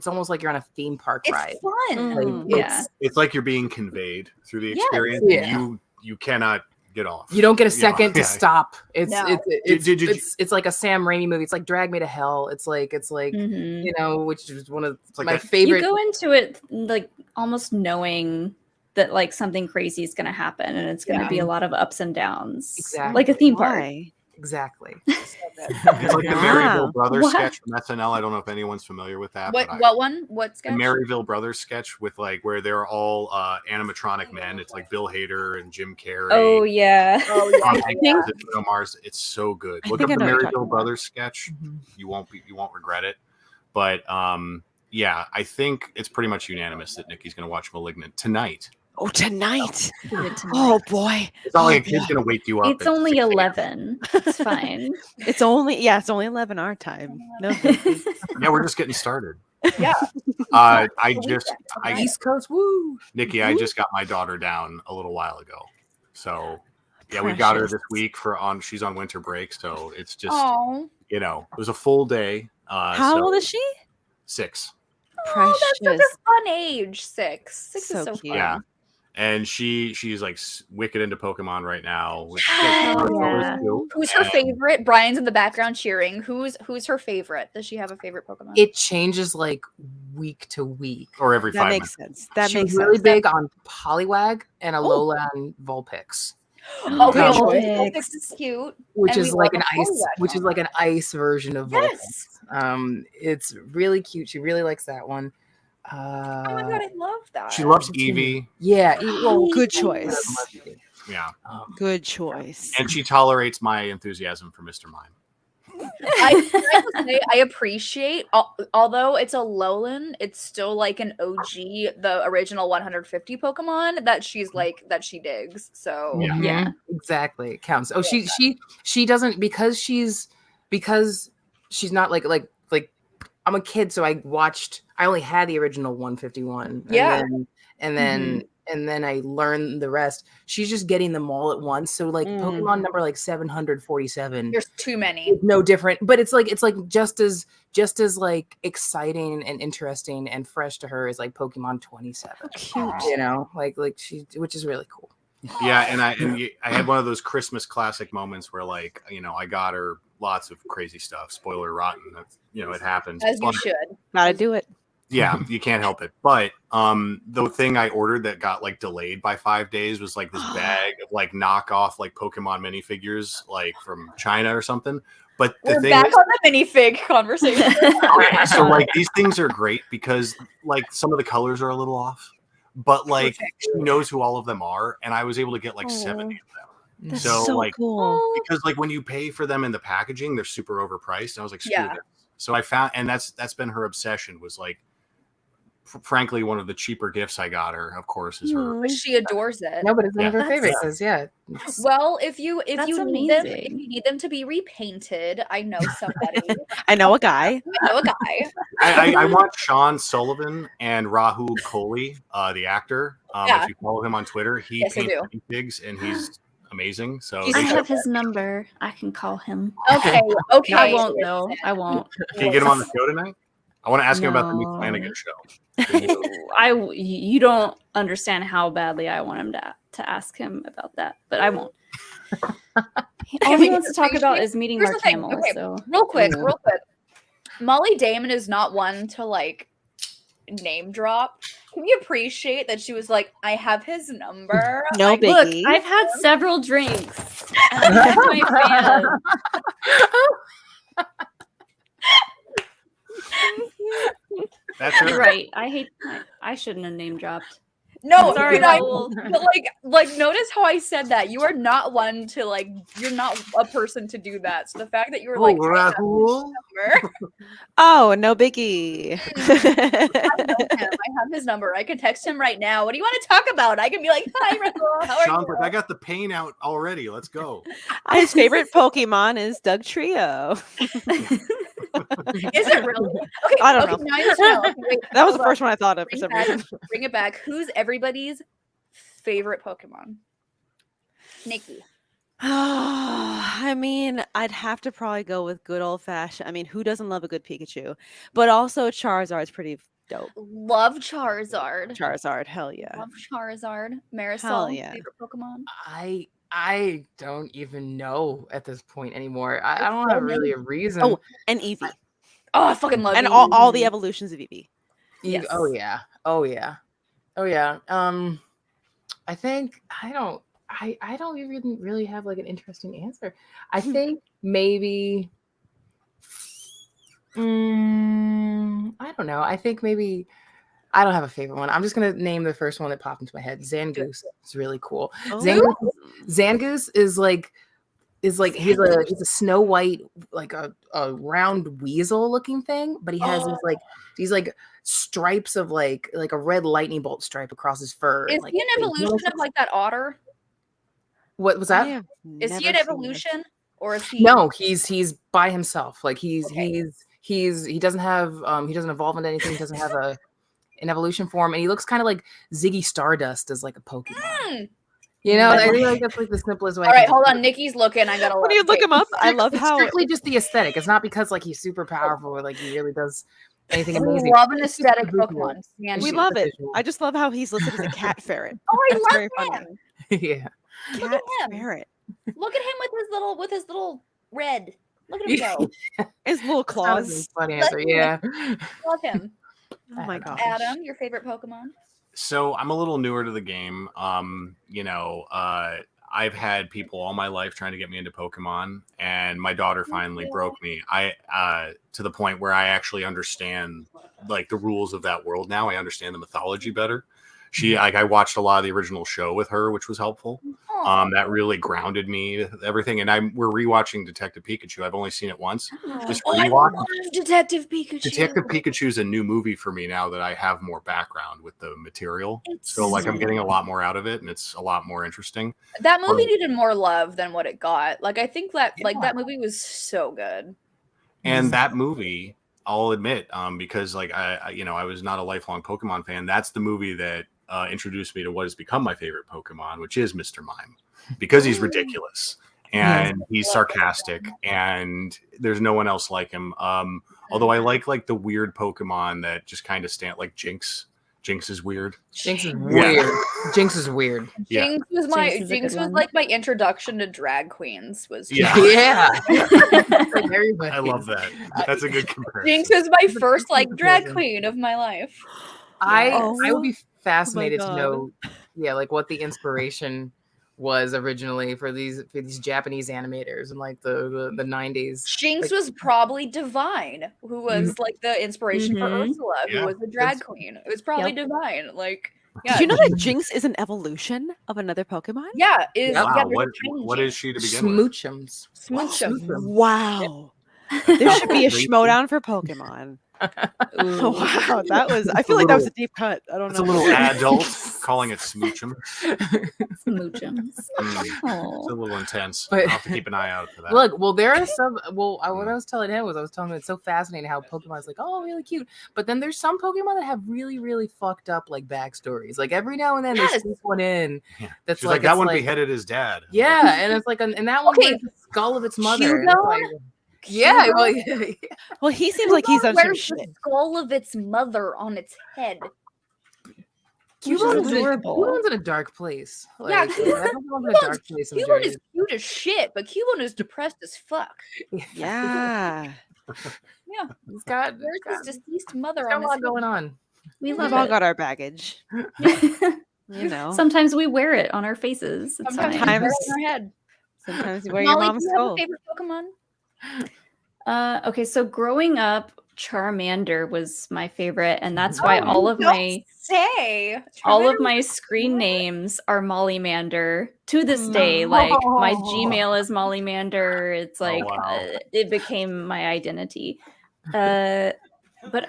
almost like you're on a theme park ride. It's fun. Like, it's like you're being conveyed through the Yes. experience. Yeah. And you cannot get off. You don't get a second to stop. It's No. it's like a Sam Raimi movie. It's like Drag Me to Hell. It's like Mhm. you know, which is one of like my that- favorite. You go into it like almost knowing that like something crazy is going to happen, and it's going to be a lot of ups and downs, Exactly. like a theme park. Why? Exactly. It's like the Maryville Wow. Brothers What? sketch from SNL. I don't know if anyone's familiar with that. What one? What The sketch? Maryville Brothers sketch with like where they're all animatronic men. It's like Bill Hader and Jim Carrey. Oh yeah. Oh Tom yeah. Hanks as Bruno Mars. It's so good. I Look think up I the know what you're talking Maryville about. Brothers sketch. You won't regret it. But yeah, I think it's pretty much unanimous that Nikki's going to watch *Malignant* tonight. Oh, tonight. Good tonight. Oh boy. It's not like a Oh, kid's boy. going to wake you up. It's at only 6 a.m. 11. It's fine. It's only 11 our time. No biggie. Yeah, we're just getting started. Yeah. I Weekend. East Coast, woo! Nikki, I just got my daughter down a little while ago. So yeah, we got her this Precious. week she's on winter break. So it's just, Oh, it was a full day. How old is she? 6. that's such Precious. a fun age. 6. 6 So is so cute. fun. Yeah. And she's like wicked into Pokemon right now. Which Oh, is yeah. cool. Who's her And favorite? Brian's in the background cheering. Who's her favorite? Does she have a favorite Pokemon? It changes like week to week. Or every That 5 makes minutes. sense. That She makes was really sense. big on Poliwag and Oh. Alola and Vulpix, Okay, Vulpix. Vulpix is cute. which And is we like love an a ice, Poliwag which is Pokemon. like an ice version of Yes. Vulpix. It's really cute. She really likes that one. Oh my god, I love that. She loves Eevee. Yeah, Good choice. Yeah. Good choice. And she tolerates my enthusiasm for Mr. Mime. I have to say, I appreciate, although it's a Alolan, it's still like an OG, the original 150 Pokemon that she's like that she digs. So Yeah. Yeah. exactly. It counts. Oh, she doesn't because she's not like I'm a kid, so I only had the original 151. Yeah. And then I learned the rest. She's just getting them all at once. So like Pokemon number like 747. there's too many. It's no different, but it's like just as like exciting and interesting and fresh to her as like Pokemon 27. Cute. You know, like she, which is really cool. Yeah, and I had one of those Christmas classic moments where like, I got her lots of crazy stuff. Spoiler rotten. That's, it happens. As you But- should. Gotta do it. Yeah, you can't help it. But the thing I ordered that got like delayed by 5 days was like this bag of like knockoff like Pokemon minifigures like from China or something. But the We're thing back is, on the minifig conversation. so like these things are great because like some of the colors are a little off, but like she knows who all of them are, and I was able to get like 70 of them. That's So, so like, cool. Because like when you pay for them in the packaging, they're super overpriced. And I was like, screw Yeah. this. So I found, and that's been her obsession, was like, frankly, one of the cheaper gifts I got her, of course, is her. But she adores it. No, but it's one of her That's- favorites. It's- Well, if you That's need them, if amazing. you need them to be repainted, I know somebody. I know a guy. I know a guy. I want Sean Sullivan and Rahul Kohli, the actor. Yeah. If you follow him on Twitter, he Yes, I paints do. pigs and he's amazing. So He's I they have should- his number. I can call him. Okay, okay. I won't though. I won't. can you get him on the show tonight? I want to ask him about the new No. Flanagan show. You don't understand how badly I want him to ask him about that, but I won't. All he wants to talk about is meeting Here's our the thing, camels. okay. So Real quick. Mollie Damon is not one to like name drop. Can you appreciate that she was like, I have his number? No Like, look, biggie. I've had several drinks. And I'm my fan. That's her. You're right. I shouldn't have name dropped. No, Sorry, but, Raoul. but like notice how I said that. You are not one to like, you're not a person to do that. So the fact that you were like, I have his Rahul. number, Oh, no biggie. I have his number. I can text him right now. What do you want to talk about? I can be like, hi, Raoul, how are Sean's you? like, I got the pain out already. Let's go. His favorite Pokemon is Doug Trio. Is it really? Okay, I don't okay, know. now I need to know. Okay, wait, That was hold the on. first one I thought of for Bring some back- reason. Bring it back. Who's everybody's favorite Pokemon? Nikki. I mean, I'd have to probably go with good old fashioned. I mean, who doesn't love a good Pikachu? But also Charizard's pretty dope. Love Charizard. Charizard, hell yeah. Love Charizard. Hell Marisol, yeah. favorite Pokemon? I don't even know at this point anymore. I It's don't so have really a many. reason. Oh, and Eevee. Oh, I fucking love And Eevee. all the evolutions of Eevee. Yes. Oh yeah. I think I don't even really have like an interesting answer. I think maybe I don't know. I think maybe I don't have a favorite one. I'm just gonna name the first one that popped into my head. Zangoose. It's really cool. Oh. Zangoose is like he's a Snow White, like a round weasel looking thing, but he has these stripes of like a red lightning bolt stripe across his fur. Is he an evolution of like that otter? What was that? Is he an evolution, or is he? No, he's by himself. Like he doesn't have he doesn't evolve into anything. He doesn't have an evolution form, and he looks kind of like Ziggy Stardust as like a Pokemon. You know, I feel like that's like the simplest way. All right, hold on. Nikki's looking. I gotta. When you look him up, I love how strictly just the aesthetic. It's not because like he's super powerful or like he really does anything amazing. We love an aesthetic Pokemon. we love it. I just love how he's listed as a cat ferret. Oh, I That's love very him. funny. Yeah. Look Cat at him. ferret. Look at him with his little red. Look at him go. His little claws. Funny answer. Yeah. Love him. Oh my gosh. Adam, your favorite Pokemon? So I'm a little newer to the game. I've had people all my life trying to get me into Pokemon, and my daughter finally broke me. To the point where I actually understand like the rules of that world now. I understand the mythology better. I watched a lot of the original show with her, which was helpful. That really grounded me, everything. And we're rewatching Detective Pikachu. I've only seen it once. Just rewatch. I love Detective Pikachu. Detective Pikachu is a new movie for me now that I have more background with the material. So like I'm getting a lot more out of it, and it's a lot more interesting. That movie needed more love than what it got. Like I think that that movie was so good. And that movie, I'll admit, because like I was not a lifelong Pokemon fan. That's the movie that introduced me to what has become my favorite Pokemon, which is Mr. Mime, because he's ridiculous and he's sarcastic, and there's no one else like him. Although I like the weird Pokemon that just kind of stand like Jinx. Jinx is weird. Jinx is weird. Jinx is weird. Jinx was like my introduction to drag queens. I love that. That's a good comparison. Jinx was my first like drag queen of my life. I would be fascinated to know, like what the inspiration was originally for these Japanese animators in like the 90s. Jinx was probably Divine, who was like the inspiration for Ursula, who was the drag queen. It was probably Divine. Like, did you know that Jinx is an evolution of another Pokemon? Yeah. Wow. What is she to begin with? Smoochums. Wow. There should be a Schmoedown for Pokemon. Oh, wow, that was. I feel like that was a deep cut. I don't know. It's a little adult calling it Smoochum. Smoochums. It's a little intense. But, I'll have to keep an eye out for that. Look, well, there are some. Well, what I was telling him was it's so fascinating how Pokemon's like, oh, really cute, but then there's some Pokemon that have really, really fucked up like backstories. Like every now and then they sneak one in. That's she's like that one beheaded his dad. Yeah, and it's like, and that one was the skull of its mother. Yeah, well, he seems like he's done some shit. The skull of its mother on its head. Cubone is adorable. Cubone's in a dark place. Like, Cubone is cute as shit, but Cubone is depressed as fuck. Yeah. He's got his deceased mother on his head. Going on. We've all got our baggage. You know. Sometimes we wear it on our faces. Sometimes we wear it on our head. Sometimes you wear your mom's skull. Do you have a favorite Pokemon? Okay, so growing up, Charmander was my favorite, and that's why all of my screen names are Mollie Mander to this day. Like my Gmail is Mollie Mander. It's like it became my identity. But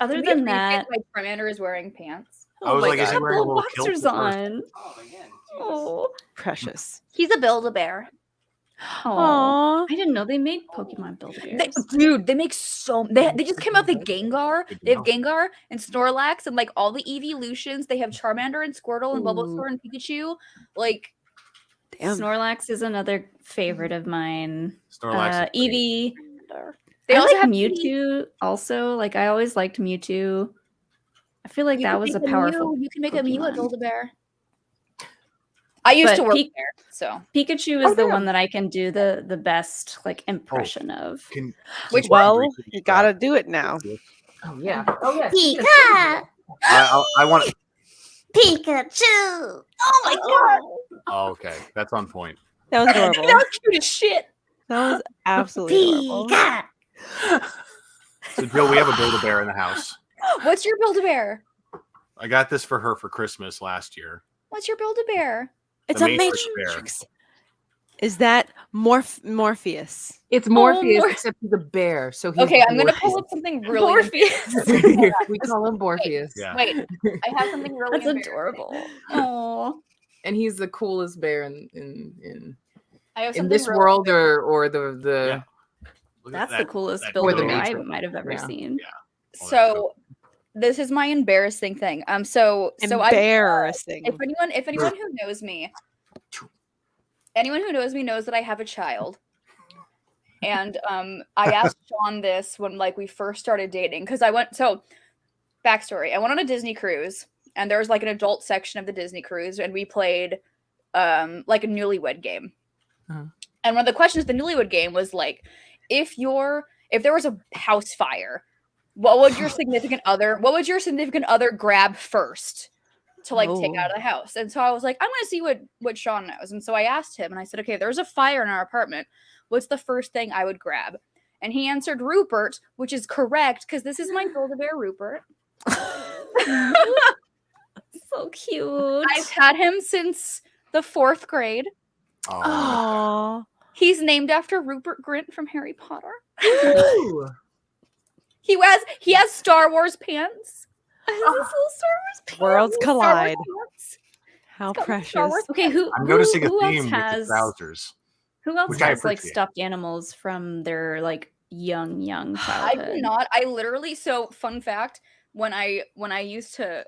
other than that, like Charmander is wearing pants. I was like, is he wearing a little boxers on? Oh, precious. He's a Build-A-Bear. Oh, I didn't know they made Pokemon Build-A-Bears. Dude, they make so they just came out the Gengar. They have Gengar and Snorlax and like all the evolutions. They have Charmander and Squirtle and Bulbasaur and Pikachu. Like Damn. Snorlax is another favorite of mine. Snorlax. Eevee. They I also like have Mewtwo. Also, like I always liked Mewtwo. I feel like that was a powerful. You can make a Mew a Pokemon. Build-A-Bear. I used to But work there, so Pikachu is the one that I can do the best like impression of. Which Well, you gotta do it now. Oh yeah. Oh yeah. Pika! I want. Pikachu! oh my god, Oh, okay, that's on point. That was adorable. that was cute as shit. That was absolutely adorable. Pika! So Jill, we have a Build-A-Bear in the house. What's your Build-A-Bear? I got this for her for Christmas last year. What's your Build-A-Bear? It's The a Matrix Matrix. Is that Morpheus? It's Morpheus, Mor- except he's a bear. So he's Okay, I'm gonna Morpheus. pull up something really. Morpheus. We call him Morpheus. Yeah. Wait, I have something really. That's embarrassing. adorable. Oh, And he's the coolest bear in I have in something this really world embarrassing. or the Yeah. Look at that's the that. coolest that Build-A-Bear Build-A-Bear. I Matrix. might have ever Yeah. seen. Yeah. So, this is my embarrassing thing. So Embarrassing. if anyone who knows me, anyone who knows me knows that I have a child. And I asked Sean this when like we first started dating because backstory. I went on a Disney cruise and there was like an adult section of the Disney cruise and we played like a newlywed game. Uh-huh. And one of the questions of the newlywed game was like, if there was a house fire, what would your significant other grab first to like take out of the house? And so I was like, I'm gonna see what Sean knows. And so I asked him and I said, okay, there's a fire in our apartment. What's the first thing I would grab? And he answered Rupert, which is correct because this is my Build-A-Bear Rupert. So cute. I've had him since the 4th grade. Oh, Oh, He's named after Rupert Grint from Harry Potter. Ooh. He has Star Wars pants. I have this little Star Wars pants. worlds Star Wars collide. pants. How got precious. Star Wars Okay, who I'm noticing who a else theme with the has trousers. who else which I has like appreciate. stuffed animals from their like young I childhood? do not. I literally. So fun fact: when I used to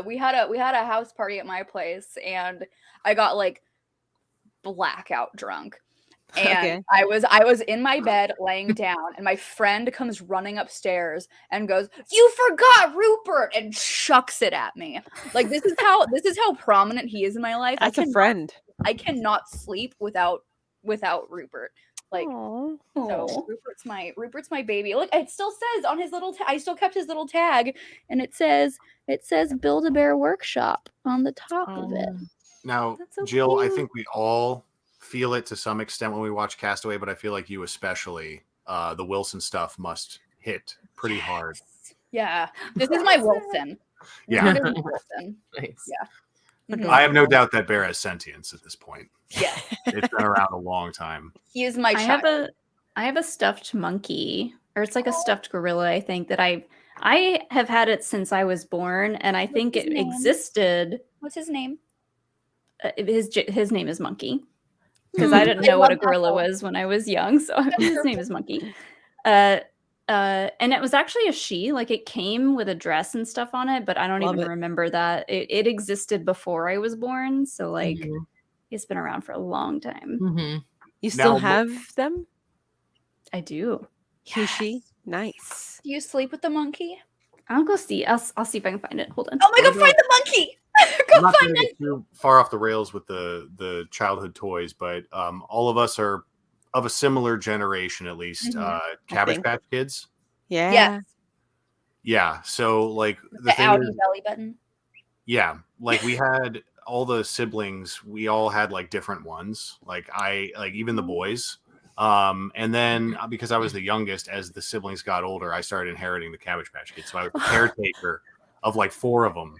we had a house party at my place, and I got like blackout drunk. And Okay. I was in my bed laying down, and my friend comes running upstairs and goes, "You forgot Rupert!" and chucks it at me. Like this is how prominent he is in my life. That's a friend. I cannot sleep without Rupert. Like Aw. so Rupert's my baby. Look, it still says on his little I still kept his little tag, and it says Build-A-Bear Workshop on the top of it. Now, That's so Jill, I cute. think we all feel it to some extent when we watch Castaway, but I feel like you especially, the Wilson stuff must hit pretty hard. Yeah. This is my Wilson. Yeah. This is Wilson. Nice. Yeah. Mhm. I have no doubt that bear has sentience at this point. Yeah. It's been around a long time. He is my I child. have a stuffed monkey, or it's like a stuffed gorilla. I think that I have had it since I was born, and I think his it name? existed. What's his name? His name is Monkey, because I didn't know what a gorilla was when I was young, so his name is Monkey. And it was actually a she. Like it came with a dress and stuff on it, but I don't Love even it. remember that it existed before I was born. So like Mhm. it's been around for a long time. Mhm. You still Now, have them? I do. He, she? Nice. Do you sleep with the monkey? I'll go see. I'll see if I can find it. Hold on. Oh my god, What find the monkey! I'm Go not find going to it! get too far off the rails with the childhood toys, but all of us are of a similar generation, at least. Mhm. Cabbage think. Patch Kids. Yeah. Yeah. Yeah. So like the The thing Audi is, belly button. yeah, like we had all the siblings, we all had like different ones. Like even the boys. And then because I was the youngest, as the siblings got older, I started inheriting the Cabbage Patch Kids. So I was the caretaker of like 4 of them.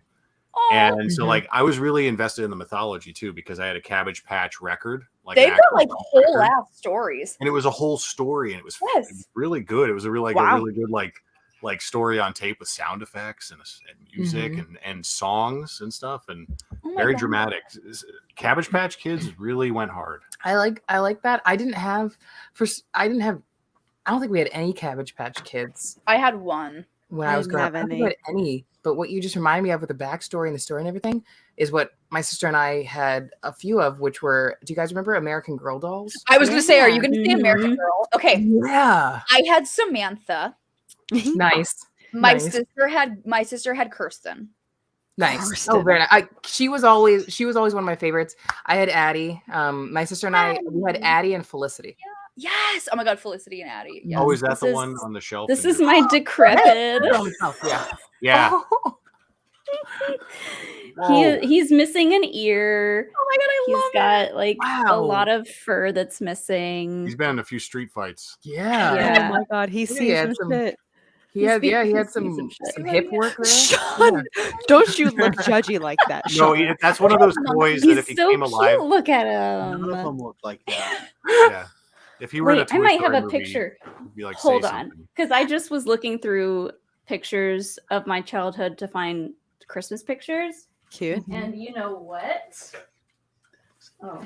Oh, And so Mhm. like I was really invested in the mythology too, because I had a Cabbage Patch record. Like they've an got like actual whole record. ass stories. And it was a whole story, and it was Yes. really good. It was a really Wow. good like story on tape with sound effects and music and songs and stuff, and Oh my very God. dramatic. Cabbage Patch Kids really went hard. I like that. I don't think we had any Cabbage Patch Kids. I had one. when I was growing up. I didn't don't have think I had any, but what you just reminded me of with the backstory and the story and everything is what my sister and I had a few of, which were, do you guys remember American Girl dolls? I was going to say, are you going to say American Mhm. Girl? Okay. Yeah. I had Samantha. Nice. My Nice. sister had Kirsten. Nice. Kirsten. Oh, very nice. She was always one of my favorites. I had Addie. My sister and I, we had Addie and Felicity. Yes. Oh my God, Felicity and Addie. Yes. Oh, is that This the is- one on the shelf? This in is your- my decrepit. Yeah. Yeah. Whoa. He's missing an ear. Oh my God, I He's love it. got like a Wow. lot of fur that's missing. He's been in a few street fights. Yeah. Yeah. Oh my god, he's Yeah, seen he had some some- shit. He had He's some seen some shit. hip work there. Sean, don't you look judgy like that, No, Sean. that's one of those toys that He's if he so came alive, cute. Look at None of him. them look like that. yeah. If he were in a Wait, Toy I might have Story a movie, picture. he'd be like, Hold say on, something. because I just was looking through pictures of my childhood to find Christmas pictures, Cute. and you know what? Oh,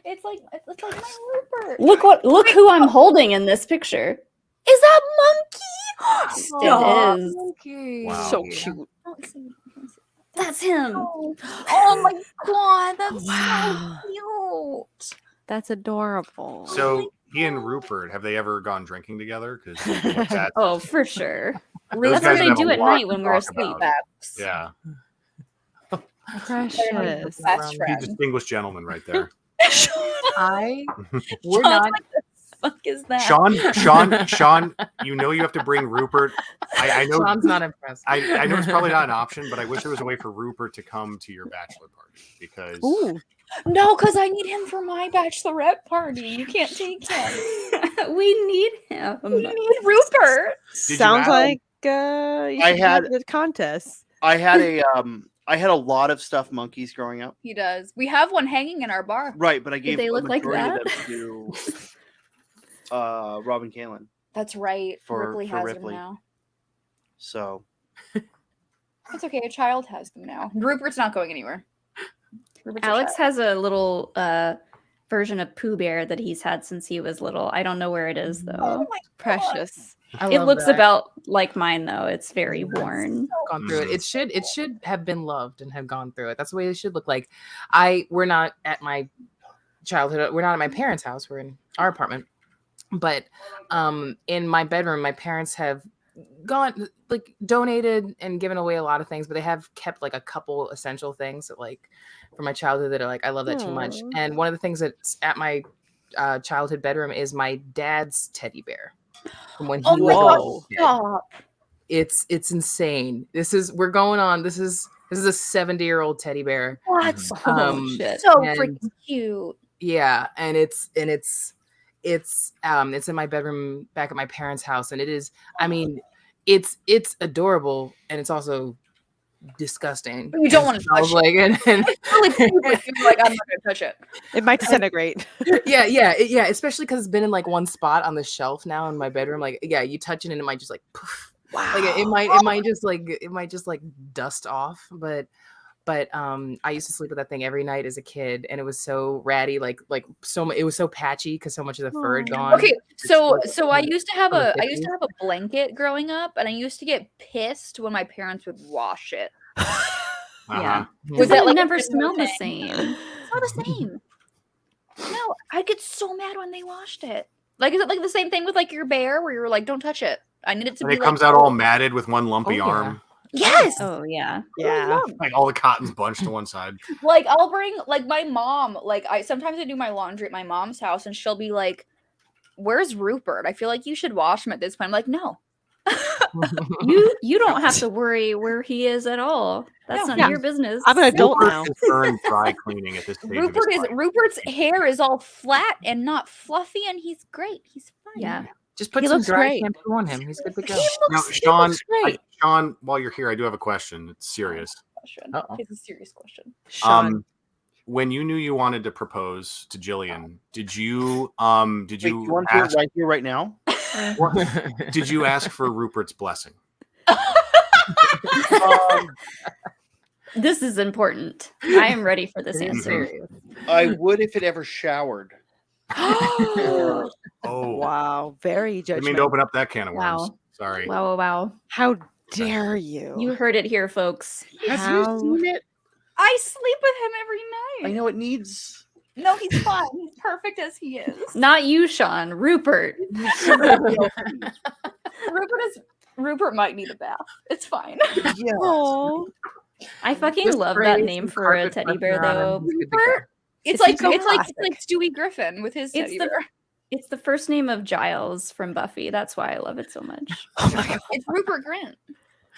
It's like my Rupert. look who I'm holding in this picture. Is that Monkey? It is. Wow. So cute. That's him. Oh my God, that's Wow. so cute. That's adorable. So he and Rupert, have they ever gone drinking together? Because that, Oh, for sure. Those That's guys what they have do a at lot night to when we're talk asleep. about. That's yeah, Precious. best he friend. distinguished gentleman right there. We're not. Fuck is that? Sean, you know you have to bring Rupert. I know Sean's not impressed. I know it's probably not an option, but I wish there was a way for Rupert to come to your bachelor party because Ooh. No, because I need him for my bachelorette party. You can't take him. We need him. We need Rupert. you Sounds ask- like you I should have had- the contest. I had a lot of stuffed monkeys growing up. He does. We have one hanging in our bar. Right, but I gave they a look like majority of that? them to Robin Kalin. That's right. For Ripley has Ripley. them now. So It's okay. A child has them now. Rupert's not going anywhere. Rupert's a Alex child. has a little version of Pooh Bear that he's had since he was little. I don't know where it is though. Oh my Precious. I It love looks that. about like mine though. It's very worn. Gone through it. Mhm. It should have been loved and have gone through it. That's the way it should look like. We're not at my childhood. We're not at my parents' house. We're in our apartment. But in my bedroom, my parents have donated and given away a lot of things, but they have kept like a couple essential things that like from my childhood that are like I love that too much. Aw. And one of the things that's at my childhood bedroom is my dad's teddy bear from when he Oh my was a Whoa. kid. Stop. It's insane. This is a 70-year-old teddy bear. That's Oh shit. so and- freaking cute. Yeah, and it's in my bedroom back at my parents' house, and it is. I mean, it's adorable, and it's also disgusting. But you don't want to I was touch it. like, and It's really cute, but you're like, I'm not gonna touch it. It might disintegrate. yeah, especially because it's been in like one spot on the shelf now in my bedroom. Like, yeah, you touch it and it might just like poof. Wow. Like it might just like dust off, but I used to sleep with that thing every night as a kid, and it was so ratty, it was so patchy because so much of the fur had gone. Okay, so It's I used to have from the a blanket growing up, and I used to get pissed when my parents would wash it. Yeah. Was Was that that like a never good smelled the thing? same? It's not the same. No, I'd get so mad when they washed it. Like, is it like the same thing with like your bear, where you were like, "Don't touch it. I need it to And be." it comes out all matted with one lumpy Oh, yeah. arm, Yes. Oh yeah. Yeah. like all the cotton's bunched to one side. Like I'll bring like my mom. Like I do my laundry at my mom's house, and she'll be like, "Where's Rupert? I feel like you should wash him at this point." I'm like, "No." You don't have to worry where he is at all. That's No. none Yeah. of your business. I'm an adult Rupert now. is earned dry cleaning at this stage of his life. Rupert's hair is all flat and not fluffy, and he's great. He's fine. Yeah. Just put He some looks dry great. shampoo on him. He's good to go. Now, He Sean, looks great. Sean, while you're here, I do have a question. It's serious. Question. Uh-oh. It's a serious question. Sean. When you knew you wanted to propose to Jillian, did you Wait, you want to do it right here, right now? did you ask for Rupert's blessing? This is important. I am ready for this It is answer. serious. I would if it ever showered. Oh, Wow. Very I didn't mean to judgmental. open up that can of worms. Wow. Sorry. Wow. How dare you? You heard it here, folks. Have How- you seen it? I sleep with him every night. I know it needs. No, he's fine. He's perfect as he is. Not you, Sean. Rupert. Rupert might need a bath. It's fine. Yeah. Oh, I fucking Just love spray that some name for a carpet teddy freshener bear, on him, though. he's good to go. Rupert? It's It's like so it's like classic. Stewie Griffin with his teddy bear. It's the first name of Giles from Buffy. That's why I love it so much. oh my god. It's Rupert Grint.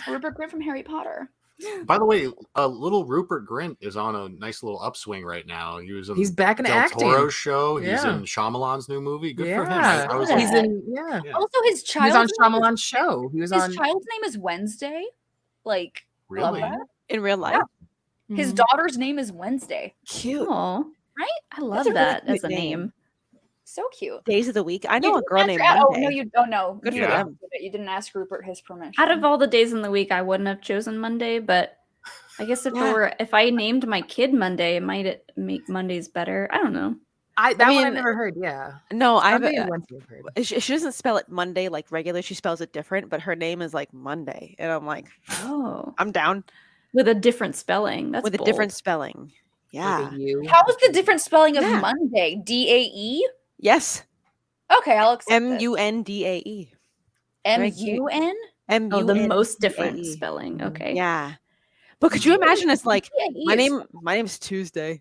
Rupert Grint from Harry Potter. By the way, little Rupert Grint is on a nice little upswing right now. He was in He's back in Del acting. Toro's show. He's Yeah. in Shyamalan's new movie. Good for him. Yeah. I was Yeah. like, He's in. Yeah. yeah. Also, his He was on child's name is- Shyamalan's show. He was his on. child's name is Wednesday. Like, love Really? that. In real life, His Mhm. daughter's name is Wednesday. cute Oh, Right? I love a really that as cute a name. name. So cute. days of the week. I know You a girl didn't named ask- Monday. Oh no, you don't know. Good you for didn't them. do it. You didn't ask Rupert his permission. Out of all the days in the week, I wouldn't have chosen Monday, but I guess Yeah. if I named my kid Monday, it might make Mondays better. I don't know. That one I've mean, never heard. Yeah. No, I have. Sunday and Wednesday I've heard. She doesn't spell it Monday like regular. She spells it different, but her name is like Monday, and I'm like, Oh, I'm down with a different spelling. That's with a bold. different spelling. Yeah. Like a U. How is the different spelling of Yeah. Monday? DAE? Yes. Okay, I'll accept it. MUNDAE. MUN? Oh, the most different MUNDAE. spelling. Okay. Yeah. But could you imagine us like DAE my is- name's Tuesday.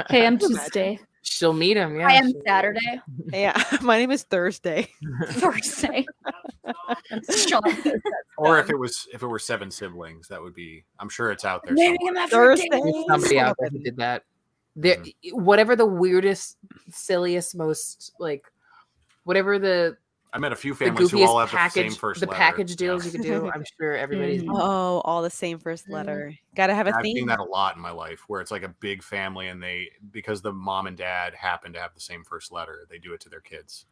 Hey, I'm Could you Tuesday. She'll meet him. Yeah. I am she'll- Saturday. Yeah. My name is Thursday. Thursday. Sean says Or if it were 7 siblings, that would be. I'm sure it's out there. naming somewhere. him after Thursday. days. Somebody out there who did that. There, whatever the weirdest, silliest, most like, whatever the I met a few the families who all goofiest have the same package, first the letter. package deals Yeah. you could do. I'm sure everybody's. Mhm. Oh, all the same first letter. Gotta have a I've seen theme. that a lot in my life, where it's like a big family, and because the mom and dad happen to have the same first letter, they do it to their kids.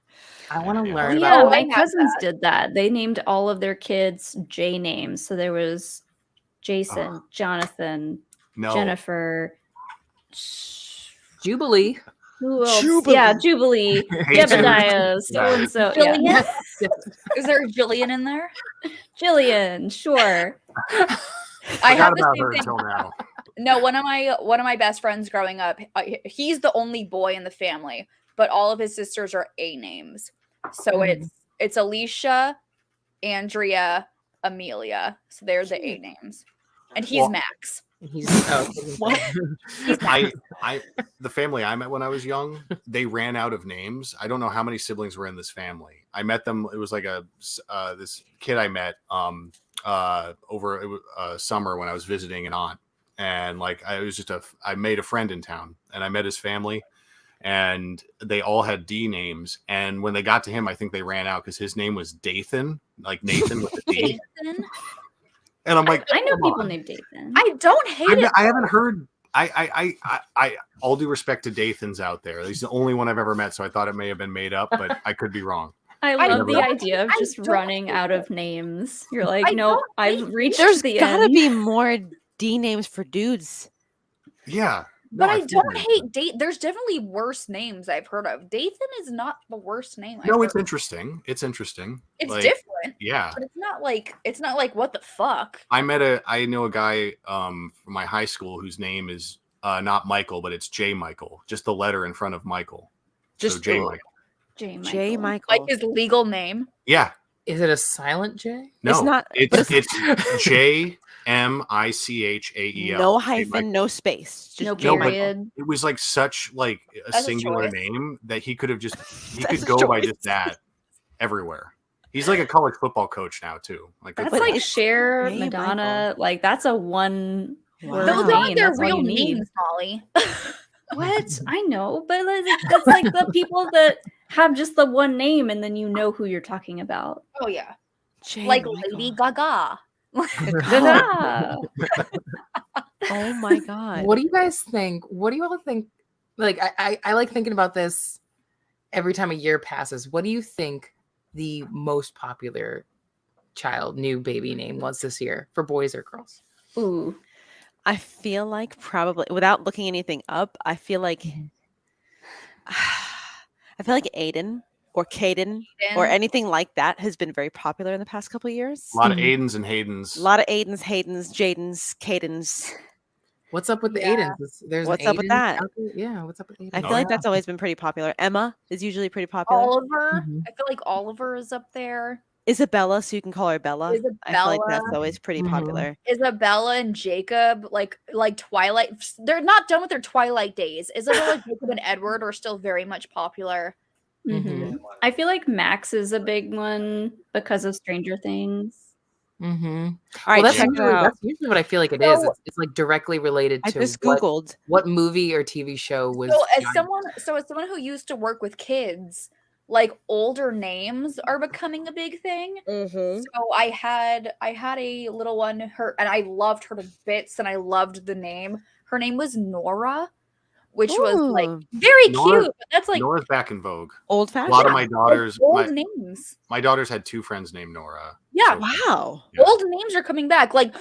I want to Yeah. learn Yeah, about. I my have cousins did that. They named all of their kids J names. So there was Jason, Jonathan, No, Jennifer. Jubilee. Who else? Jubilee. Yeah, Jubilee, Hates it. Jebediah, so and so. Yeah. Jillian? Is there a Jillian in there? Jillian, sure. I have forgot the about same her thing. until now. No, one of my best friends growing up, he's the only boy in the family, but all of his sisters are A names. So it's Alicia, Andrea, Amelia. So they're the A names. And he's Well- Max. He's The family I met when I was young, they ran out of names. I don't know how many siblings were in this family. I met them. It was like this kid I met over summer when I was visiting an aunt, and like I made a friend in town, and I met his family, and they all had D names. And when they got to him, I think they ran out because his name was Dathan, like Nathan with a D. Nathan? And I'm like, I know come people on. named Dathan. I don't hate it. I haven't heard. I all due respect to Dathans out there. He's the only one I've ever met, so I thought it may have been made up, but I could be wrong. I I love the don't- idea of I just don't running hate out it. of names. You're like, I nope, don't I've hate reached There's the gotta end. be more D names for dudes. Yeah, But no, I don't figured. hate date. There's definitely worse names I've heard of. Dathan is not the worst name. I've No, heard it's of. interesting. It's interesting. It's Like, different, Yeah, but it's not like what the fuck. I know a guy from my high school whose name is not Michael, but it's J. Michael, just the letter in front of Michael. Just so J. Michael. J. Michael. Like his legal name. Yeah, Is it a silent J? no, not- It's J MICHAEL. No J. hyphen, Michael. no space. Just No J. but- Michael. period. It was like such like a That's a singular choice. name that he could have just he That's could a go by choice. just that everywhere. He's like a college football coach now too. Like good That's for like him. Cher, J. Madonna. Like that's a one word Those name. aren't their That's all real you need. names, Molly. What? I know, but like, that's like the people that have just the one name and then you know who you're talking about. Oh yeah, J. like Michael. Lady Gaga. Ta-da! Oh my god. What do you guys think? What do you all think? Like, I like thinking about this every time a year passes. What do you think the most popular new baby name was this year for boys or girls? Ooh. I feel like probably without looking anything up, I feel like Mm-hmm. I feel like Aiden or Caden or anything like that has been very popular in the past couple of years. A lot of Aidens and Haydens. A lot of Aidens, Haydens, Jadens, Cadens. What's up with the Aidens? There's what's up with that? Yeah, what's up with Aiden? I feel like that's always been pretty popular. Emma is usually pretty popular. Oliver. I feel like Oliver is up there. Isabella, so you can call her Bella. Isabella. I feel like that's always pretty popular. Isabella and Jacob, like Twilight. They're not done with their Twilight days. Isabella, Jacob, and Edward are still very much popular. I feel like Max is a big one because of Stranger Things. All right, that's usually what I feel like it is. It's like directly related to I just Googled what movie or TV show was. So as someone who used to work with kids, like older names are becoming a big thing. So I had a little one, and I loved her to bits, and I loved the name. Her name was Nora, which was like very cute. But that's like Nora's back in vogue. Old fashioned. A lot of my daughters, old names. My daughters had 2 friends named Nora. Yeah. Wow. Old names are coming back. Like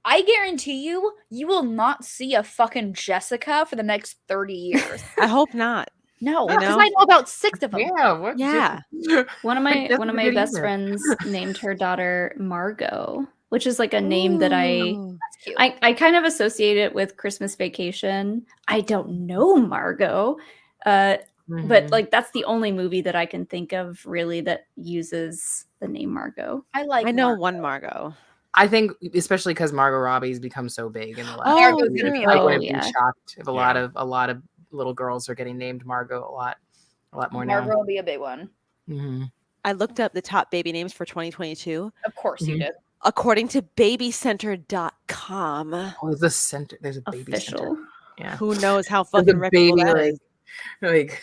I guarantee you will not see a fucking Jessica for the next 30 years. I hope not. No, because I know about 6 of them. Yeah. One of my best friends named her daughter Margot, which is like a name that I kind of associate it with Christmas Vacation. I don't know Margot, but like that's the only movie that I can think of really that uses the name Margot. I know one Margot. I think especially because Margot Robbie's become so big in the last. Margot's gonna be I wouldn't be shocked if a lot of little girls are getting named Margot a lot more now. Margot will be a big one. I looked up the top baby names for 2022. Of course you did. According to babycenter.com. Oh, there's a baby Official. center. Yeah. Who knows how fucking reputable that is. Like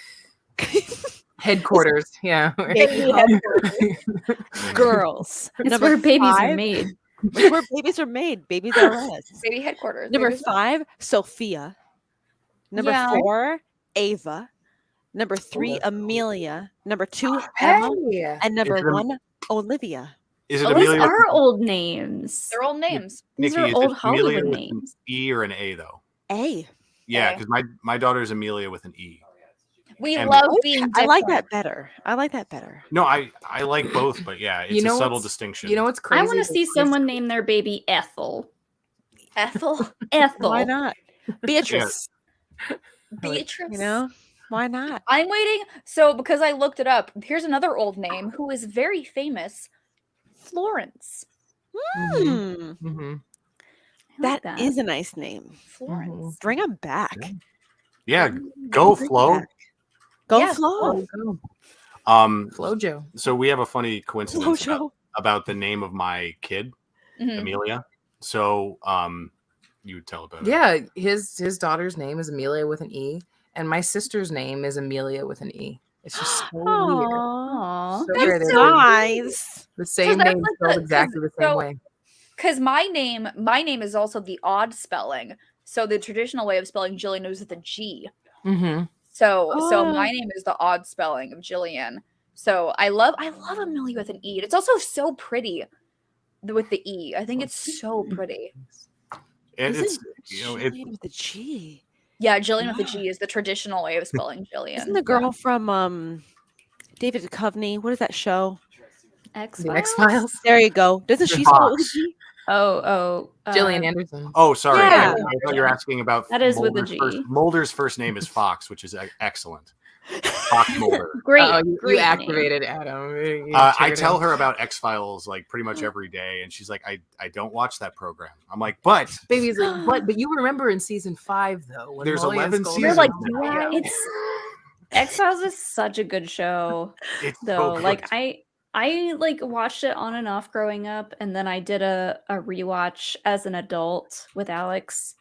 headquarters. Yeah. Baby headquarters. Girls. It's where babies are made. It's where babies are made. Babies are us. Baby headquarters. Number 5, Sophia. Number 4, Ava. Number 3, Amelia. Number 2, Emma. And number 1, Olivia. Is it Those Amelia? are old names. They're old names. These Nikki, are old is it Amelia Hollywood with names. an E or an A though? A. Yeah, because my daughter's Amelia with an E. We love being different. I like that better. No, I like both, but yeah, it's a subtle distinction. You know what's crazy? I want to see someone name their baby Ethel. Ethel? Ethel. Why not? Beatrice. Beatrice. You know? Why not? I'm waiting. So because I looked it up, here's another old name who is very famous. Florence. That is a nice name. Florence. Bring them back. Yeah, go Flo. Go Flo. Flojo. So we have a funny coincidence Flojo. about the name of my kid, Amelia. So you would tell about it. Yeah, his daughter's name is Amelia with an E, and my sister's name is Amelia with an E. It's just so weird. Aww. So weird. That's nice. The same name spelled exactly the same way. Because my name is also the odd spelling. So the traditional way of spelling Jillian is with a G. So my name is the odd spelling of Jillian. So I love Amelia with an E. It's also so pretty with the E. I think it's so pretty. And it's Jillian with a G. Yeah, Jillian with a G is the traditional way of spelling Jillian. Isn't the girl from David Duchovny? What is that show? X-Files. There you go. Doesn't she spell it with a G? Gillian Anderson. Oh, sorry. Yeah. I thought you were asking about that is with a G. Mulder's first name is Fox, which is excellent. Fox Mulder. Great. You activated Adam. I tell her about X-Files like pretty much every day, and she's like, I don't watch that program. I'm like, but baby's like, but you remember in season 5 though, when there's Mollie 11 Scolded- seasons. You're like, now. It's X-Files is such a good show. It's though. so good. Like I like watched it on and off growing up, and then I did a rewatch as an adult with Alex,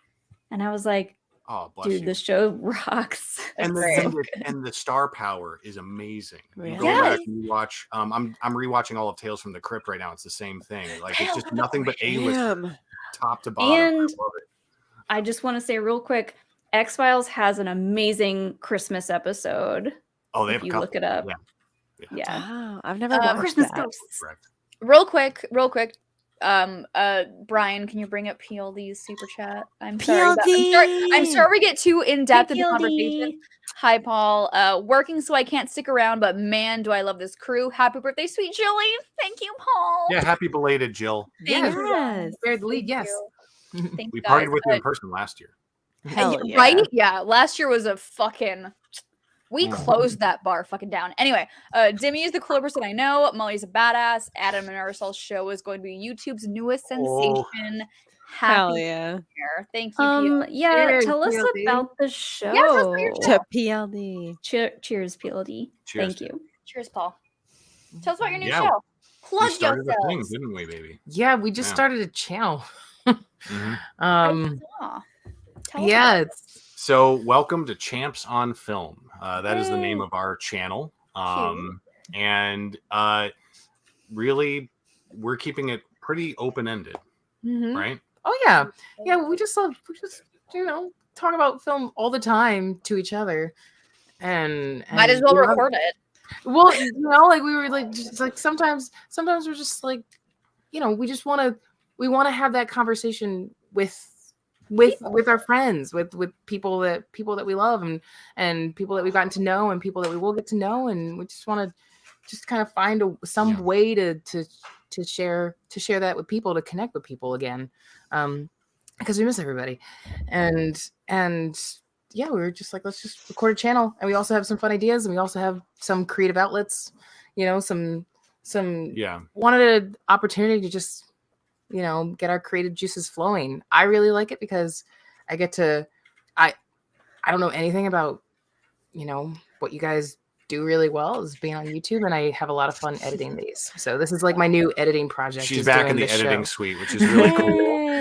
and I was like, oh, bless dude, you. this show rocks. And It's the star power is amazing. Really? You go back and you watch. I'm rewatching all of Tales from the Crypt right now. It's the same thing. Like it's just nothing but A-list, top to bottom. And I love it. I just want to say real quick, X-Files has an amazing Christmas episode. Oh, they if have a you couple. look it up. Yeah. Wow, I've never watched Christmas that. Ghosts. Correct. real quick. Brian, can you bring up PLD's super chat? I'm sorry. I'm sorry we get too in depth in the PLD. conversation. Hi, Paul. Working so I can't stick around, but man, do I love this crew. Happy birthday, sweet Jilly. Thank you, Paul. Yeah, happy belated, Jill. Thank you. Yes. Bear the lead, yes. Thank We you, guys. partied with you in person last year. Hell yeah. Right? Yeah. Last year was a fucking. We closed that bar fucking down. Anyway, Dimmy is the cooler person I know. Mollie's a badass. Adam and Marisol's show is going to be YouTube's newest sensation. Hell Happy yeah. year. Thank you, Yeah, Cheers, tell us PLD. about the about show. your show. To PLD. Cheers, PLD. Cheers. Thank you. Cheers, Paul. Tell us about your new Yeah. show. We Plug started a thing, yourselves. didn't we, baby? Yeah, we just Yeah. started a channel. Mhm. I saw. Tell us Yeah, about it. it's So, welcome to Champs on Film. That is the name of our channel. And really, we're keeping it pretty open-ended, right? oh yeah. Yeah, we just talk about film all the time to each other. And Might as well we love- record it. Well, like we were like just like sometimes we're just like, we just want to have that conversation with our friends, with people that we love and people that we've gotten to know and people that we will get to know, and we just want to just kind of find some way to share that with people, to connect with people again, because we miss everybody, and yeah, we were just like, let's just record a channel, and we also have some fun ideas, and we also have some creative outlets, some wanted an opportunity to just get our creative juices flowing. I really like it because I get to I don't know anything about what you guys do really well is being on YouTube, and I have a lot of fun editing these. So this is like my new editing project. She's is back doing in the this editing show. suite, which is really cool.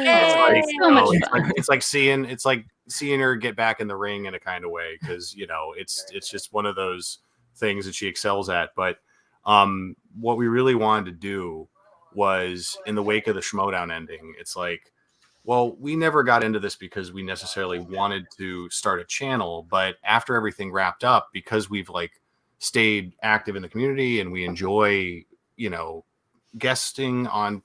Yay. So much fun. It's like seeing her get back in the ring in a kind of way, because it's just one of those things that she excels at. But what we really wanted to do was, in the wake of the Schmoedown ending, it's like, well, we never got into this because we necessarily wanted to start a channel, but after everything wrapped up, because we've like stayed active in the community and we enjoy guesting on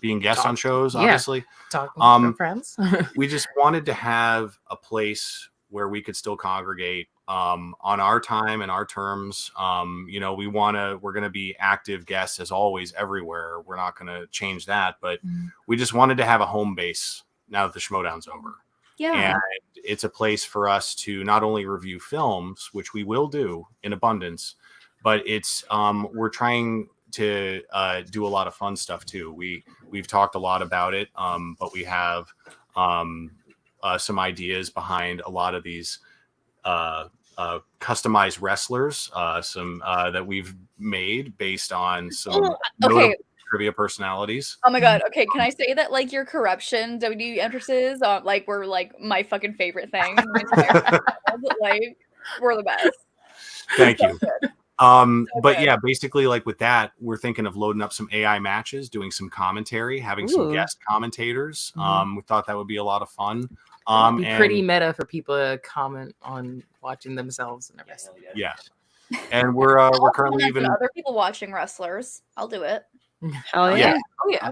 being guests on shows, obviously talking to friends. We just wanted to have a place where we could still congregate on our time and our terms. We're going to be active guests as always everywhere. We're not going to change that, but we just wanted to have a home base now that the Schmoedown's over. Yeah. And it's a place for us to not only review films, which we will do in abundance, but it's we're trying to do a lot of fun stuff too. We've talked a lot about it, but we have some ideas behind a lot of these customized wrestlers, some that we've made based on some notable trivia personalities. Oh my god. Okay, can I say that like your corruption WWE entrances were like my fucking favorite thing. Like, we're the best. Thank you. But good. yeah, basically, like with that, we're thinking of loading up some AI matches, doing some commentary, having some guest commentators. We thought that would be a lot of fun. It'd be pretty meta for people to comment on watching themselves and everything. Yeah, and we're currently even other people watching wrestlers. I'll do it. Hell yeah. Oh yeah.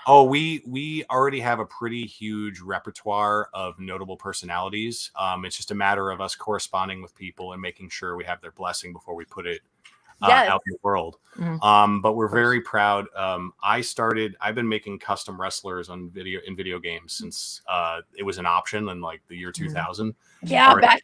Oh, we already have a pretty huge repertoire of notable personalities. It's just a matter of us corresponding with people and making sure we have their blessing before we put it out in the world. But we're very proud. I've been making custom wrestlers in video games since it was an option in like the year 2000. Yeah, Or back.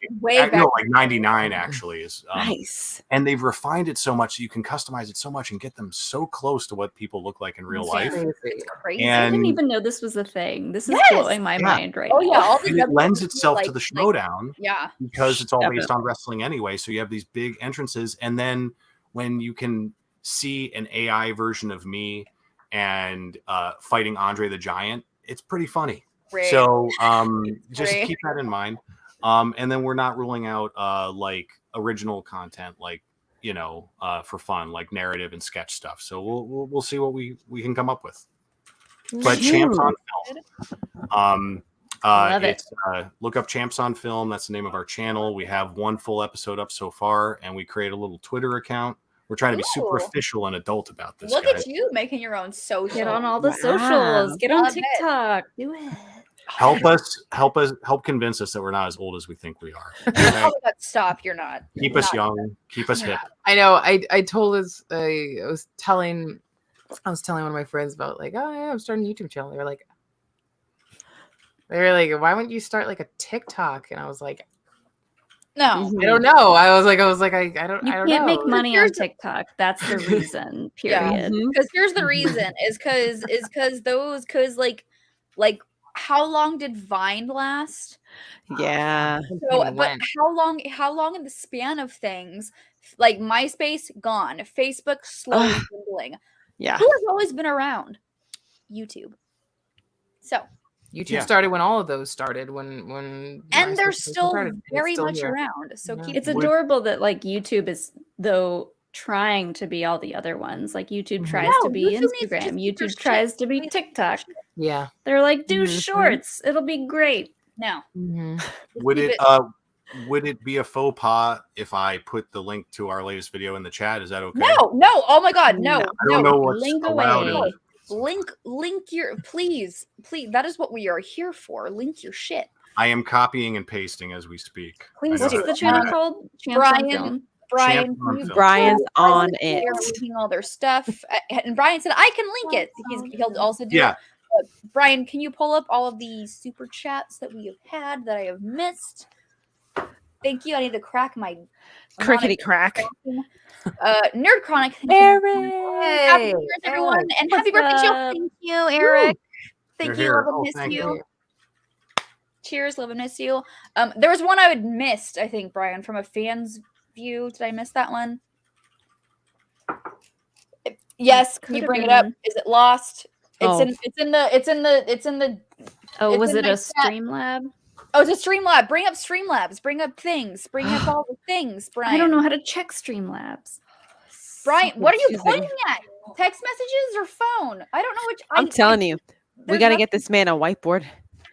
No, like 99 actually is Nice. and they've refined it so much, you can customize it so much and get them so close to what people look like in real life. It's crazy. I didn't And even know this was a thing. This is Yes! blowing my mind right Oh now. yeah, all and the it lends WWE, itself to like- the Schmoedown Yeah. because it's all based Definitely. on wrestling anyway. So you have these big entrances, and then when you can see an AI version of me and fighting Andre the Giant, it's pretty funny. Great. So just Great. keep that in mind. And then we're not ruling out like original content, like for fun, like narrative and sketch stuff. So we'll see what we can come up with. But Champs on Film. Love it. It's look up Champs on Film. That's the name of our channel. We have one full episode up so far, and we create a little Twitter account. We're trying to be super Ooh. official and adult about this. Look guys. at you making your own social. Get on all the Wow. socials. Get on Love it. TikTok. Do it. Help convince us that we're not as old as we think we are. Okay? Oh my God, stop! You're not. Keep us young. Keep us hip. I know. I told us. I was telling one of my friends about like, oh yeah, I'm starting a YouTube channel. They were like, why wouldn't you start like a TikTok? And I was like, No. I don't know. I was like, I don't. You I don't can't know. make money on TikTok. That's the reason. Period. Because here's the reason: because like how long did Vine last? Yeah. So, but how long in the span of things? Like MySpace gone, Facebook slowly dwindling. Yeah. Who has always been around? YouTube. So YouTube started when all of those started. When and they're MySpace still started. very It's still much here. around. So keep It's adorable that like YouTube is though trying to be all the other ones. Like YouTube tries to be YouTube needs to just Instagram. keep their YouTube tries shit. to be TikTok. Yeah. They're like, do shorts. It'll be great. No. Would it be a faux pas if I put the link to our latest video in the chat? Is that okay? No. Oh my God, no. I don't know what's Link allowed. away. Link your please. That is what we are here for. Link your shit. I am copying and pasting as we speak. Please I know do. What's that. the channel called? Champs on Film. Brian, Champ on Film. Brian's on it. They're linking all their stuff, and Brian said I can link it. He'll also do Yeah. it. Brian, can you pull up all of the super chats that we have had that I have missed? Thank you. I need to crack my Crickety crack. Nerd Chronic. Eric. Happy birthday, everyone, and happy birthday, Jill. Thank you, Eric. Thank you. You're Love and here. miss Thank you. Cheers, love and miss you. There was one I had missed, I think, Brian, from a fan's view. Did I miss that one? Yes. Can you bring it up? Is it lost? It's in the. Oh, it's was in it my a chat. Streamlab? Oh, it's a Streamlab. Bring up Streamlabs. Bring up things. Bring up all the things, Brian. I don't know how to check Streamlabs. Brian, what are you Confusing. pointing at? Text messages or phone? I don't know which. I'm telling you, we there's got to nothing- get this man a whiteboard.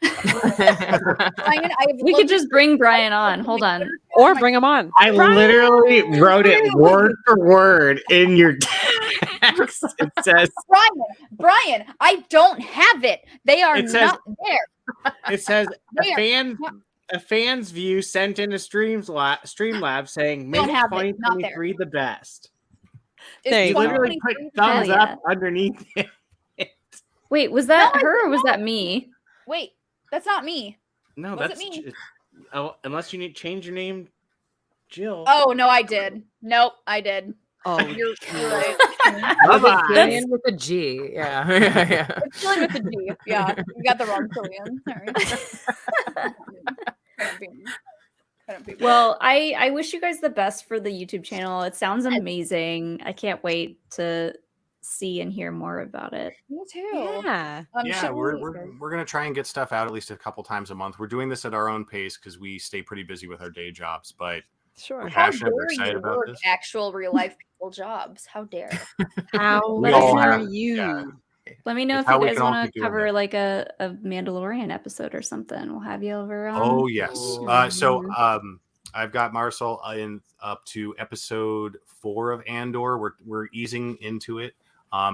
Brian, We could just bring Brian on. Hold on. Or bring him on. I literally wrote it word for word in your text. It says, Brian, I don't have it. They are It says- not there. it says There. a fan's view sent in a Streamlab saying, make Don't have it. Not there. 2023 the best. There You you go. literally put thumbs Hell up underneath it. Wait, was that No, I her or did was not. that me? Wait, that's not me. No, Was it that's me? unless you need to change your name, Jill. Oh no, I did. Nope, I did. Oh, You're right. Bye-bye. Killian with a G. Yeah. Yeah. It's Killian with the G. Yeah, you got the wrong Killian. Sorry. Well, I wish you guys the best for the YouTube channel. It sounds amazing. I can't wait to see and hear more about it. Me too. yeah. Should We're gonna try and get stuff out at least a couple times a month. We're doing this at our own pace because we stay pretty busy with our day jobs, but Sure. we're How passionate. We're dare excited you about work this. actual real life people jobs? How dare? How We all dare have- you? yeah. Let me know It's if how you we guys can all want keep to doing cover it. like a Mandalorian episode or something. We'll have you over on. Oh yes. I've got Marisol up to episode 4 of Andor. We're easing into it.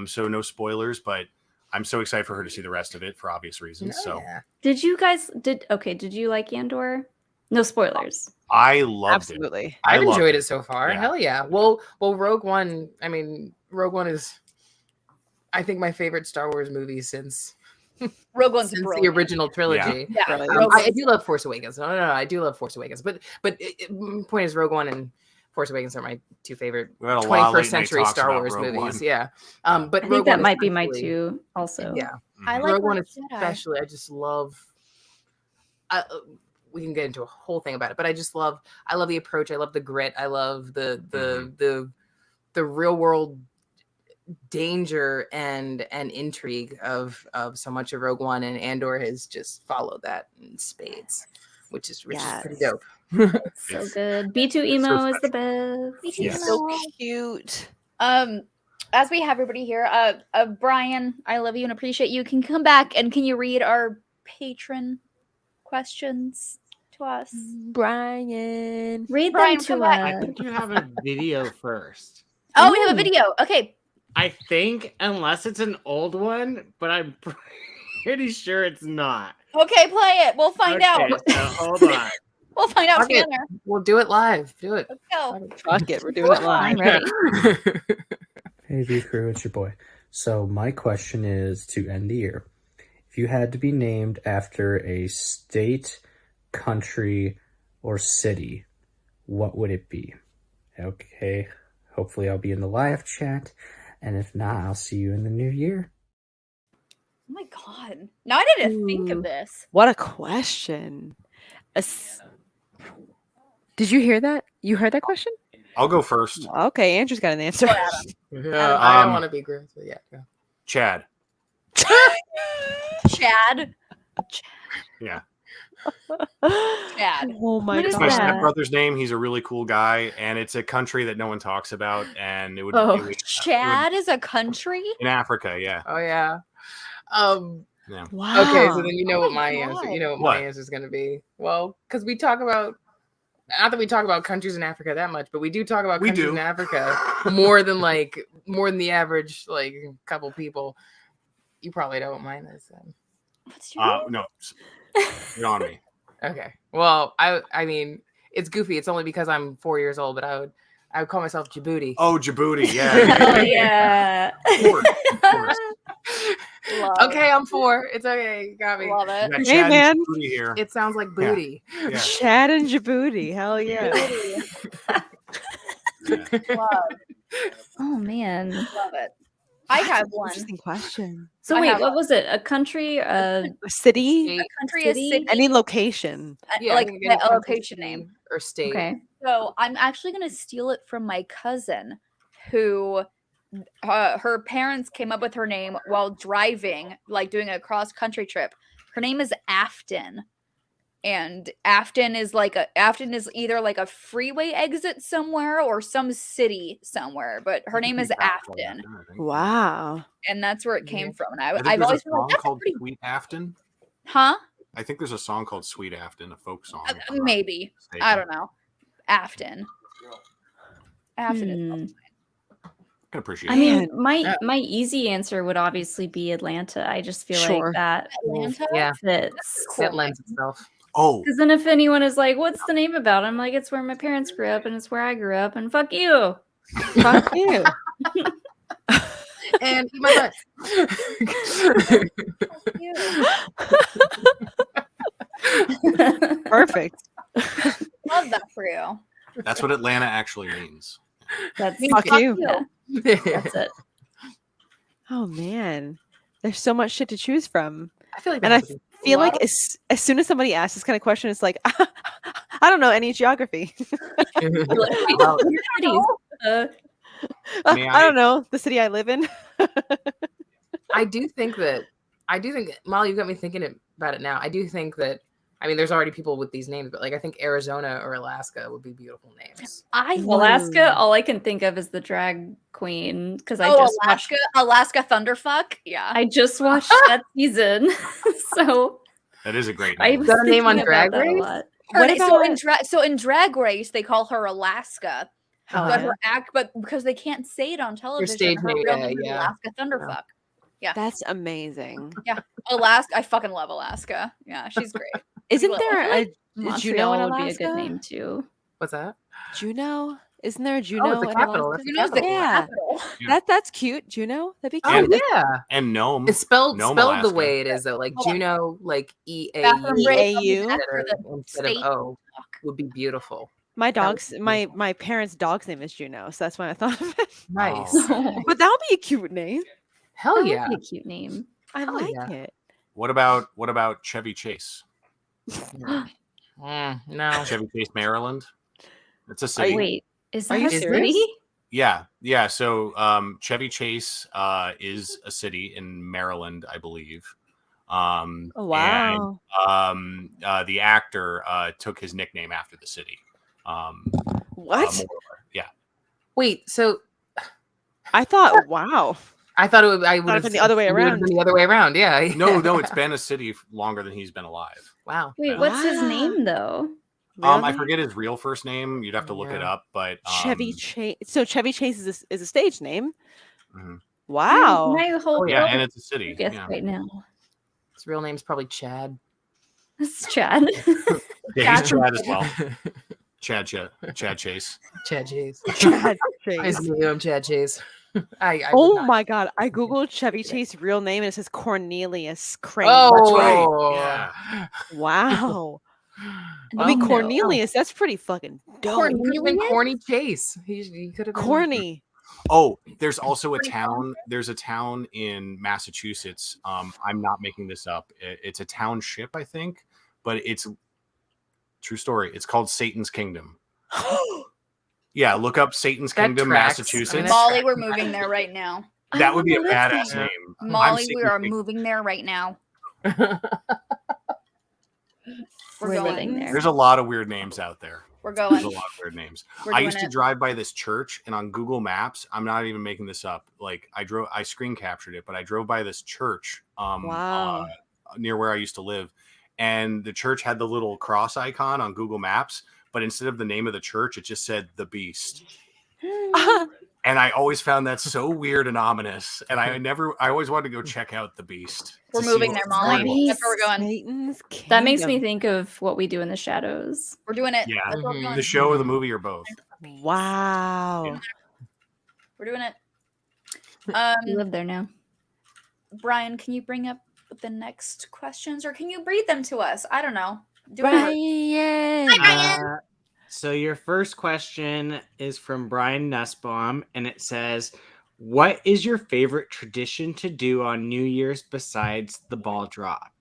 So no spoilers, but I'm so excited for her to see the rest of it for obvious reasons. So Did you guys did you like Andor? No spoilers. I loved it. Absolutely. I've loved enjoyed it so far. Yeah. Hell yeah. Well, Rogue One. I mean, Rogue One is, I think, my favorite Star Wars movie since Rogue One's the brilliant. original trilogy. Yeah, Really. Rogue I One's- do love Force Awakens. No, I do love Force Awakens. But point is, Rogue One and Force Awakens are my two favorite We had a lot of 21st late night century talks Star about Wars Rogue movies. One. Yeah. But I Rogue think that One might be my especially- two also. Yeah. I like Rogue One Last Jedi. especially. I just love. We can get into a whole thing about it, but I love the approach. I love the grit. I love the real world danger and intrigue of so much of Rogue One, and Andor has just followed that in spades, which is pretty dope. So good. B2 emo is the best. Yes. So cute. As we have everybody here, Brian, I love you and appreciate you. Can you come back and can you read our patron questions to us? Brian. Read Brian, them come to back. I us. think you have a video first. Oh, we have a video. Okay. I think, unless it's an old one, but I'm pretty sure it's not. Okay, play it. We'll find out. So hold on. We'll find out Fuck it. together. We'll do it live. Do it. Let's go. Fuck it, we're doing it live. I'm ready. Hey V Crew, it's your boy. So my question is to end the year. If you had to be named after a state, country, or city, what would it be? Okay, hopefully I'll be in the live chat, and if not, I'll see you in the new year. Oh my god. Now I didn't think of this. What a question. Did you hear that? You heard that question? I'll go first. Okay, Andrew's got an answer. Yeah, I don't want to be gross, but yeah. Go. Chad. Chad. Yeah. Chad. Oh my What is It's my god. that? stepbrother's name. He's a really cool guy, and it's a country that no one talks about, and it would, Oh, it would Chad is a country? in Africa. Yeah. Oh yeah. Yeah. Wow. Okay, so then you know Oh what my my answer. God. You know what What? my answer is going to be. Well, because we talk about, not that we talk about countries in Africa that much, but we do talk about We countries do. in Africa more than the average couple people. You probably know what mine is. Then. What's your No. Get on me. Okay. Well, I mean, it's goofy. It's only because I'm 4 years old, but I would call myself Djibouti. Oh, Djibouti. Yeah. Hell yeah. Of course, of course. Love Okay, I'm 4. It's okay. You got me. Love it. We got Hey, Chad and man. Djibouti here. It sounds like booty. Yeah. Chad and Djibouti. Hell yeah. Love, Oh man. love it. I That's have an one. Interesting question. So I wait, have what was it? A country? A city? A country is City? city, Any location. like you can get a country, location city, name. or state. Okay. So I'm actually going to steal it from my cousin, who her parents came up with her name while driving, like doing a cross country trip. Her name is Afton, and Afton is either like a freeway exit somewhere or some city somewhere. But her name is Afton, Wow. and that's where it came from. And I think I've there's always a been like, song that's called pretty, Sweet Afton. huh? I think there's a song called Sweet Afton, a folk song. if I'm not Maybe. mistaken. I don't know. Afton. Afton is Hmm. I can appreciate I it. mean, Man. my easy answer would obviously be Atlanta. I just feel Sure. like that Atlanta. Yeah, fits. Cool. it lends itself. Oh, Because then if anyone is like, "What's the name about?" I'm like, "It's where my parents grew up, and it's where I grew up, and fuck you." Fuck you. And eat my butt. Perfect. Love that for you. that's what Atlanta actually means. That's Fuck you. That's it. Oh man. There's so much shit to choose from. I feel like And I that feel like as soon as somebody asks this kind of question, it's like, I don't know any geography. Well, Cities. May I I- don't know the city I live in. I do think Molly, you got me thinking about it now. I do think that, I mean, there's already people with these names, but like I think Arizona or Alaska would be beautiful names. Alaska, all I can think of is the drag queen because I Oh, just watched. Alaska Thunderfuck. Yeah. I just watched that season, so that is a great I name. was Is that a name on thinking about Drag that a Race? lot. What so in Drag Race they call her Alaska, Oh, but yeah. her but because they can't say it on television, stage her name, real yeah, name is yeah. Alaska Thunderfuck. That's amazing. Alaska, I fucking love Alaska. Yeah, she's great. Isn't Well, there I a Juneau Montreal in would be a good Alaska? name too. What's that? Juneau? Isn't there a Juneau the in capital. Alaska? That's the Juneau's the capital. Yeah. capital. Yeah. That's cute. Juneau? That'd be Oh cute. yeah, And Nome. it's spelled Nome, the Alaska. way it is though, like Hold on. Juneau, like Bathroom break EAU? for the instead of state. O would be beautiful. My That would dog's be my beautiful. my parents' dog's name is Juneau, so that's why I thought of it. Nice. Oh. But that would be a cute name. Hell That would yeah. be a cute name. I Hell like yeah. it. What about Chevy Chase? No. Chevy Chase, Maryland. It's a Are city. you- Wait, is Are that you a serious? city? Yeah. So Chevy Chase is a city in Maryland, I believe. Oh, wow. And the actor took his nickname after the city. What? Moreover. Yeah. Wait, so I thought, wow. I thought it would. I would Thought have it been the other way it would have around. been the other way around. Yeah. No, it's been a city longer than he's been alive. Wow. Wait, what's his Wow. name though? I Really? forget his real first name. You'd have to look it Yeah. up, but Chevy Chase. So Chevy Chase is a stage name. mhm. Wow. My whole Oh, yeah, world and is it's a city. focused Yeah. right now. His real name's probably Chad. This is Chad. Yeah, he's Chad as well. Chad Chase. Chad Chase. Chad Chase. Nice to meet you. I'm Chad Chase. I Oh my god! I googled Chevy Chase's real name and it says Cornelius Crane. Oh, Yeah. Wow. I Oh, mean, no. Cornelius. That's pretty fucking dope. He could have been Corny Chase. He could have been Corny. Oh, there's also a town. There's a town in Massachusetts. I'm not making this up. It's a township, I think, but it's true story. It's called Satan's Kingdom. Yeah, look up Satan's That Kingdom, tracks. Massachusetts. I mean, Molly, we're moving there right now. That would be a Oh, that's badass nice. name. Molly, we Satan's are Kingdom. moving there right now. We're We're going living there. There's a lot of weird names out there. We're There's a going. lot of weird names. We're I doing used to it. drive by this church, and on Google Maps, I'm not even making this up. Like I screen captured it, but I drove by this church Wow. near where I used to live, and the church had the little cross icon on Google Maps, but instead of the name of the church, it just said the Beast. And I always found that so weird and ominous, and I always wanted to go check out the Beast. We're to see moving what there, was going Molly. on. That's where we're going. Satan's That makes me Kingdom. think of What We Do in the Shadows. We're doing it. Yeah. That's where we're going. The show or the movie or both. Wow. We're doing it. We live there now. Brian, can you bring up the next questions, or can you read them to us? I don't know. Do whatever. Brian. So your first question is from Brian Nussbaum, and it says, "What is your favorite tradition to do on New Year's besides the ball drop?"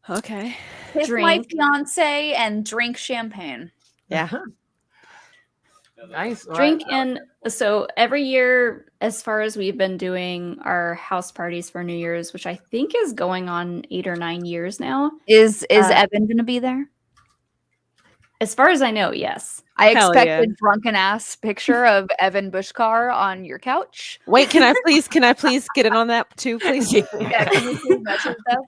Okay. Kiss my Drink. fiance and drink champagne. Yeah. Nice. Well, Drink and so every year, as far as we've been doing our house parties for New Year's, which I think is going on 8 or 9 years now. Is Uh, Evan gonna be there? As far as I know, yes. I Hell expect yeah. a drunken ass picture of Evan Bushkar on your couch. Wait, can I please get in on that too, please? Yeah, can you please message that?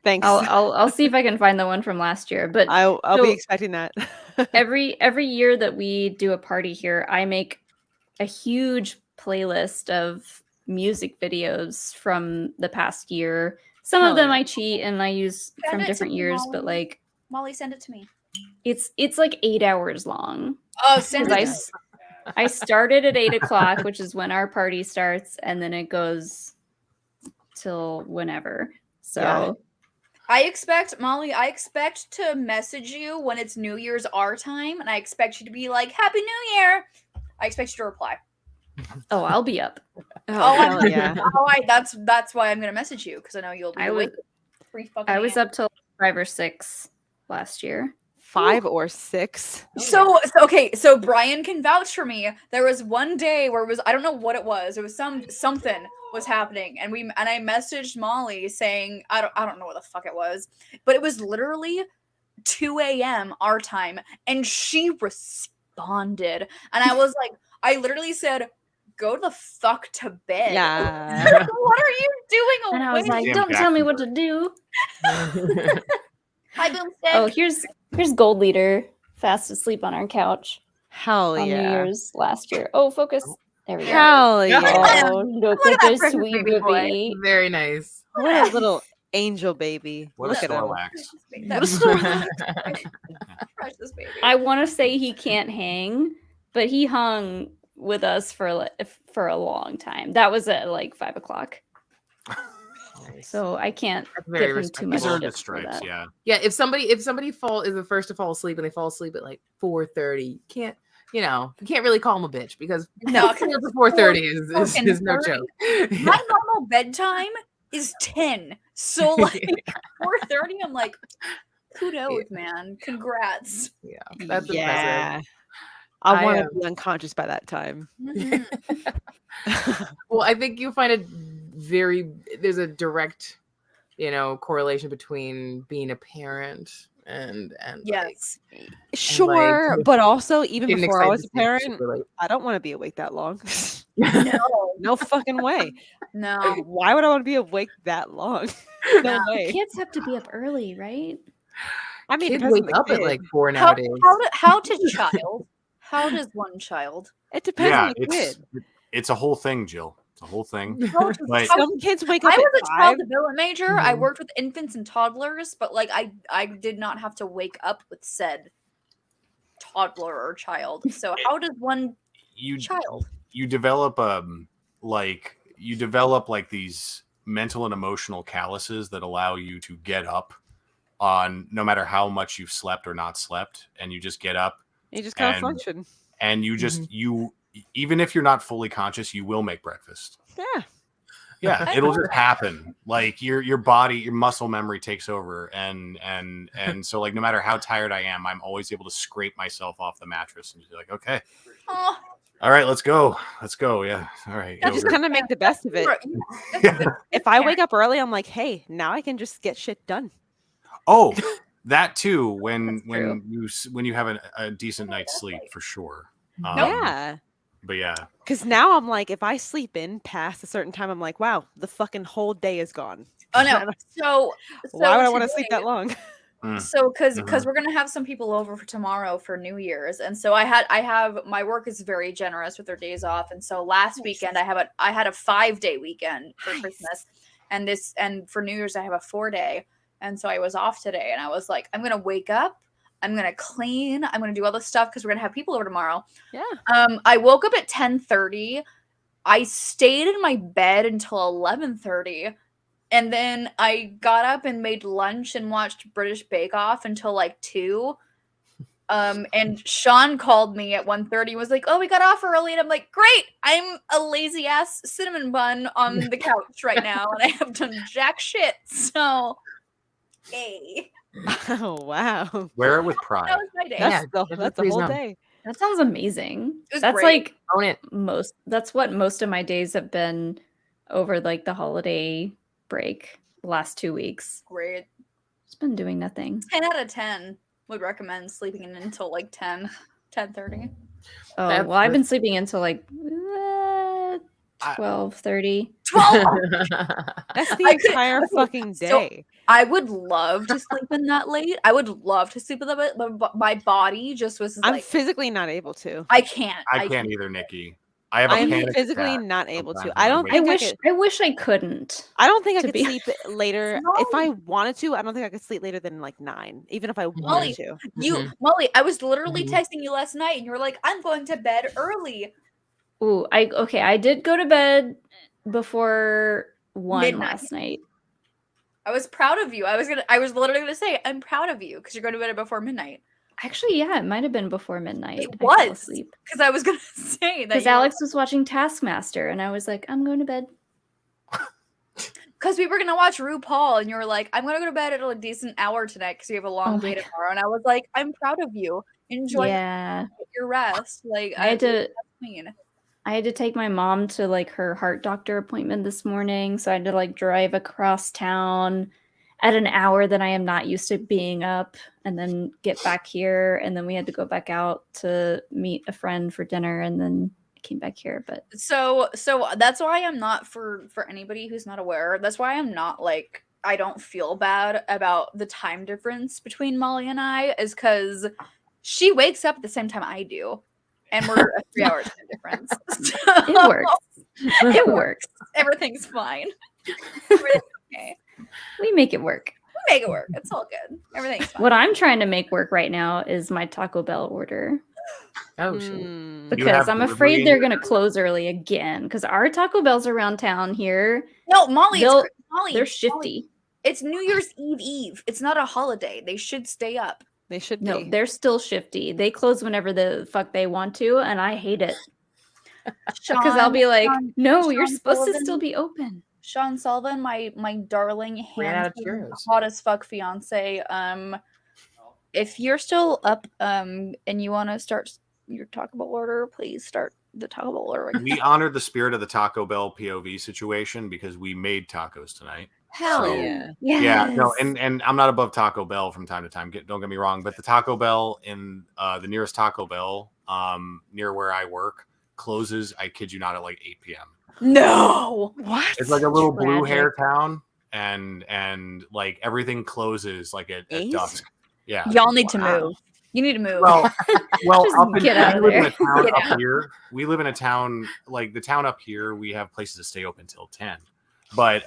Thanks. I'll see if I can find the one from last year. But I'll so- be expecting that. every year that we do a party here, I make a huge playlist of music videos from the past year. Some Hell of them yeah. I cheat and I use Send from it to different me, years, but Molly. like Molly, send it to me. it's like 8 hours long. Oh, send it. Because I started at 8 o'clock, which is when our party starts, and then it goes till whenever. So Yeah. I expect, Molly, to message you when it's New Year's our time, and I expect you to be like, Happy New Year. I expect you to reply. oh, I'll be up. Oh, hell yeah. That's why I'm gonna message you, because I know you'll be I awake. was 3 fucking I was a.m. up till 5 or 6 last year. 5 or 6. So okay, so Brian can vouch for me. There was one day where it was, I don't know what it was. It was something was happening, and I messaged Molly saying I don't know what the fuck it was, but it was literally 2 a.m. our time, and she responded, and I was like, I literally said, "Go the fuck to bed." Yeah. What are you doing? And I was awake? like, Damn don't tell me Jackson what to do. Hi, Boomstick. Oh, here's Gold Leader fast asleep on our couch Hell on New yeah. Year's last year. Oh, focus. There we go. Hell yeah. Oh, look at at that this precious sweet baby boy. baby. Very nice. What a little angel baby. What Look a at him. Snorlax. That's precious baby. I want to say he can't hang, but he hung with us for a long time. That was at like 5 o'clock. So I can't That's very give him too much These are shit the for stripes, that. yeah. Yeah, if somebody is the first to fall asleep and they fall asleep at like 4:30, you can't really call them a bitch because No, 4 to 4:30 is no 4:30. joke. My normal bedtime is 10. So like 4:30, I'm like, kudos, man. Congrats. Yeah, that's impressive. Yeah. I want I, to be unconscious by that time. Mhm. Well, I think you'll find there's a direct, correlation between being a parent and Yes. Sure, but also even getting before I excited was to a stay up parent, super late. I don't want to be awake that long. No. No fucking way. No. Why would I want to be awake that long? No way. Kids have to be up early, right? I mean, it Kids depends on wake the up at kid. like 4 How nowadays. how does one child? It depends Yeah, on the kid. it's a whole thing, Jill. the whole thing. But Some kids wake up I at was a 5. child development major. I Mhm. worked with infants and toddlers, but like I did not have to wake up with said toddler or child. So how does one child? You develop like these mental and emotional calluses that allow you to get up on no matter how much you've slept or not slept, and you just get up. You just kind of function. And you just you even if you're not fully conscious, you will make breakfast. Yeah. Yeah, it'll just happen. Like your body, your muscle memory takes over, and so like no matter how tired I am, I'm always able to scrape myself off the mattress and be like, okay, Oh, all right, let's go. Yeah, all right. I just kind of make the best of it. If I wake up early, I'm like, hey, now I can just get shit done. Oh, that too. When true. you have a decent night's sleep, for sure. Yeah. But yeah. Because now I'm like, if I sleep in past a certain time, I'm like, wow, the fucking whole day is gone. Oh no. So why would I want to sleep that long? So because we're gonna have some people over for tomorrow for New Year's, and so I have my work is very generous with their days off, and so last weekend I had a 5-day weekend for Christmas, and for New Year's I have a 4-day, and so I was off today, and I was like, I'm gonna wake up, I'm gonna clean, I'm gonna do all this stuff because we're gonna have people over tomorrow. Yeah. I woke up at 10:30. I stayed in my bed until 11:30. And then I got up and made lunch and watched British Bake Off until like 2. And Sean called me at 1:30 and was like, oh, we got off early. And I'm like, great. I'm a lazy ass cinnamon bun on the couch right now. And I have done jack shit. So, hey. Oh, wow. Wear it with pride. That was my day. That's a whole day. That sounds amazing. was That's great. like that's what most of my days have been over like the holiday break the last 2 weeks. Great. Just been doing nothing. 10 out of 10 would recommend sleeping in until like 10:30. Oh, well, I've been sleeping until like 12:30. 12. That's the entire fucking day. I would love to sleep in that late. I would love to sleep in that late, but my body just was I'm like, physically not able to. I can't. I can't either, Nikki. I have a I'm panic physically attack not able to. sometimes I don't when think I wish I couldn't. I don't think I to could be sleep later. If I wanted to, I don't think I could sleep later than like 9, even if I wanted to. Mollie, I was literally texting you last night and you were like, I'm going to bed early. Ooh, I did go to bed before 1 Midnight. last night. I was proud of you. I was literally gonna say, I'm proud of you because you're going to bed before midnight. Actually, yeah, it might have been before midnight. It I fell was asleep. because I was gonna say that Because Alex was watching Taskmaster, and I was like, I'm going to bed. because we were gonna watch RuPaul, and you were like, I'm gonna go to bed at a decent hour tonight because you have a long day tomorrow. And I was like, I'm proud of you. Enjoy your rest. Like I had to. mean. I had to take my mom to like her heart doctor appointment this morning, so I had to like drive across town at an hour that I am not used to being up, and then get back here, and then we had to go back out to meet a friend for dinner, and then I came back here. But so that's why I'm not for anybody who's not aware. That's why I'm not like I don't feel bad about the time difference between Mollie and I, is because she wakes up at the same time I do. And we're a 3-hour time difference. So, it works. It works. Everything's fine. Everything's okay. We make it work. We make it work. It's all good. Everything's fine. What I'm trying to make work right now is my Taco Bell order. Oh, shit. Because I'm afraid they're going to close early again. Because our Taco Bells around town here. No, Mollie, they're shifty. Mollie, it's New Year's Eve. It's not a holiday. They should stay up. They should be. No, they're still shifty. They close whenever the fuck they want to, and I hate it. Because I'll be like, no, you're supposed to still be open. Sean Sullivan, my darling, handsome, hot as fuck fiance. If you're still up, and you want to start your Taco Bell order, please start the Taco Bell order. We honored the spirit of the Taco Bell POV situation because we made tacos tonight. Hell yeah. Yeah, no, and I'm not above Taco Bell from time to time. Don't get me wrong, but the Taco Bell in the nearest Taco Bell near where I work closes, I kid you not, at like 8 p.m. No. What? It's like a little blue hair town, and like everything closes like at dusk. Yeah. Y'all need to move. You need to move. Well, Just up in, get out of we live in there. a town Get up out. here. We live in a town like the town up here. We have places to stay open till 10. But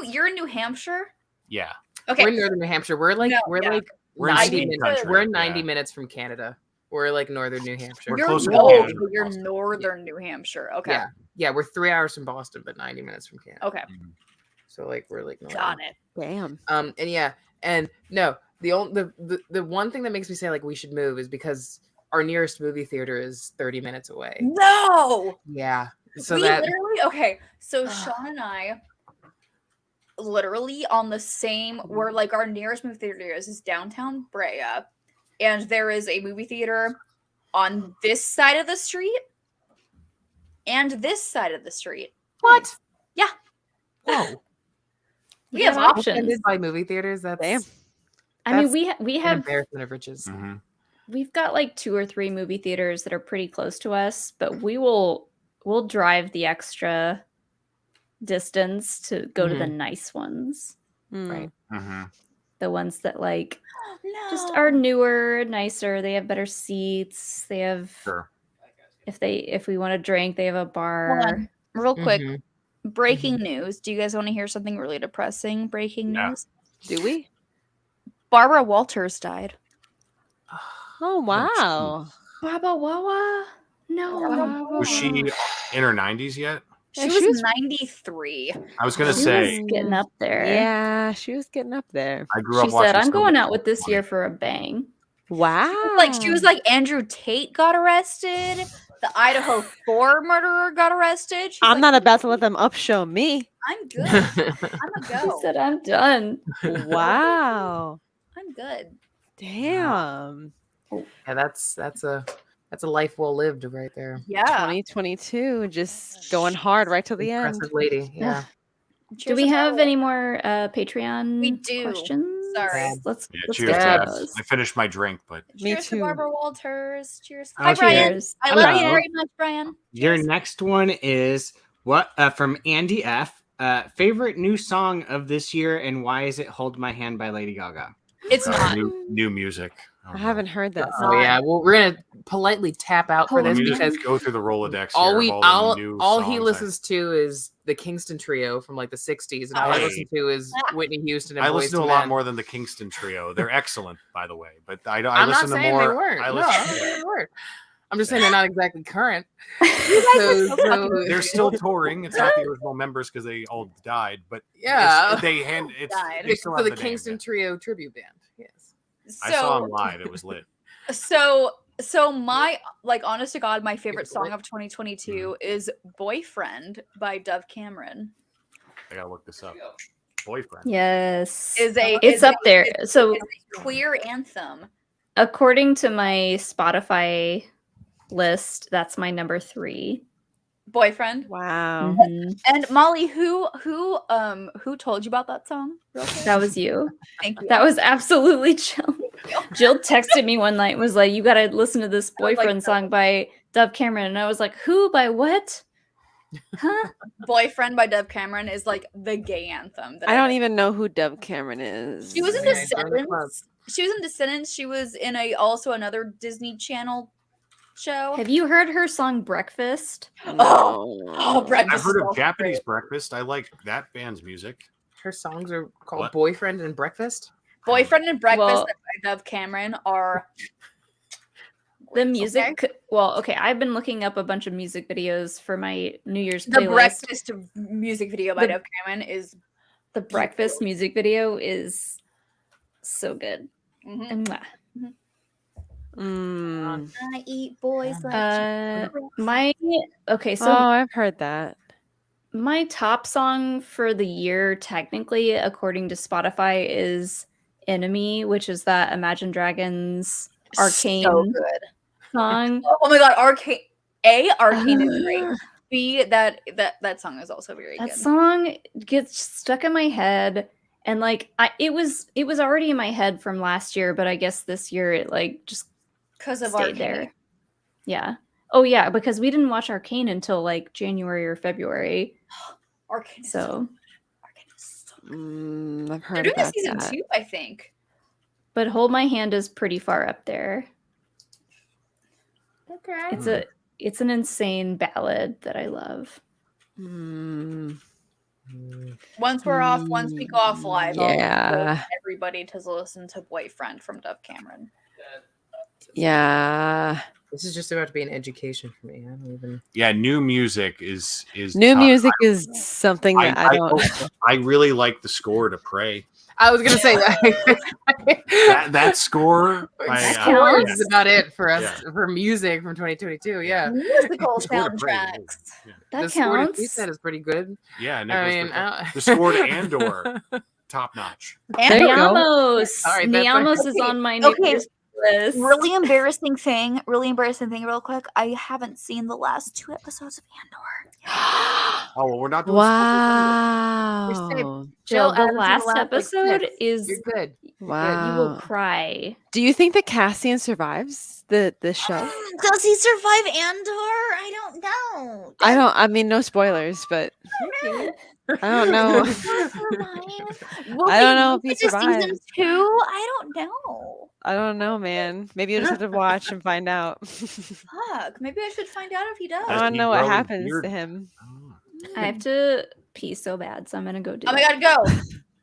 You're in New Hampshire. yeah, Okay. We're in northern New Hampshire. We're like No, we're yeah. like we're in 90 steam minutes. country. We're 90 yeah. minutes from Canada. We're like northern New Hampshire. We're You're closer to oh, Canada so than you're Boston. northern New Hampshire. Okay. Yeah. Yeah, we're 3 hours from Boston, but 90 minutes from Canada. Okay. So like we're like northern. Got it. Damn. And yeah, and no, the one thing that makes me say like we should move is because our nearest movie theater is 30 minutes away. No. Yeah. So we that literally okay. So Sean and I literally on the same where like our nearest movie theater is downtown Brea, and there is a movie theater on this side of the street and this side of the street. what? Yeah. Whoa. We have options. Offended by movie theaters. That's Damn. I mean, that's we an have embarrassment of riches. Mhm. we've got like 2 or 3 movie theaters that are pretty close to us, but we'll drive the extra distance to go to the nice ones. Right. Mhm. The ones that like No. just are newer, nicer, they have better seats, they have Sure. if we want to drink, they have a bar. Hold on. Real quick, Mhm. breaking news. Do you guys want to hear something really depressing? Breaking Yeah. news. Do we? Barbara Walters died. Oh wow. Baba Wawa? No. Was she in her 90s yet? She Yeah, was she was- 93. I was gonna She say was getting up there. Yeah, she was getting up there. I grew She up watching. said, "I'm going Sibling out with this on year it. for a bang." Wow. She was like Andrew Tate got arrested. The Idaho 4 murderer got arrested. She's I'm like, not about to let them upshow me. I'm good. I'm a She go. said, "I'm done." Wow. I'm good. Damn. Yeah, that's a life well lived right there. Yeah. 2022, just going hard right till the end. Impressive lady. Yeah. Do Cheers we to have Barbara. any more Patreon We do. questions? Sorry. Let's Yeah, let's cheers. get to Yes. those. I finished my drink, but Me Cheers to too. Barbara Walters. Cheers. Oh, Hi, Brian. Cheers. I love you Hello. very much, Brian. Your Cheers. next one is what from Andy F. Favorite new song of this year and why is it "Hold My Hand" by Lady Gaga? It's not. new music. I haven't heard that Oh song. yeah. Well, we're gonna politely tap out for Hold this Let me because just go through the Rolodex. all here we of all the new all he songs listens to is the Kingston Trio from like the 60s, and all I Hey. listen to is Whitney Houston and I Boyz listen to II a lot Men. more than the Kingston Trio. They're excellent, by the way. But I I'm not listen to saying more. they weren't. I No, listen. I'm not saying they weren't. I'm just saying they're not exactly current. They're still touring. It's not the original members because they all died, but Yeah. it's Died. they still So have the the name, Kingston yeah. Trio tribute band. Yes. I saw them live. It was lit. So my like honest to God, my favorite It's song lit. of 2022 is "Boyfriend" by Dove Cameron. I gotta look this up. Boyfriend. Yes. It's It's up there. So It's a queer anthem. according to my Spotify list, that's my number 3. Boyfriend. Wow. Mhm. And Molly, who told you about that song? Real quick? That was you. Thank you. That was absolutely Jill. Jill texted me one night and was like, "You got to listen to this I was like, Boyfriend song by Dove Cameron." And I was like, "Who? By what?" Huh? Boyfriend by Dove Cameron is like the gay anthem. That I don't know. even know who Dove Cameron is. She was in Yeah, join the club. Descendants. She was in Descendants. She was in also another Disney Channel show. Have you heard her song Breakfast? Oh, Breakfast I've heard is of also Japanese great. Breakfast. I like that band's music. Her songs are called What? Boyfriend and Breakfast. Boyfriend and Breakfast Well- by Dove Cameron are The music, okay, I've been looking up a bunch of music videos for my New Year's the playlist. Breakfast music video by The- Dove Cameron is The Breakfast music video is so good. mhm. Mwah. Mm. I eat boys like So Oh, I've heard that. my top song for the year, technically, according to Spotify, is Enemy, which is that Imagine Dragons Arcane so good. song. Oh my god, Arcane. Arcane is great. B, that song is also very That good. song gets stuck in my head, and like it was already in my head from last year, but I guess this year it like just Because of stayed Arcane. there. Yeah. Oh yeah, because we didn't watch Arcane until like January or February. Arcane is So Arcane is so I've They're heard doing a about season that. 2, I think. but Hold My Hand is pretty far up there. Okay. It's an insane ballad that I love. Once we're off, once we go off live, I'll Yeah. encourage everybody to listen to Boyfriend from Dove Cameron. Yeah. This is just about to be an education for me. I don't even. Yeah, new music is New tough. music is something that I don't. I really like the score to Pray. I was gonna say that score. Score is about it for us for music from 2022. Yeah, musical soundtracks. That the score to counts. Peace is pretty good. Yeah, the score to Andor, top notch. Niamos. All right, Niamos is on my New Year's list. Really embarrassing thing, real quick. I haven't seen the last 2 episodes of Andor. Oh, well, we're not doing Wow. Jill, the last episode is You're good. Wow. You will cry. Do you think that Cassian survives the show? Does he survive Andor? I don't know. I mean, no spoilers, but I don't know. I don't know if he survives. Season 2? I don't know. I don't know, man. Maybe you just have to watch and find out. Fuck. Maybe I should find out if he does. I don't know what happens to him. I have to pee so bad, so I'm gonna go do Oh my god, go.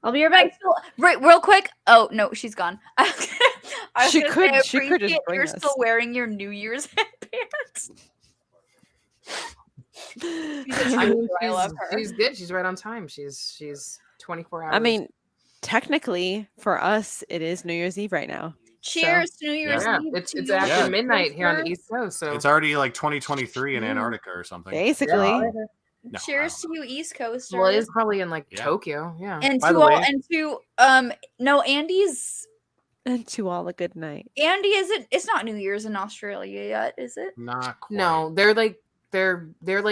I'll be right back. Right, real quick. Oh no, she's gone. She could just appreciate bring you're us. still wearing your New Year's headbands. I love her. She's good. She's right on time. She's 24 hours. I mean, technically, for us, it is New Year's Eve right now. Cheers to New Year's Eve. It's after midnight here on the East Coast, so it's already like 2023 in Antarctica or something. Basically. No, cheers to you, East Coasters. Well, it's probably in like Tokyo, yeah. And By to the all, way- and to no, Andy's. And to all a good night. Andy, is it? It's not New Year's in Australia yet, is it? Not quite. No, they're like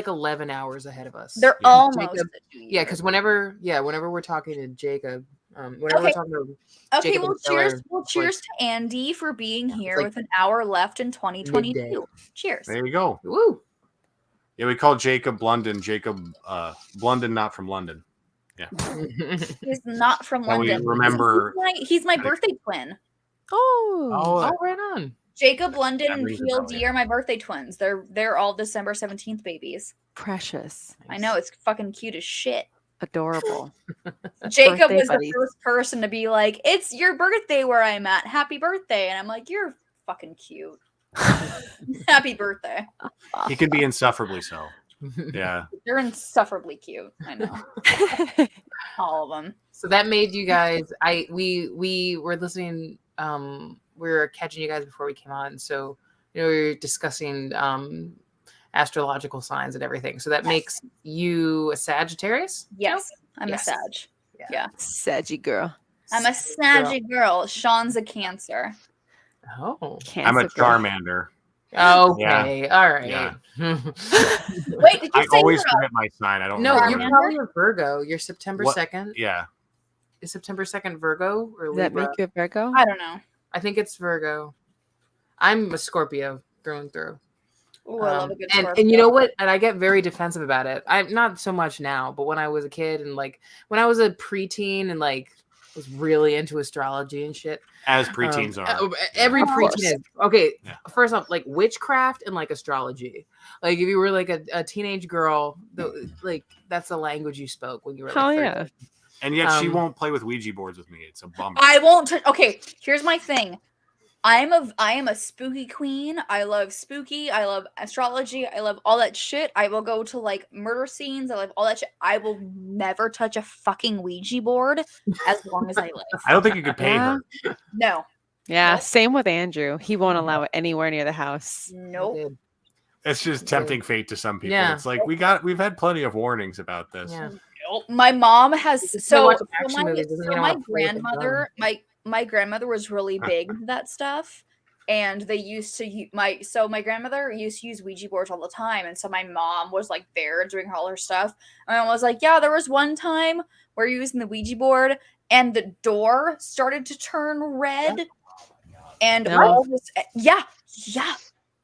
11 hours ahead of us. They're Yeah. almost. Jacob- at New Year's. Yeah, because whenever we're talking to Jacob, whenever Okay. we're talking to Okay, Jacob well, and Taylor, cheers. Well, it's cheers to Andy for being here like with an hour left in 2022. midday. Cheers. There you go. Woo! Yeah, we call Jacob Blunden. Jacob Blunden, not from London. Yeah. He's not from Well, we London. remember- He's my birthday twin. Oh. Oh, right on. Jacob London and rings a PLD bell, yeah. are my birthday twins. They're all December 17th babies. Precious. I know, it's fucking cute as shit. Adorable. Jacob Birthday was buddies. the first person to be like, "It's your birthday where I'm at. Happy birthday!" And I'm like, "You're fucking cute. Happy birthday." He can be insufferably so. Yeah. They're insufferably cute. I know, all of them. So that made you guys. We were listening. We were catching you guys before we came on. So we were discussing astrological signs and everything. So that makes you a Sagittarius. Yes, I'm Yes. a Sag. Yeah, Saggy girl. I'm a Saggy girl. Sean's a Cancer. Oh. Cancer I'm a girl. Charmander. Okay. All right. Yeah. Wait, did you I say always you're a- forget my sign. I don't No, know. you're probably a Virgo. You're September What? 2nd. Yeah. Is September 2nd Virgo or Does that Libra? make you a Virgo? I don't know. I think it's Virgo. I'm a Scorpio through and through. Ooh, I love a good and Scorpio. you know what? And I get very defensive about it. I'm not so much now, but when I was a kid and like when I was a preteen and like was really into astrology and shit. As preteens are. Every Of preteen course. is. Okay, Yeah. first off, like witchcraft and like astrology. Like if you were like a teenage girl, like that's the language you spoke when you were like Hell 13. yeah. And yet she Um, won't play with Ouija boards with me. It's a bummer. I won't. Okay, here's my thing. I am a spooky queen. I love spooky. I love astrology. I love all that shit. I will go to like murder scenes. I love all that shit. I will never touch a fucking Ouija board as long as I live. I don't think you could pay Yeah. her. No, Yeah, Nope. same with Andrew. He won't allow it anywhere near the house. nope. It's just tempting fate to some people. Yeah. It's like we've had plenty of warnings about this. Yeah. Nope. My mom has Just so, watch so action my, movies, doesn't so mean I my wanna play with a grandmother my grandmother was really big into that stuff, and they used to my grandmother used to use Ouija boards all the time, and so my mom was like there doing all her stuff, and I was like, yeah, there was one time where you're using the Ouija board and the door started to turn red, and No. all this, yeah,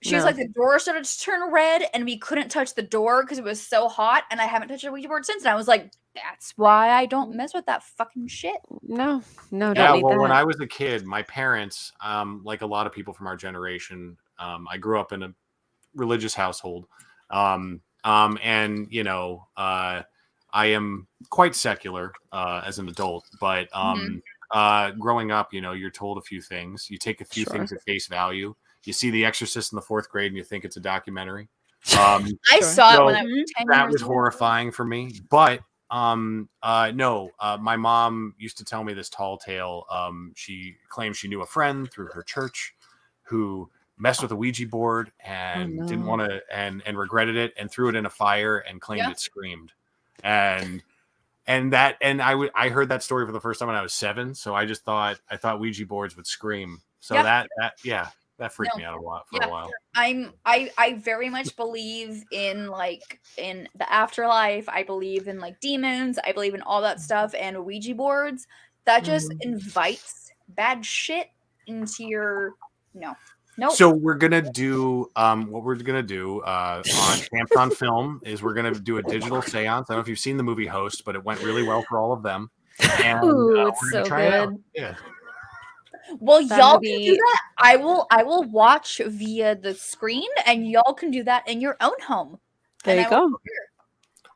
She was like, the door started to turn red and we couldn't touch the door because it was so hot, and I haven't touched a Ouija board since. And I was like, that's why I don't mess with that fucking shit. No, Yeah, don't need well, that. when I was a kid, my parents, like a lot of people from our generation, I grew up in a religious household. And, you know, I am quite secular as an adult, but growing up, you know, you're told a few things. You take a few things at face value. You see The Exorcist in the 4th grade and you think it's a documentary. I saw it when I was 10 that years was old. horrifying for me. But no, my mom used to tell me this tall tale. She claimed she knew a friend through her church who messed with a Ouija board and didn't want to and regretted it and threw it in a fire and claimed it screamed. And I heard that story for the first time when I was 7. So I thought Ouija boards would scream. So that freaked me out a lot for a while. I very much believe in the afterlife. I believe in like demons. I believe in all that stuff, and Ouija boards that just invites bad shit into your Nope. So we're gonna do what we're gonna do on Champs on Film is we're gonna do a digital seance. I don't know if you've seen the movie Host, but it went really well for all of them. And it's we're so gonna try it out. good. Yeah. Well, y'all can do that. I will watch via the screen, and y'all can do that in your own home. There you go.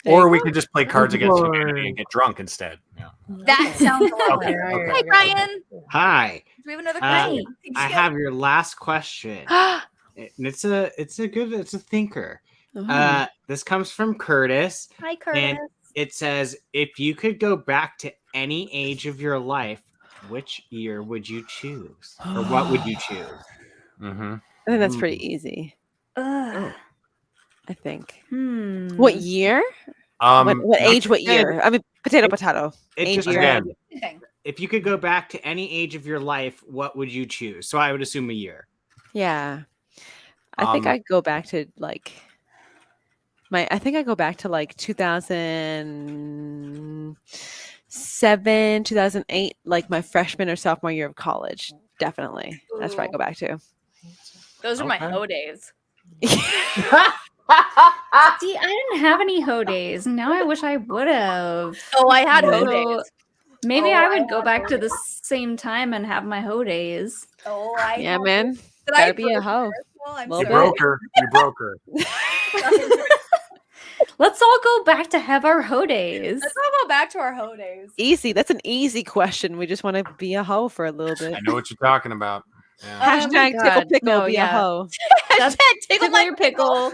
Or we could just play Cards Against Humanity and get drunk instead. Yeah. That sounds lovely. Okay. Hi, Brian. Hi. Do we have another question? I have your last question. And it's a thinker. This comes from Curtis. Hi, Curtis. And it says, if you could go back to any age of your life, which year would you choose? Or what would you choose? I think that's pretty easy. I think. What year? What age? What year? I mean, potato. Age, year. If you could go back to any age of your life, what would you choose? So I would assume a year. Yeah, I think I'd go back to like 2007, 2008, like my freshman or sophomore year of college. Definitely, that's where I go back to. Those are my hoe days. See, I didn't have any hoe days. Now I wish I would have. Oh, I had hoe days. Maybe I would go back to the same time and have my hoe days. Oh, man. Gotta be a hoe. You broke her. You broke her. Let's all go back to have our hoe days. Let's all go back to our hoe days. Easy. That's an easy question. We just want to be a hoe for a little bit. I know what you're talking about. Yeah. Hashtag tickle pickle, be a hoe. That's tickle your pickle.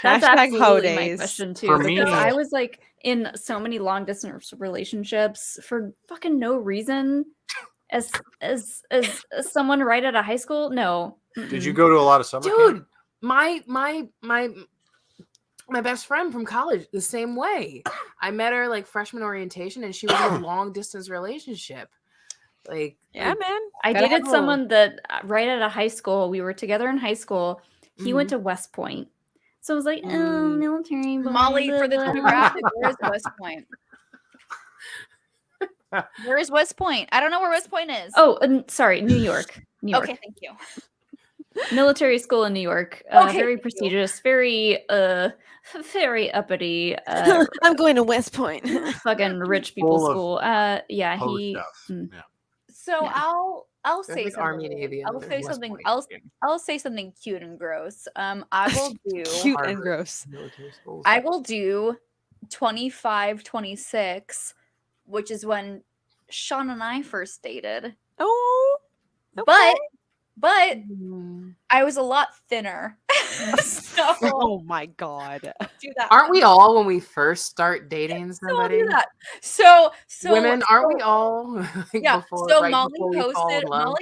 That's hashtag hoe absolutely my days. question too. For me, because I was like in so many long distance relationships for fucking no reason. As someone right out of high school, no. Did you go to a lot of summer Dude, my best friend from college, the same way. I met her like freshman orientation, and she was in a long distance relationship. Like, man. I dated someone that right out of high school. We were together in high school. He went to West Point. So I was like, military. Mollie, for the demographic, where's West Point? Where is West Point? I don't know where West Point is. Oh, sorry, New York. New York. Okay, thank you. Military school in New York. Very prestigious, very uppity. I'm going to West Point. Fucking rich people school. Yeah, he. So I'll say like something. Army, Navy, I'll say something. I'll say something cute and gross. I will do cute and gross. I will do 25, 26, which is when Sean and I first dated. Oh, okay. But I was a lot thinner. So, oh my god! Do that. Aren't we all when we first start dating somebody? So do that. So women, aren't we all? Like yeah. Before, so right Mollie before we fall in posted. love?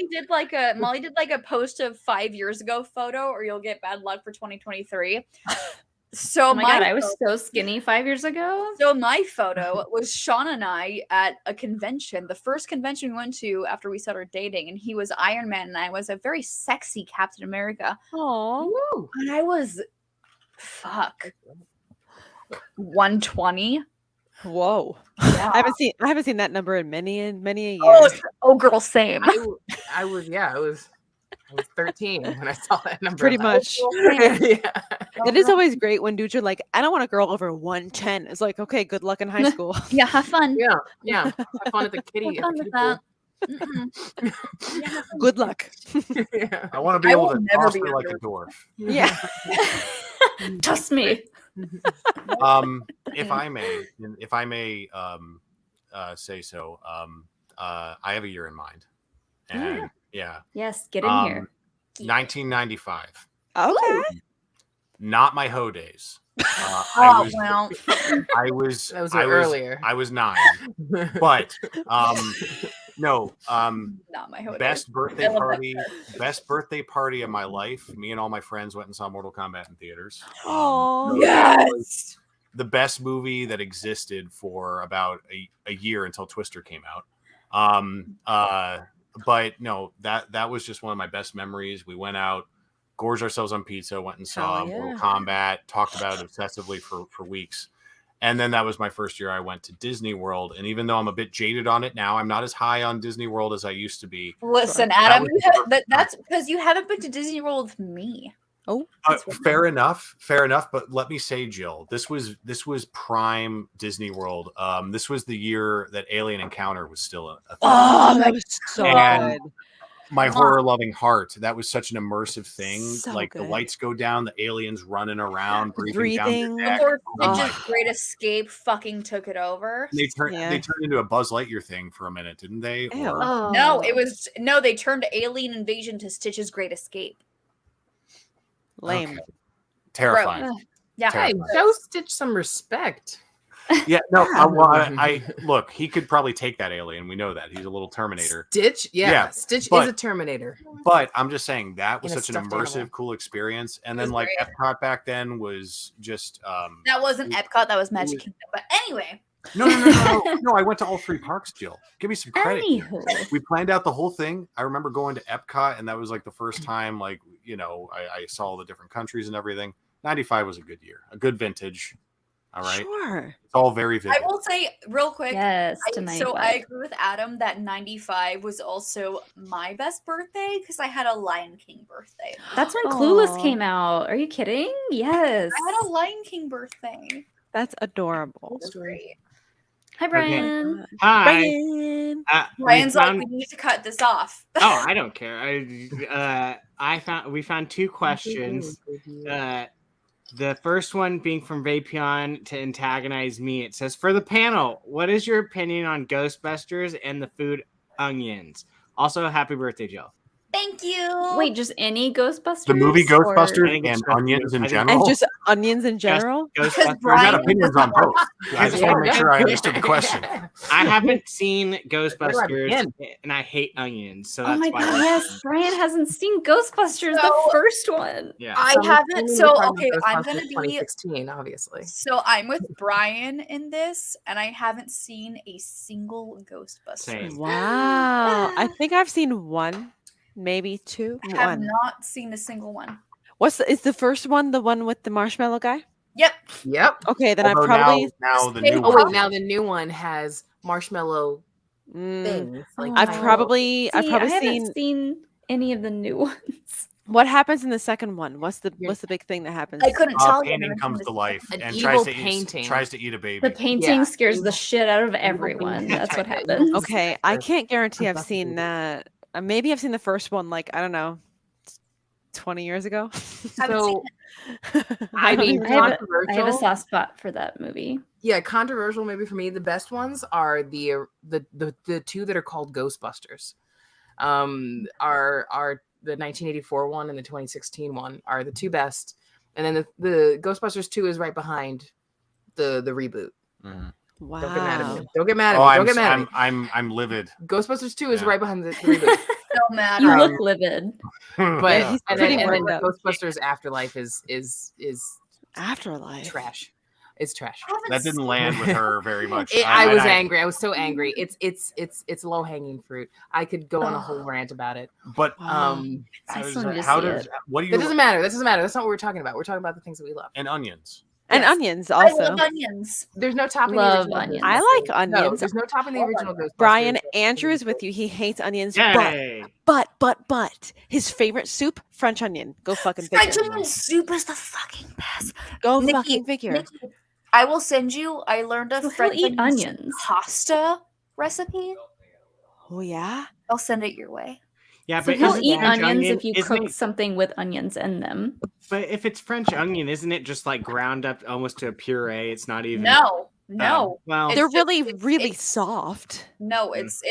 Mollie did like a post of 5 years ago photo, or you'll get bad luck for 2023. So oh my god, I was so skinny 5 years ago. So my photo was Sean and I at a convention, the first convention we went to after we started dating, and he was Iron Man and I was a very sexy Captain America. Oh, and I was 120. Whoa! Yeah. I haven't seen that number in many a year. Oh girl, same. I was. Yeah, it was. I was 13 when I saw that number. Pretty much. Yeah. It is always great when dudes are like, I don't want a girl over 110. It's like, okay, good luck in high school. Yeah, have fun. Yeah. Have fun at the kiddie. Have fun with that. Good luck. Yeah. I want to be I able will to never toss be her a like a dwarf. dwarf. Yeah. Trust me. If I may say so, I have a year in mind, and Yes, get in here. 1995. Okay. Not my hoe days. Well, I was That was I earlier. I was 9, but no. not my hood. Best birthday I love that party. Best birthday party of my life. Me and all my friends went and saw Mortal Kombat in theaters. Oh, so that was the best movie that existed for about a year until Twister came out. But no, that was just one of my best memories. We went out, gorged ourselves on pizza, went and saw Mortal Kombat, talked about it obsessively for weeks. And then that was my first year I went to Disney World. And even though I'm a bit jaded on it now, I'm not as high on Disney World as I used to be. Listen, Adam, that's because you haven't been to Disney World with me. Oh, fair enough. But let me say, Jill, this was prime Disney World. This was the year that Alien Encounter was still a thing. Oh, that was so good. My horror-loving heart. That was such an immersive thing. So like good. the lights go down, the aliens running around, breathing. Down the deck. Before Oh Stitch's my Great Escape fucking took it over. They turned into a Buzz Lightyear thing for a minute, didn't they? Or... No, they turned Alien Invasion to Stitch's Great Escape. Lame. Okay. Terrifying. Yeah. Hey, show Stitch some respect. Yeah, no. I look. He could probably take that alien. We know that he's a little Terminator. Stitch, Stitch is a Terminator. But I'm just saying that was such an immersive, animal. cool experience. And then like Epcot back then was just. That wasn't Epcot. That was Magic Kingdom. But anyway. No. I went to all 3 parks, Jill. Give me some credit. We planned out the whole thing. I remember going to Epcot, and that was like the first time, like I saw all the different countries and everything. 95 was a good year, a good vintage. All right. Sure. It's all very vivid. I will say real quick. Yes. So I agree with Adam that 95 was also my best birthday because I had a Lion King birthday. That's when Clueless came out. Are you kidding? Yes. I had a Lion King birthday. That's adorable. That's great. Hi, Brian. Hi. Brian. Brian's like, we need to cut this off. Oh, I don't care. We found 2 questions. The first one being from Vapion to antagonize me. It says, for the panel, what is your opinion on Ghostbusters and the food onions? Also, happy birthday, Jill. Thank you. Wait, just any Ghostbusters? The movie Ghostbusters and onions in general? And just onions in general? I've got opinions on both. I just want to make sure I understood the question. I haven't seen Ghostbusters, and I hate onions. So that's my why. God, yes, Brian hasn't seen Ghostbusters, the first one. Yeah, I haven't. So, okay, I'm going to be 2016, obviously. So I'm with Brian in this, and I haven't seen a single Ghostbusters. Same. Wow. I think I've seen 1. Maybe 2. I have not seen a single one. Is the first one the one with the marshmallow guy? Yep. Okay, then Although I probably now the new wait, now the new one has marshmallow things. Like I've probably I seen haven't seen any of the new ones. What happens in the second one? What's the big thing that happens? I couldn't tell you. Painting comes to life An and evil tries to eat a baby. The painting scares the shit out of everyone. That's what happens. Okay, I can't guarantee I've seen that. Maybe I've seen the first one, like, I don't know, 20 years ago. So, I mean, have a soft spot for that movie. Yeah, controversial maybe for me. The best ones are the 2 that are called Ghostbusters. Are the 1984 one and the 2016 one are the 2 best, and then the Ghostbusters 2 is right behind the reboot. Mm-hmm. Wow! Don't get mad at me. Don't get mad at me. I'm livid. Ghostbusters 2 is right behind the reboot. So mad. You look livid. But he's and pretty then worked up. Ghostbusters Afterlife is Afterlife. trash. It's trash. That didn't land with her very much. I was angry. I was so angry. It's low hanging fruit. I could go on a whole rant about it. But how does what do you? That doesn't matter. That doesn't matter. That's not what we're talking about. We're talking about the things that we love. And onions. And Yes. onions also. I love onions. There's no topping. Love the original onions. I like No, onions. there's no topping the original Ghostbusters. Brian, Andrew is with you. He hates onions, Yay. but his favorite soup, French onion. Go fucking French figure. onion soup is the fucking best. Go Nikki, fucking figure. Nikki, I will send you. I learned a So he'll French eat onion soup onions. pasta recipe. Oh yeah. I'll send it your way. Yeah, So but he'll isn't eat French onions onion- if you isn't cook it- something with onions in them. But if it's French onion, isn't it just like ground up almost to a puree? It's not even. No. Well, They're It's really, just- really it's- soft. No, it's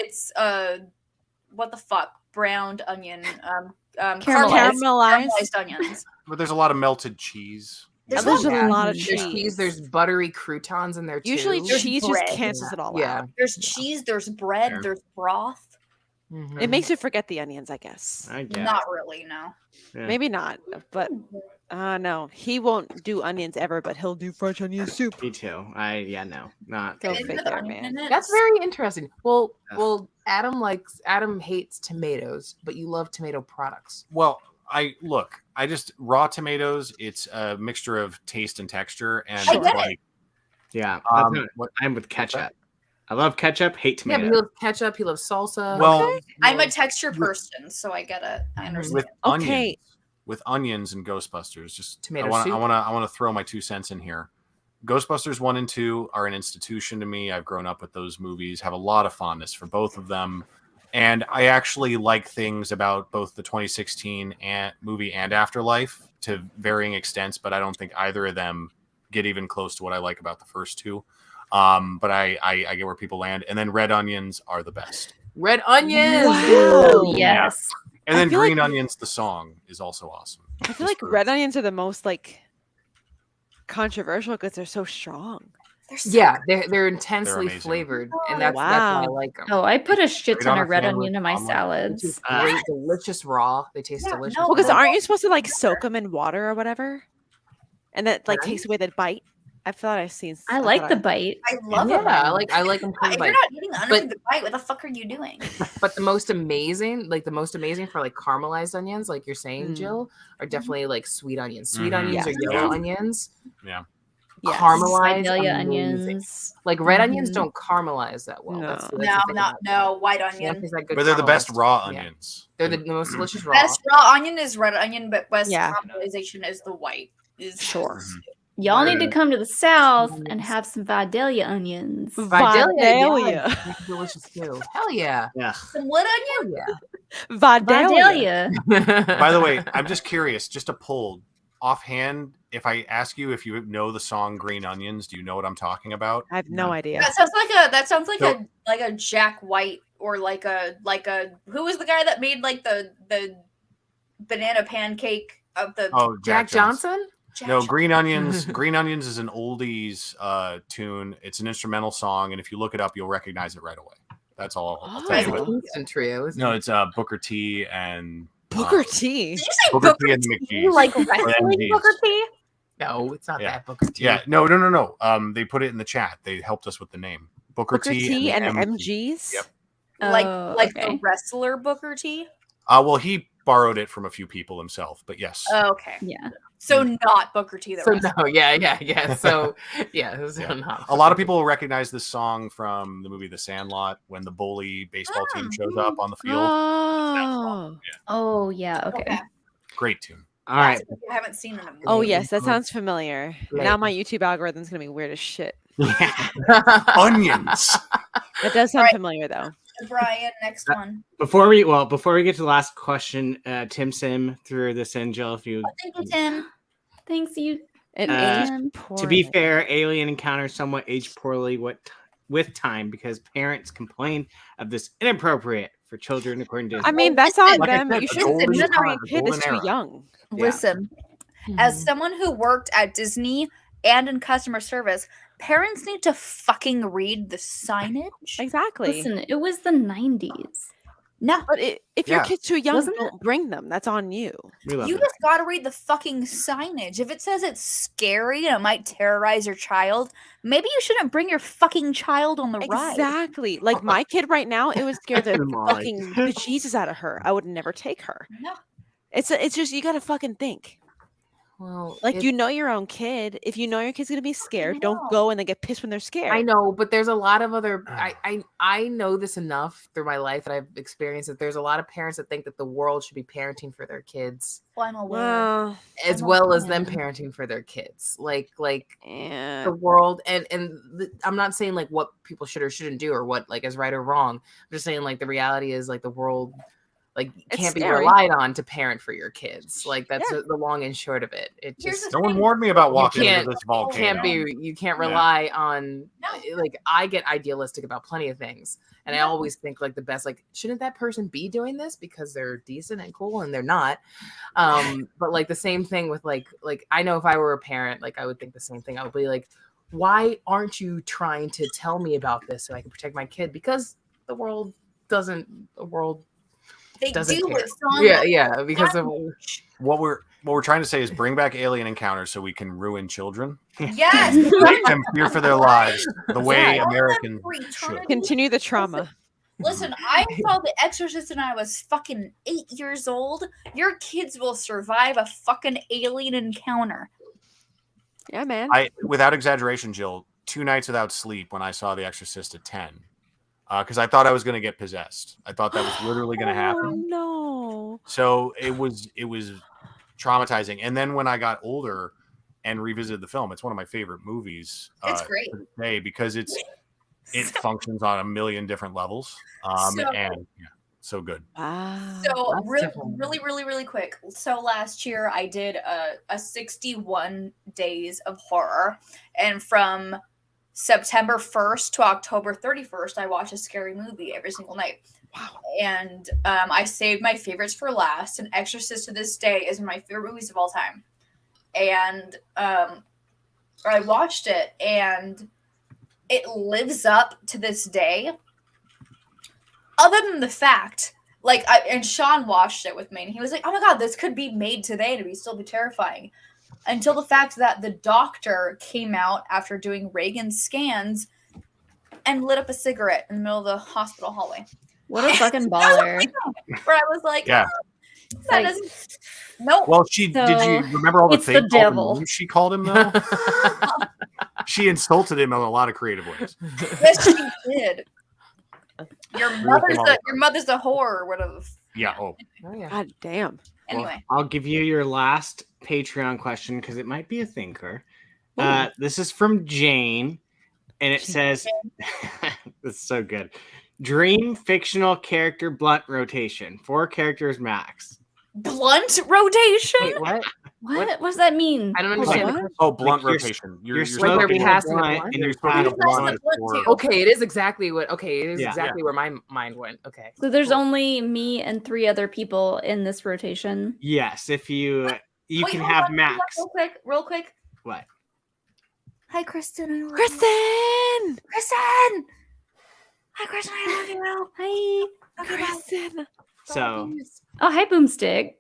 what the fuck? Browned onion. Caramelized. onions. But there's a lot of melted cheese. There's not a that. lot of There's cheese. cheese. There's buttery croutons in there too. Usually There's cheese bread. just cancels it all Yeah. out. There's cheese. There's bread. Fair. There's broth. Mhm. It makes you forget the onions, I guess. I guess. Not really. No. Yeah. Maybe not, but no, he won't do onions ever, but he'll do French onion soup. Me too. No, not. Go Isn't figure, there onion man. in it? That's very interesting. Well, Ugh. Adam hates tomatoes, but you love tomato products. Well, I just raw tomatoes. It's a mixture of taste and texture, and I get it. like Yeah, what- I'm with ketchup. I love ketchup. Hate Yeah, tomato. but he loves ketchup. He loves salsa. well I'm a texture person, so I get it. I understand. with Okay. onions and Ghostbusters. Just Tomato I soup? want to throw my 2 cents in here. Ghostbusters 1 and 2 are an institution to me. I've grown up with those movies. Have a lot of fondness for both of them. And I actually like things about both the 2016 movie and Afterlife to varying extents, but I don't think either of them get even close to what I like about the first two. But I get where people land. And then red onions are the best. Red onions. Wow. Yes. And I then feel green like- onions, the song, is also awesome. I feel Just like for- red onions are the most like controversial because they're so strong. They're so Yeah, they're intensely amazing. flavored, and that's why I Wow. like them. Oh, I put a shit Great ton on of a red sandwich, onion in my omelet. salads. It's great, delicious raw. They taste Yeah, delicious. no, Well, because no. aren't you supposed to like soak them in water or whatever, and that like takes away the bite? I thought I've seen. I like the bite. I love Yeah, it. I like them If cold you're bite. not eating onions to bite, what the fuck are you doing? But the most amazing for like caramelized onions, like you're saying, Mm. Jill, are definitely like sweet onions. Sweet Mhm. onions or Yes. yellow Yeah. onions. Yeah. Yes. Caramelized Vidalia amazing. onions. Like red onions Mhm. don't caramelize that well. No. That's the No, thing not about no white them. They don't onion. taste that good But they're the best caramelized. raw Yeah. onions. They're the most delicious raw. Best raw onion is red onion, but best Yeah. caramelization is the white. Is Sure. Mhm. Y'all need to Yeah. come to the south and Onions. have some Vidalia onions. Vidalia, Vidalia. that's delicious too. Hell yeah. Yeah. some wood onion. Hell Vidalia. Vidalia. yeah. By the way, I'm just curious, just a poll. Offhand, if I ask you if you know the song Green Onions, do you know what I'm talking about? I have no idea. That sounds like So- a Jack White or like a who was the guy that made like the banana pancake of the Oh, Jack Johnson? Jack No, Johnson? Green Onions. Green Onions is an oldies tune. It's an instrumental song, and if you look it up, you'll recognize it right away. That's all I'll tell Oh. you. That's What, a Kingston trio, isn't no, it? it's Booker T and Booker T. Did you say Booker Booker T and the T? McGee's. Like Or wrestling MGs. Booker T? No, it's not Yeah. that Booker T. Yeah, no. They put it in the chat. They helped us with the name. Booker T and the MGs. Yep. Like Oh, the okay. wrestler Booker T? Well, he borrowed it from a few people himself, but yes. Oh, okay. Yeah. So not Booker T the So wrestler. no, yeah. So not A lot of people will recognize this song from the movie The Sandlot when the bully baseball team shows up on the field. Oh. Oh, yeah. Okay. Okay. Great tune. All right. I haven't seen it in a movie. Oh yes, that sounds familiar. Like- Now my YouTube algorithm's gonna be weird as shit. Onions. It does sound Alright. familiar though. Brian, next one. Before we get to the last question, Tim Sim threw this in, Jill. If you Thank you, Tim. Thanks, you. It Uh, aged To be poorly. fair, Alien Encounter somewhat aged poorly with time because parents complain of this inappropriate for children according to I mean, that's on Like I them. said, You a shouldn't golden listen time, to a a kid that's golden too era. young. Listen, as someone who worked at Disney and in customer service, parents need to fucking read the signage. Exactly. Listen, it was the 90s. No, But if your Yeah. kid's too young, Wasn't don't bring them. That's on you. we love you it. just gotta read the fucking signage. If it says it's scary and it might terrorize your child, maybe you shouldn't bring your fucking child on the ride. Exactly. Like my kid right now, it would scare the Mollie. fucking bejesus out of her. I would never take her. No. It's just you gotta fucking think. Well, Like, you know your own kid. If you know your kid's gonna be scared, don't go and then get pissed when they're scared. I know, but there's a lot of other. I know this enough through my life that I've experienced that there's a lot of parents that think that the world should be parenting for their kids, Well, I'm aware. as well as them parenting for their kids. Like the world, and I'm not saying like what people should or shouldn't do or what like is right or wrong. I'm just saying like the reality is like the world. Like can't be relied on to parent for your kids. Like that's the long and short of it. It just no one warned me about walking into this volcano. You can't rely on like I get idealistic about plenty of things. And I always think like the best, like, shouldn't that person be doing this because they're decent and cool and they're not. But like the same thing with like I know if I were a parent, like I would think the same thing. I would be like, why aren't you trying to tell me about this so I can protect my kid? Because the world They doesn't do care. it. So Yeah, because of what we're trying to say is bring back alien encounters so we can ruin children. Yes. Make them fear for their lives the way Americans should. Continue the trauma. Listen, I saw The Exorcist when I was fucking 8 years old. Your kids will survive a fucking alien encounter. Yeah, man. Without exaggeration, Jill, 2 nights without sleep when I saw The Exorcist at 10. Because I thought I was going to get possessed. I thought that was literally going to happen. Oh, no. So it was traumatizing. And then when I got older and revisited the film, it's one of my favorite movies. It's great. To this day because it functions on a million different levels. So good. Wow. So really quick. So last year I did a 61 days of horror, and from September 1st to October 31st, I watch a scary movie every single night. Wow. And I saved my favorites for last. And Exorcist to this day is one of my favorite movies of all time. And I watched it, and it lives up to this day. Other than the fact, and Sean watched it with me, and he was like, "Oh my god, this could be made today and it'd still be terrifying." Until the fact that the doctor came out after doing Reagan's scans and lit up a cigarette in the middle of the hospital hallway. What a fucking baller. Where I was like, yeah. That doesn't... Nope. Well, did you remember all the things she called him, though? She insulted him in a lot of creative ways. Yes, she did. Your mother's a whore or whatever. Yeah. Oh, yeah. God damn. Anyway, I'll give you your last Patreon question because it might be a thinker. This is from Jane, and it says, "This is so good. Dream fictional character blunt rotation. 4 characters max." Blunt rotation? Wait, what? What does that mean? I don't understand. blunt rotation. You're smoking a blunt, and you're smoking smoking a blunt. Okay, it is exactly what. Okay, it is exactly where my mind went. Okay. So there's only me and 3 other people in this rotation. Yes, if you can have max. Real quick. What? Hi, Kristen. Kristen! Hi, Kristen. I love you. Hi, Kristen. So. Oh, hi, Boomstick.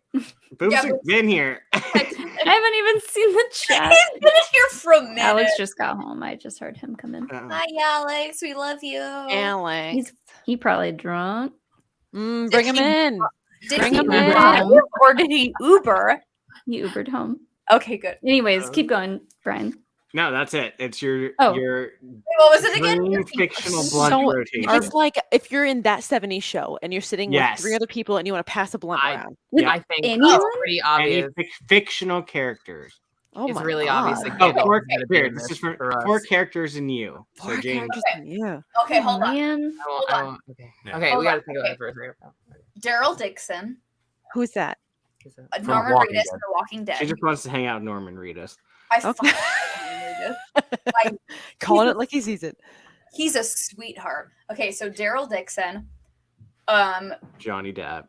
Boomstick's been here. I haven't even seen the chat. He's been here for a minute. Alex just got home. I just heard him come in. Hi, Alex. We love you. Alex. He probably drunk. Bring him in. Bring him in. Or did he Uber? He Ubered home. Okay, good. Anyways, keep going, Brian. No, that's it. It's your what was it again? Fictional blunt rotation. It's like if you're in that 70s show and you're sitting with 3 other people and you want to pass a blunt around. I think it's pretty obvious. Fictional characters. Oh, it's really obvious. Like, 4 characters. This is for 4 characters and you. 4 So characters and you. Okay, hold on. Okay, we got to think about it first. Daryl Dixon. Who's that? Norman Reedus in The Walking Dead. She just wants to hang out with Norman Reedus. I fucking Norman Reedus. Calling it like he sees it. He's a sweetheart. Okay, so Daryl Dixon. Johnny Depp.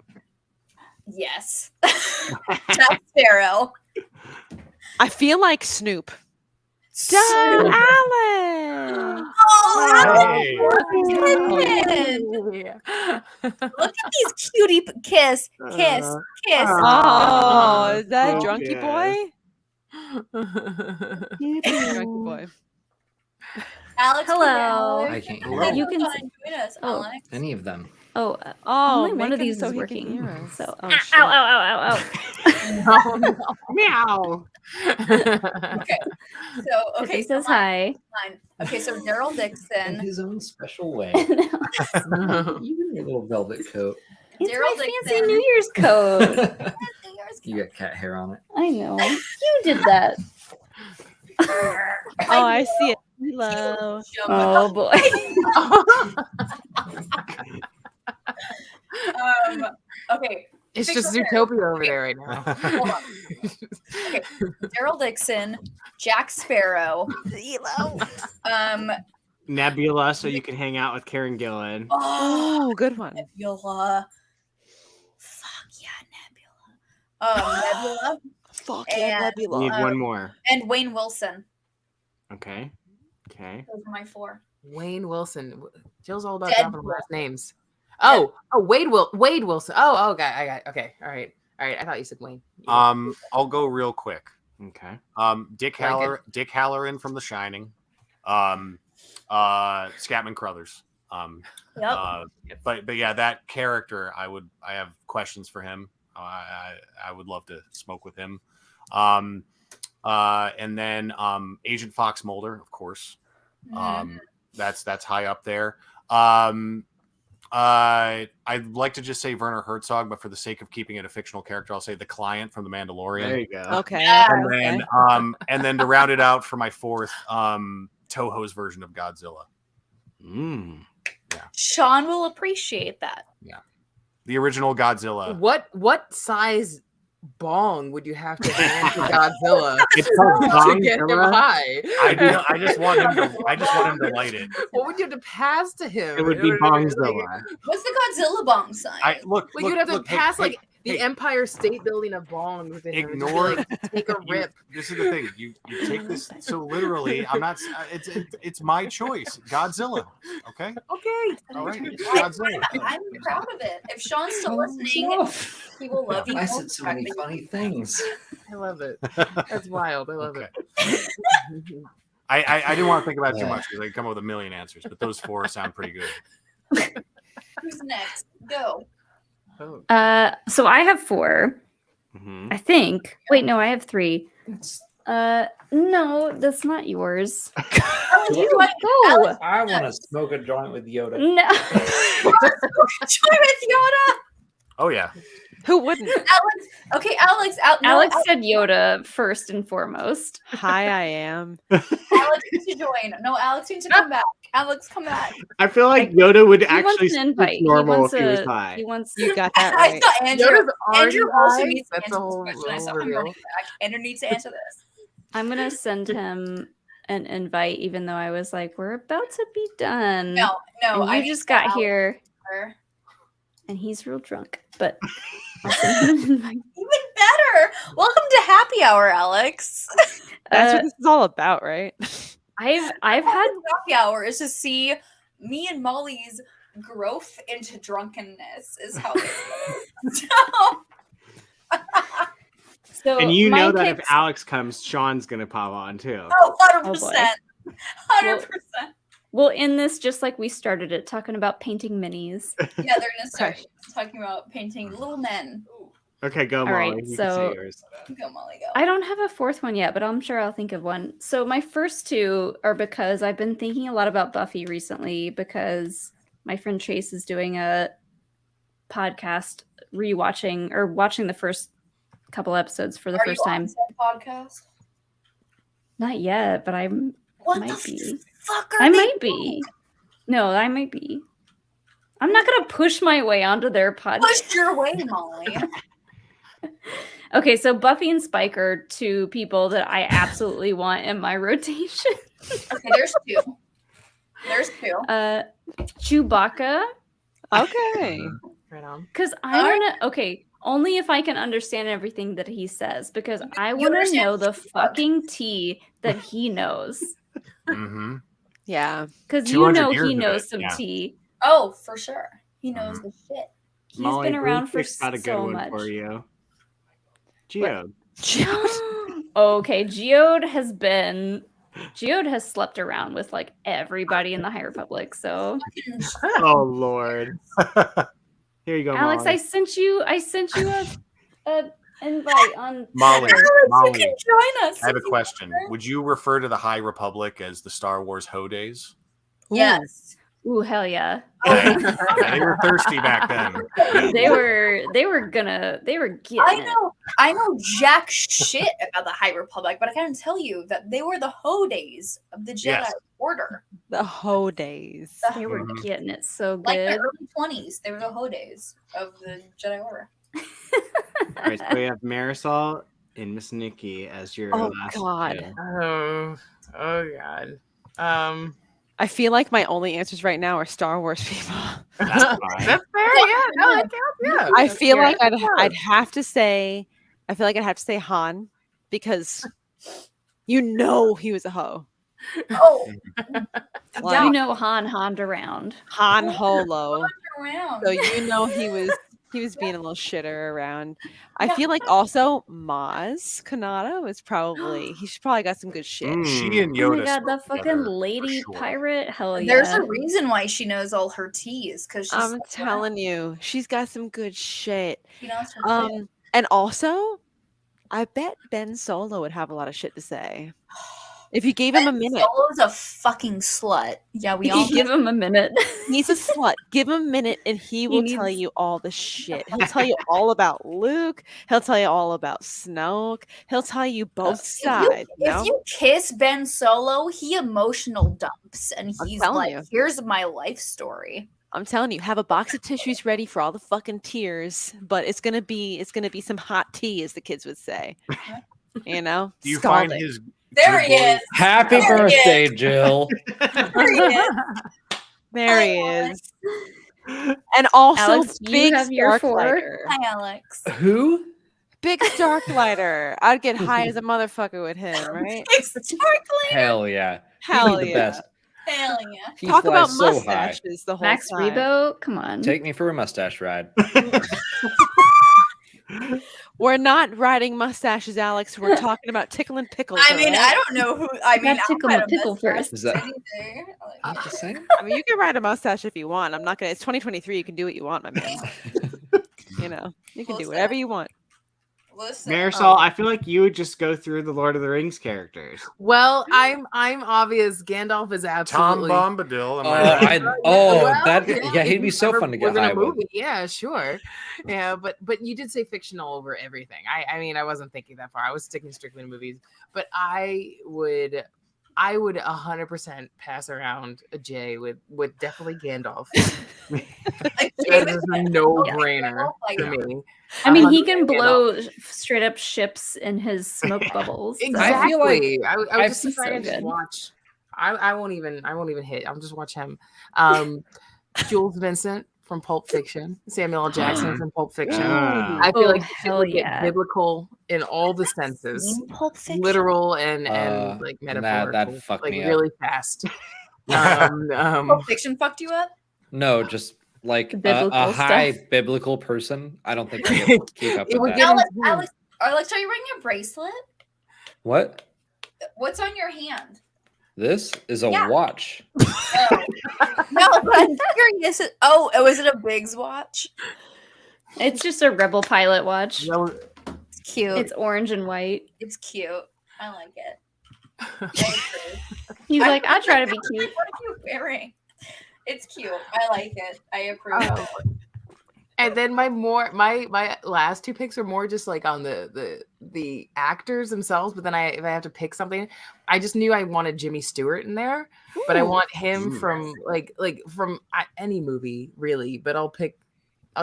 Yes. Jack Sparrow. I feel like Snoop. Alex. Look at these cutie kiss. Oh, is that a drunky boy? Drunky boy. Alex, hello. I can't You can join us, Alex. any of them. Oh, Oh, only one make of him these so is he can working. hear us. So, Oh, ow, shit. ow, ow, ow, Oh, no. Meow. Okay. So ow. okay. He says hi. Fine. Okay, so Daryl In Dixon. his own special way. No. You and your little velvet coat. It's Daryl my fancy Dixon. New Year's coat. You got cat hair on it. I know. You did that. Oh, I see it. Hello. Oh boy. Okay. It's just fictional Zootopia over there right now. Hold on. Okay. Daryl Dixon, Jack Sparrow. Nebula, so you can hang out with Karen Gillan. Oh, good one. Nebula. Fuck yeah, Nebula. Nebula. Fuck yeah, yeah, And- Nebula. Need one more. And Wayne Wilson. Okay. Okay. Those are my 4. Wayne Wilson. Jill's all about Deadpool. dropping last names. Oh, Wade Wilson. Oh, okay. I got. Okay, all right. I thought you said Wayne. I'll go real quick. Okay. Dick Like Dick Halloran from The Shining. Scatman Crothers. Yep. But yeah, that character, I have questions for him. I would love to smoke with him. And then Agent Fox Mulder, of course. That's high up there. I'd like to just say Werner Herzog, but for the sake of keeping it a fictional character, I'll say the client from The Mandalorian. There you go. Okay. And then to round it out for my 4th, Toho's version of Godzilla. Sean will appreciate that. The original Godzilla. What size bong would you have to hand to Godzilla It's called to get him Bongzilla. high? I just want him to light it. What would you have to pass to him? It would be Bongzilla. What's the Godzilla bong sign? Like you'd have to look, hey, pass hey, like the hey. Empire State Building of bongs. To him and just be Ignore- like, take a rip. This is the thing. You take this so literally. I'm not. It's my choice. Godzilla. Okay. Okay. All right. It's I'm Godzilla. proud of it. If Sean's still listening, he will love you. I said so many funny things. I love it. That's wild. I love Okay. it. I didn't want to think about it too much because I come up with a million answers, but those 4 sound pretty good. Who's next? Go. So I have 4. Mm-hmm. I think. Wait, no, I have 3. No, that's not yours. Go. I want to smoke a joint with Yoda. No. Join with Yoda. Oh yeah. Who wouldn't? Alex. Okay, Alex. Alex said Yoda first and foremost. Hi, I am. Alex needs to join. No, Alex needs to come back. Alex, come back. I feel like Yoda would He wants actually an invite. speak normal if he he was wants high. He wants. You got that I right. thought Andrew. Yoda's already Andrew also high? needs to That's answer a this whole question. I saw reveal. him running back. Andrew needs to answer this. I'm gonna send him an invite, even though I was like, "We're about to be done." No, and I you need just to got Alex here, her. and he's real drunk. But I'll send him an invite. Even better. Welcome to Happy Hour, Alex. That's what this is all about, right? I've had Happy Hour is to see me and Mollie's growth into drunkenness. Is how. so. And you my know that if picks- Alex comes, Sean's gonna pop on too. Oh, 100%. boy. 100%. We'll end this just like we started it, talking about painting minis. Yeah, they're gonna start talking about painting little men. Okay, go, All Molly. right, You so- can say yours. Go, Molly, go. I don't have a 4th one yet, but I'm sure I'll think of one. So my first 2 are because I've been thinking a lot about Buffy recently because my friend Chase is doing a podcast rewatching or watching the first couple episodes for the Are first you time. on said podcast? Not yet, but I What might the be. fuck are I they might doing? be. No, I might be. I'm not gonna push my way onto their podcast. Push your way, Molly. Okay, so Buffy and Spike are 2 people that I absolutely want in my rotation. Okay, there's 2. There's 2. Chewbacca, Okay. Right on. because I want to. Okay, only if I can understand everything that he says, because I want to understand know the Chewbacca. fucking tea that he knows. Mm-hmm. Yeah. Because you 200 know years he of knows it, some yeah. tea. Oh, for sure. He knows the shit. He's Molly, been around for Bruce got a good so one much. for you. Geode. Okay, Geode has been Geode has slept around with like everybody in the High Republic. So Oh Lord. Here you go, Alex, Mollie. I sent you a invite on Mollie, Twitter. You can join us. I have a if you question. want. Would you refer to the High Republic as the Star Wars Ho days? Yes. Ooh, hell yeah. Yeah, they were thirsty back then. Yeah. They were getting I know jack shit about the High Republic, but I can tell you that they were the Ho days of the Jedi Yes. Order. The Ho days. They were Mhm. getting it so Like the good. early 20s. They were the Ho days of the Jedi Order. All right, so we have Marisol and Miss Nikki as your Oh, last God. two. Oh God. I feel like my only answers right now are Star Wars people. That's fine. That's fair. Yeah, no, that counts. Yeah. I feel like fair. I'd have to say Han because you know he was a hoe. Oh, Like, You know Han Honed around. Han Holo. around. So you know he was being a little shitter around. I feel like also Maz Kanata was she's probably got some good shit. She and Oh my Yoda. god, that spoke fucking together for lady sure. pirate. Hell yeah. There's a reason why she knows all her T's because she's I'm telling you, she's got some good shit. She knows her shit. And also, I bet Ben Solo would have a lot of shit to say if you gave him a minute. Solo's a fucking slut. Yeah, we all give him a minute. He's a slut. Give him a minute and he will tell needs- you all the shit. He'll tell you all about Luke. He'll tell you all about Snoke. He'll tell you both sides. If you kiss Ben Solo, he emotional dumps and he's telling like, you. "Here's my life story." I'm telling you, have a box of tissues ready for all the fucking tears, but it's gonna be some hot tea, as the kids would say. You know? Do you find Scalding. his There good he boy- is. Happy There he birthday, is. Jill. There he is. There he Hi, is. And also Alex, you big have your four? Starklighter. Hi, Alex. Who? Big Starklighter. I'd get high as a motherfucker with him, right? It's sparkling. Hell yeah. Hell He's the yeah. best. Hell yeah. He Talk flies about so high. mustaches the whole Max time. Rebo, come on. Take me for a mustache ride. We're not riding mustaches, Alex. We're talking about tickling pickles. I mean, all I right? don't know who. I mean, Gotta tickle I'll my pickle first. Is that- Any day. Not the same? I mean, you can ride a mustache if you want. I'm not gonna. It's 2023. You can do what you want, my man. You know, you can do Listen. whatever you want. Listen. Marisol, I feel like you would just go through the Lord of the Rings characters. Well, I'm obvious. Gandalf is Tom absolutely. Bombadil. Am Yeah, he'd be so fun to get was in high a with. movie. Yeah, sure. Yeah, but you did say fictional over everything. I mean, I wasn't thinking that far. I was sticking strictly to movies. But I would 100% pass around a J with definitely Gandalf. That is a no-brainer Like, for me. I mean, he can Gandalf. blow straight up ships in his smoke bubbles. so- I feel like Exactly. I would I've just seen sit back and so just good. watch. I won't even hit. I'll just watch him. Jules Vincent from Pulp Fiction, Samuel L. Jackson from Pulp Fiction. Ah. I feel Oh, like it hell would get yeah. biblical in all the senses, seen Pulp Fiction? literal and like nah, metaphorical, that'd fuck like me up. really fast. Pulp Fiction fucked you up? No, just like Biblical a high stuff. biblical person. I don't think I could keep up It with would that. get Alex, Alex, are you wearing a bracelet? What? What's on your hand? This is a Yeah. watch. Oh. No, but I'm curious. Oh, was it a Biggs watch? It's just a Rebel pilot watch. It's cute. It's orange and white. It's cute. I like it. I agree. He's like, I try to be What cute. are you wearing? It's cute. I like it. I approve. And then my last two picks are more just like on the actors themselves. But then if I have to pick something, I just knew I wanted Jimmy Stewart in there. But I want him from from any movie really. But I'll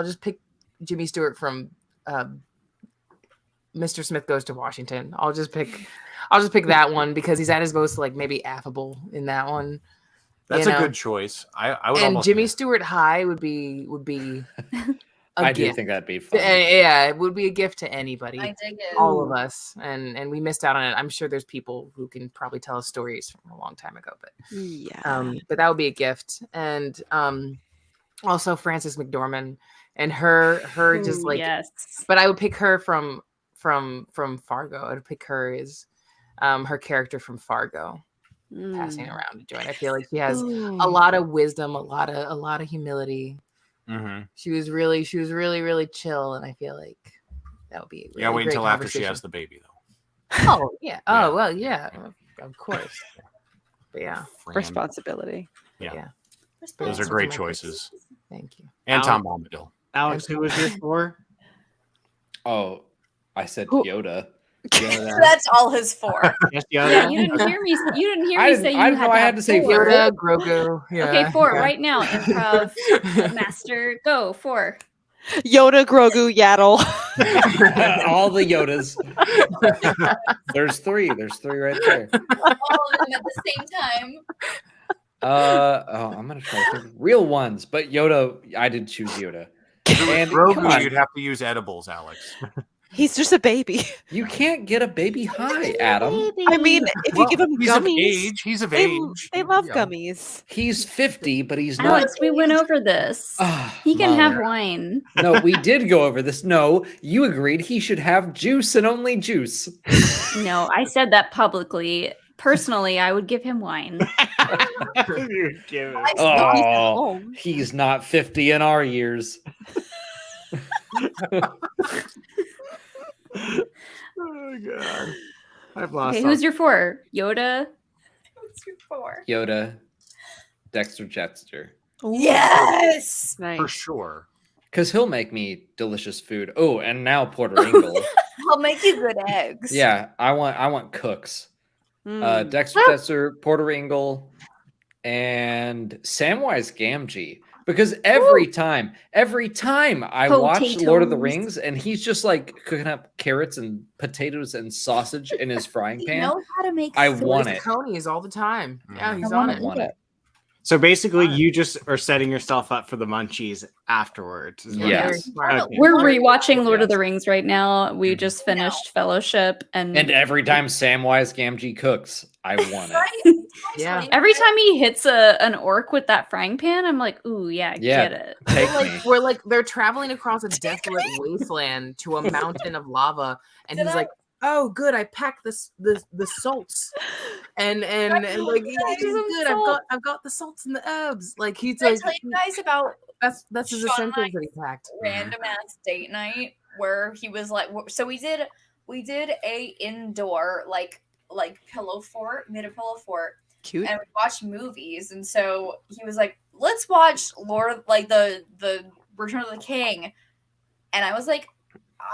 just pick Jimmy Stewart from Mr. Smith Goes to Washington. I'll just pick that one because he's at his most like maybe affable in that one. That's you a know? good choice. I would And almost Jimmy Stewart high would be a I do gift. think that'd be fun. Yeah, it would be a gift to anybody, I dig it. all of us, and we missed out on it. I'm sure there's people who can probably tell us stories from a long time ago, but but that would be a gift. And also Frances McDormand and her just Ooh, like yes. but I would pick her from Fargo. I'd pick her as her character from Fargo. passing around to join. I feel like she has a lot of wisdom, a lot of humility. Mm-hmm. She was really really chill, and I feel like that would be a really wait great until after she conversation. has the baby though. Oh yeah. Oh well, yeah, of course. But yeah, Responsibility. Yeah. But Those are great choices. Thank you. And Tom Bombadil. Alex, who was yours for? Oh, I said Yoda. That's all his four. Yes, Yeah, you didn't hear me. You didn't hear me say you I didn't had know to I have had to say four. Yoda, Grogu. Yeah, Okay, four yeah. right now. Improv master, go 4. Yoda, Grogu, Yaddle. All the Yodas. There's 3. There's 3 right there. All of them at the same time. I'm gonna try to think. Real ones, but Yoda. I did choose Yoda. And come Grogu, on, you'd have to use edibles, Alex. He's just a baby. you can't get a baby high, Adam. I mean, if you give him He's gummies, of age. He's of age. they love Yeah. gummies. He's 50, but he's not. Alex, we went over this. Ah, He can have mother. wine. No, we did go over this. No, you agreed he should have juice and only juice. No, I said that publicly. Personally, I would give him wine. You give it. Oh, he's not 50 in our years. Oh god. I've lost. Okay, who's your 4? Yoda? What's your 4? Yoda, Dexter Jetster. Yes. Nice. For sure. Because he'll make me delicious food. Oh, and now Puerto Rico. I'll make you good eggs. Yeah, I want cooks. Mm. Dexter Jetster, Puerto Rico, and Samwise Gamgee. Because every time I watch Lord of the Potatoes. Rings, and he's just like cooking up carrots and potatoes and sausage in his frying He pan. knows how to make I food. want it. Conies all the time. Yeah, he's I on want it. it. So basically, you just are setting yourself up for the munchies afterwards. is what Yeah. it Very is. smart. Okay. We're rewatching Lord of the Rings right now. We just finished Fellowship, and And every time Samwise Gamgee cooks, I want it. Right? Yeah. every time he hits an orc with that frying pan, I'm like, ooh, yeah, Yeah. get it. Take me. We're like they're traveling across a desolate wasteland to a mountain of lava, and he's like, "Oh, good, I packed the salts, and like it's good. I've got the salts and the herbs." Like he's Did I like, tell you guys about that's his Sean essentials that he packed. random ass date night where he was like, so we did a indoor like pillow fort, made a pillow fort, Cute. and we watched movies. And so he was like, let's watch the Return of the King, and I was like,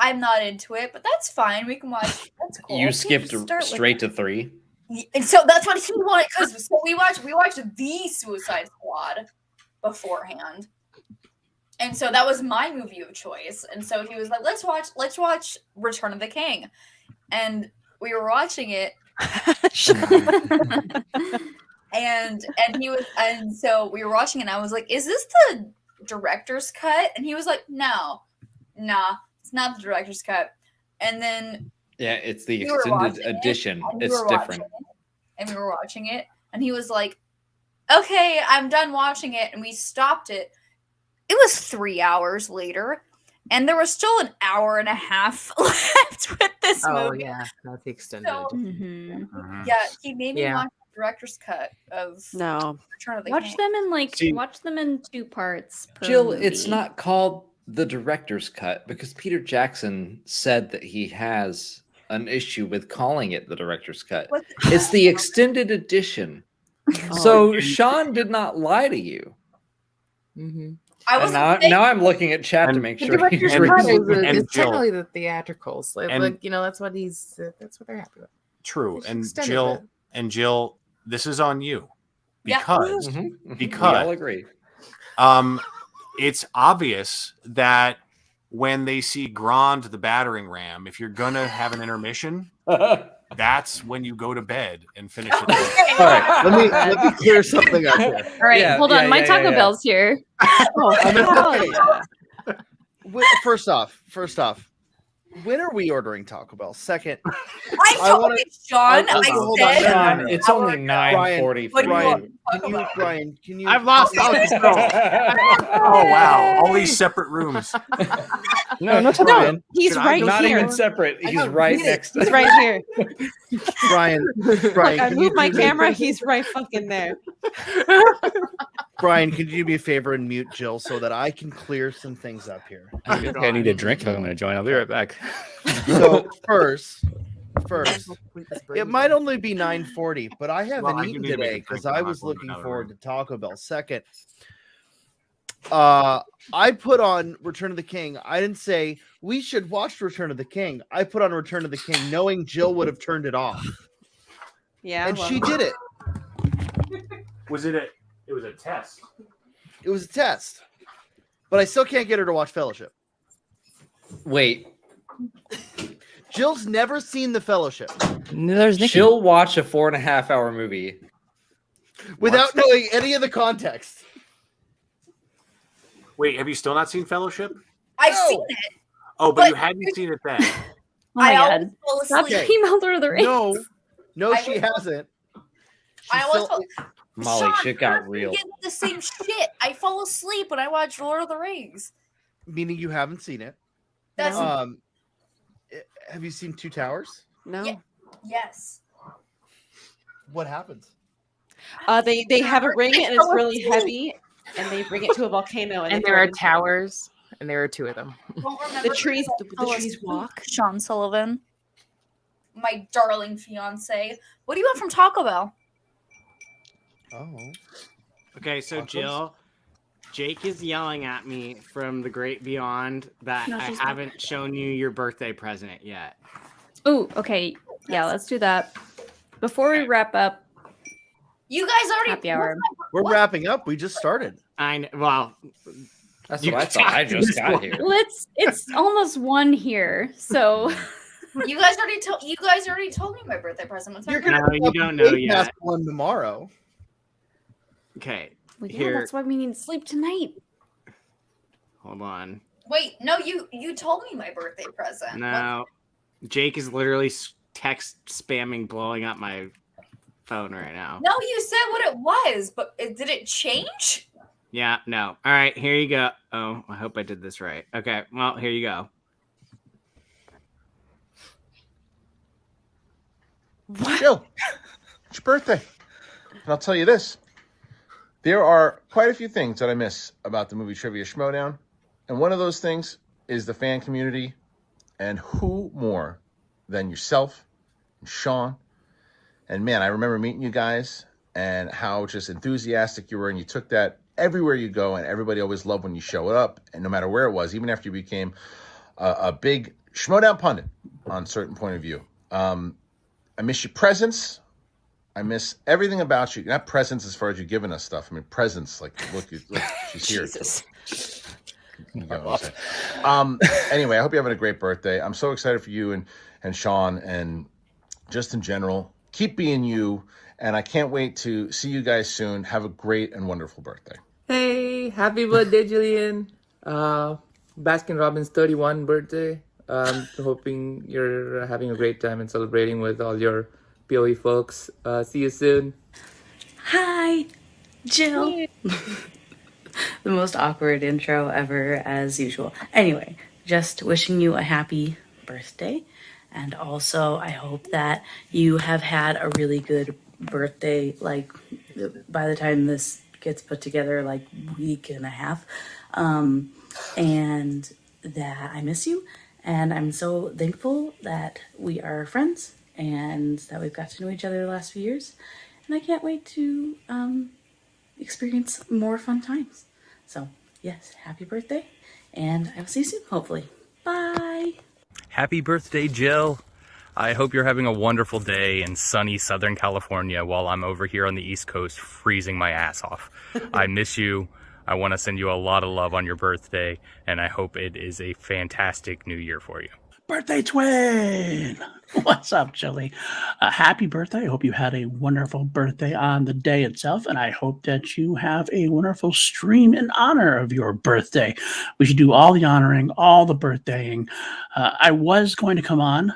I'm not into it, but that's fine. We can watch. That's cool. You We skipped can start with straight that. to 3. And so that's what he wanted, because so we watched the Suicide Squad beforehand, and so that was my movie of choice. And so he was like, let's watch Return of the King, and we were watching it, and so we were watching it, and I was like, is this the director's cut? And he was like, nah, it's not the director's cut. And then Yeah, it's the we were extended watching it, edition. and we It's were different. watching it, and we were watching it, and he was like, okay, I'm done watching it. And we stopped it. It was 3 hours later, and there was still an hour and a half left with this Oh movie. yeah, that's the extended. So, Mhm. Mhm. yeah, he made me Yeah. watch the director's cut of No. Return of the Watch King. them in See- watch them in 2 parts. Per Jill, it's movie. not called the director's cut because Peter Jackson said that he has an issue with calling it the director's cut. What It's the extended edition. So Sean did not lie to you. Mm-hmm. I And was now I'm looking at chat to And make The sure director's he's and- cut reading. and is Jill. generally the theatricals. Like, And- that's what that's what they're happy with. True. It's And extended Jill, this is on you. Yeah. Because Mhm, mhm. Because- we all agree. it's obvious that when they see Grand the battering ram, if you're gonna have an intermission, that's when you go to bed and finish it. All right, let me clear something up here. All right, Yeah, hold on. yeah, My yeah, Taco yeah. Bell's here. Oh, hell yeah. First off, when are we ordering Taco Bell? Second, I told you, Sean. hold I on, said. Sean, it's only 9:40 for you. Brian, can you? I've lost all control. Oh wow! All these separate rooms. No, he's right Not here. even separate. He's right next to He's right here. Brian, Look, I can you moved my do me- camera. He's right fucking there. Brian, could you do me a favor and mute Jill so that I can clear some things up here? Okay, I need a drink if I'm going to join. I'll be right back. So first, it might only be 9:40, but I haven't I eaten can today make a because drink I when I was go looking another forward room. to Taco Bell. Second, I put on Return of the King. I didn't say we should watch Return of the King. I put on Return of the King knowing Jill would have turned it off. Yeah, And she did it. Was it It was a test. It was a test. But I still can't get her to watch Fellowship. Wait, Jill's never seen The Fellowship There's Nikki. she'll watch a 4.5-hour movie. without knowing any of the context. Wait, have you still not seen Fellowship? I've No. seen it. Oh, but But- you hadn't seen it then. Oh my I god. always fall Stop asleep. talking about Lord of the Rings. No, I she was- hasn't. I always fall. Molly, Sean, shit got you're real. getting the same shit. I fall asleep when I watch Lord of the Rings. Meaning you haven't seen it. That's Have you seen Two Towers? No. Yeah. yes. What happens? They have a ring and it's really heavy, and they bring it to a volcano, and And they there throw are it into- towers, and there are 2 of them. Don't remember The trees. who The fell trees asleep. walk. Sean Sullivan. My darling fiance. What do you want from Taco Bell? Oh. Okay, so Tacos? Jill, Jake is yelling at me from the great beyond that No, I she's not. haven't shown you your birthday present yet. Ooh, okay. Yeah, let's do that. Before we wrap up, You guys already. Happy hour. We're wrapping up. We just started. Well, That's You what I thought. I got just this got one. here. it's almost 1 here. So You guys already told. You guys already told me my birthday present. What's my You're birthday? gonna No, you don't know way past yet. 1 tomorrow. Okay, well, yeah, Here. that's why we need to sleep tonight. hold on. Wait, no, you told me my birthday present. No, Jake is literally text spamming, blowing up my phone right now. No, you said what it was, but did it change? Yeah, no. All right, here you go. Oh, I hope I did this right. Okay, well, here you go. Jill, it's your birthday. And I'll tell you this. There are quite a few things that I miss about the movie Trivia Schmoedown. And one of those things is the fan community. And who more than yourself and Sean? And man, I remember meeting you guys and how just enthusiastic you were. And you took that everywhere you go. And everybody always loved when you showed up. And no matter where it was, even after you became a big Schmoedown pundit on certain point of view. I miss your presence. I miss everything about you. Not presence as far as you giving us stuff. I mean, presence. Like, look she's here. Jesus. You know what I'm saying. Anyway, I hope you're having a great birthday. I'm so excited for you and Sean and just in general. Keep being you. And I can't wait to see you guys soon. Have a great and wonderful birthday. Hey, happy birthday, Jillian. Baskin Robbins' 31 birthday. Hoping you're having a great time and celebrating with all your POE folks. See you soon. Hi, Jill. The most awkward intro ever, as usual. Anyway, just wishing you a happy birthday. And also, I hope that you have had a really good birthday, like, by the time this gets put together, like, week and a half. And that I miss you. And I'm so thankful that we are friends and that we've got to know each other the last few years. And I can't wait to experience more fun times. So, yes, happy birthday. And I will see you soon, hopefully. Bye. Happy birthday, Jill. I hope you're having a wonderful day in sunny Southern California while I'm over here on the East Coast freezing my ass off. I miss you. I want to send you a lot of love on your birthday, and I hope it is a fantastic new year for you. Birthday twin! What's up, Chili? Happy birthday. I hope you had a wonderful birthday on the day itself, and I hope that you have a wonderful stream in honor of your birthday. We should do all the honoring, all the birthdaying. I was going to come on